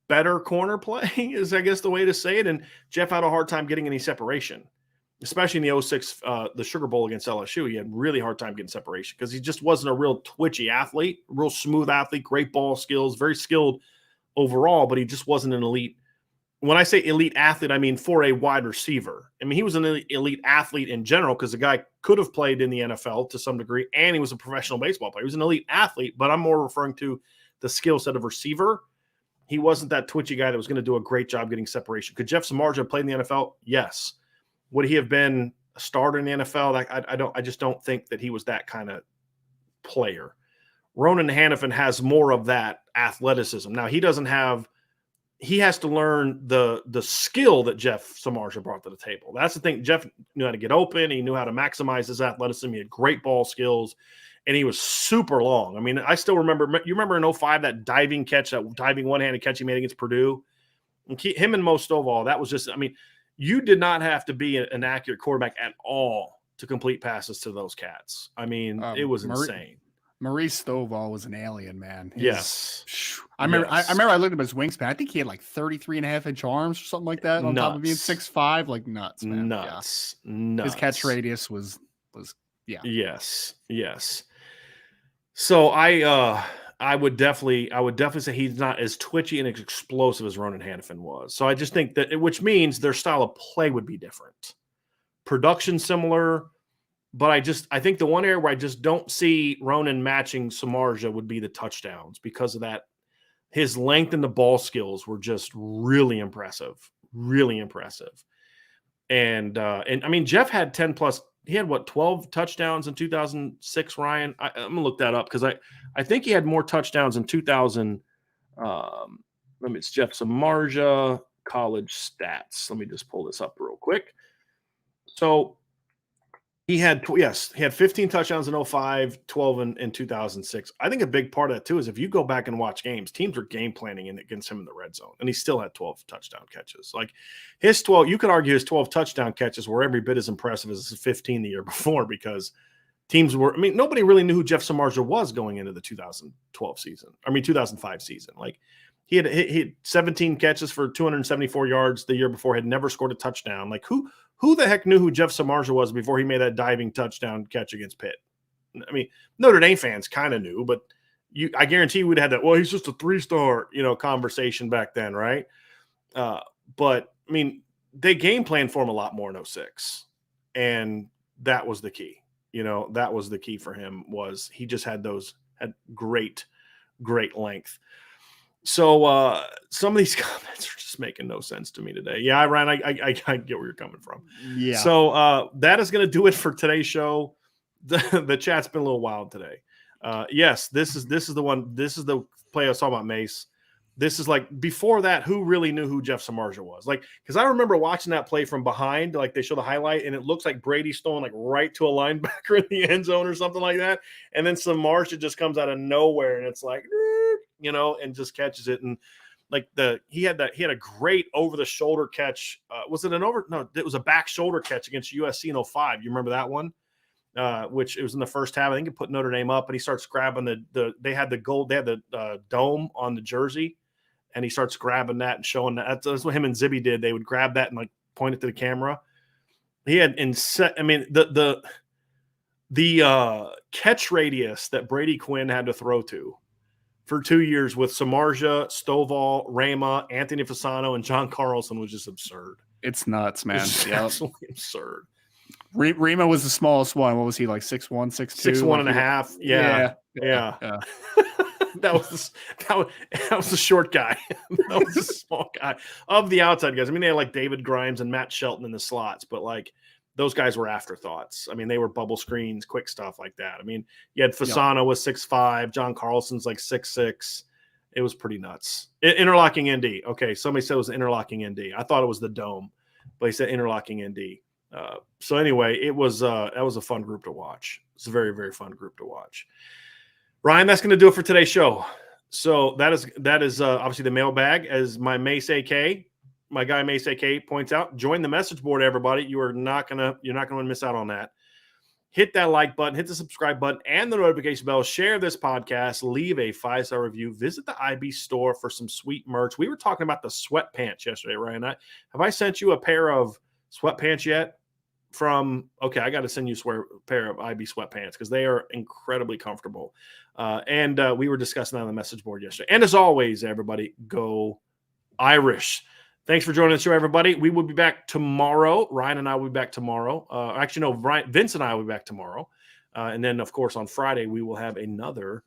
better corner play is I guess the way to say it. And Jeff had a hard time getting any separation, especially in the 06, the Sugar Bowl against LSU. He had really hard time getting separation because he just wasn't a real twitchy athlete, real smooth athlete, great ball skills, very skilled overall, but he just wasn't an elite when I say elite athlete, I mean for a wide receiver. I mean, he was an elite athlete in general because the guy could have played in the NFL to some degree, and he was a professional baseball player. He was an elite athlete, but I'm more referring to the skill set of receiver. He wasn't that twitchy guy that was going to do a great job getting separation. Could Jeff Samardzija have played in the NFL? Yes. Would he have been a starter in the NFL? I just don't think that he was that kind of player. Ronan Hannafin has more of that athleticism. Now, he has to learn the skill that Jeff Samardzija brought to the table. That's the thing. Jeff knew how to get open. He knew how to maximize his athleticism. He had great ball skills, and he was super long. I mean, I still remember, you remember in 2005, that diving catch, that diving one-handed catch he made against Purdue? And him and Mo Stovall, that was just, I mean, you did not have to be an accurate quarterback at all to complete passes to those cats. I mean, it was insane. Maurice Stovall was an alien, man. Yes. I remember I looked at his wingspan. I think he had like 33.5-inch arms or something like that on top of being 6'5", like nuts, man. Nuts. His catch radius was yeah. Yes. So I would definitely say he's not as twitchy and as explosive as Ronan Hannafin was. So I just think that, which means their style of play would be different. Production similar, but I think the one area where I just don't see Ronan matching Samardzija would be the touchdowns, because of that. His length and the ball skills were just really impressive. And I mean, Jeff had 10 plus. He had 12 touchdowns in 2006, Ryan? I'm going to look that up because I think he had more touchdowns in 2000. It's Jeff Samardzija college stats. Let me just pull this up real quick. So he had 15 touchdowns in 2005, 12 in 2006. I think a big part of that too is if you go back and watch games, teams were game planning against him in the red zone, and he still had 12 touchdown catches. Like his 12, you could argue his 12 touchdown catches were every bit as impressive as his 15 the year before, because teams were, I mean, nobody really knew who Jeff Samardzija was going into the 2005 season. Like he had 17 catches for 274 yards the year before, had never scored a touchdown. Like who the heck knew who Jeff Samardzija was before he made that diving touchdown catch against Pitt? I mean, Notre Dame fans kind of knew, but I guarantee you would have had that, well, he's just a 3-star, conversation back then, right? But, I mean, they game planned for him a lot more in 2006, and that was the key. That was the key for him, was he just had great length. So some of these comments are just making no sense to me today. Yeah, Ryan, I get where you're coming from. Yeah. So that is going to do it for today's show. The chat's been a little wild today. Yes, this is the one. This is the play I was talking about, Mace. This is like, before that, who really knew who Jeff Samardzija was? Like, because I remember watching that play from behind, like they show the highlight, and it looks like Brady's throwing like right to a linebacker in the end zone or something like that. And then Samardzija just comes out of nowhere, and it's like, and just catches it. And like he had a great over the shoulder catch. Was it No, it was a back shoulder catch against USC in 2005. You remember that one? Which it was in the first half. I think it put Notre Dame up, and he starts grabbing they had the dome on the jersey, and he starts grabbing that and showing that. That's what him and Zibby did. They would grab that and like point it to the camera. He had the catch radius that Brady Quinn had to throw to for 2 years with Samardzija, Stovall, Rama, Anthony Fasano, and John Carlson was just absurd. It's nuts, man. Yeah, absolutely absurd. Rima was the smallest one. What was he, like 6'1", 6'2"? 6'1" and a half. Yeah. That was the short guy. That was the small guy of the outside guys. I mean, they had like David Grimes and Matt Shelton in the slots, but like those guys were afterthoughts. I mean, they were bubble screens, quick stuff like that. I mean, you had Fasano was 6'5", John Carlson's like 6'6". It was pretty nuts. Interlocking ND. Okay, somebody said it was interlocking ND. I thought it was the dome, but he said interlocking ND. So anyway, that was a fun group to watch. It's a very, very fun group to watch. Ryan, that's going to do it for today's show. So that is obviously the mailbag, as my Mace AK, my guy Mace AK points out. Join the message board, everybody. You're not gonna miss out on that. Hit that like button, hit the subscribe button, and the notification bell. Share this podcast. Leave a 5-star review. Visit the IB store for some sweet merch. We were talking about the sweatpants yesterday, Ryan. Have I sent you a pair of sweatpants yet? I got to send you a pair of IB sweatpants because they are incredibly comfortable. And we were discussing that on the message board yesterday. And as always, everybody, go Irish. Thanks for joining the show, everybody. We will be back tomorrow. Ryan and I will be back tomorrow. Vince and I will be back tomorrow. And then, of course, on Friday, we will have another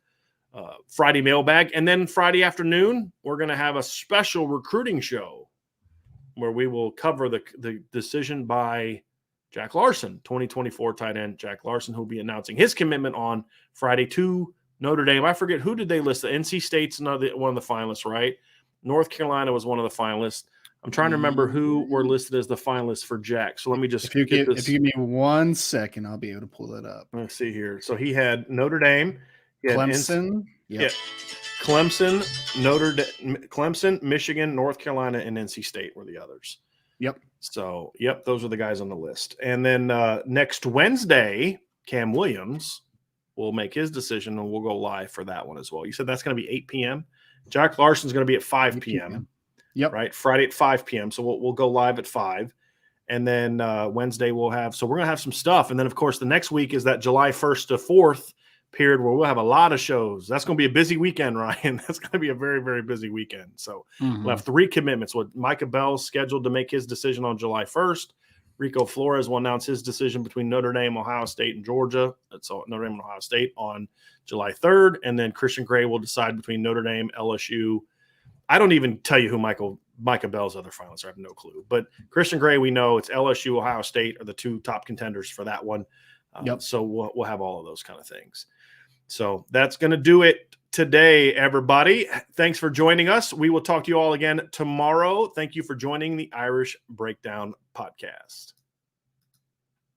Friday mailbag. And then Friday afternoon, we're going to have a special recruiting show where we will cover the decision by Jack Larson, 2024 tight end Jack Larson, who will be announcing his commitment on Friday to Notre Dame. I forget, who did they list? The NC State's one of the finalists, right? North Carolina was one of the finalists. I'm trying to remember who were listed as the finalists for Jack. So let me just if you give me 1 second, I'll be able to pull it up. Let's see here. So he had Notre Dame, Clemson, Clemson, Michigan, North Carolina, and NC State were the others. Yep. So, those are the guys on the list. And then next Wednesday, Cam Williams will make his decision, and we'll go live for that one as well. You said that's going to be 8 p.m. Jack Larson's going to be at 5 p.m. Yep. Right. Friday at 5 p.m. So we'll go live at 5. And then Wednesday we're going to have some stuff. And then, of course, the next week is that July 1st to 4th period where we'll have a lot of shows. That's going to be a busy weekend, Ryan. That's going to be a very, very busy weekend. So we'll have 3 commitments. With Micah Bell's scheduled to make his decision on July 1st. Rico Flores will announce his decision between Notre Dame, Ohio State, and Georgia. So Notre Dame and Ohio State on July 3rd. And then Christian Gray will decide between Notre Dame, LSU. I don't even tell you who Micah Bell's other finalists are. I have no clue. But Christian Gray, we know it's LSU, Ohio State are the 2 top contenders for that one. So we'll have all of those kind of things. So that's going to do it today, everybody. Thanks for joining us. We will talk to you all again tomorrow. Thank you for joining the Irish Breakdown Podcast.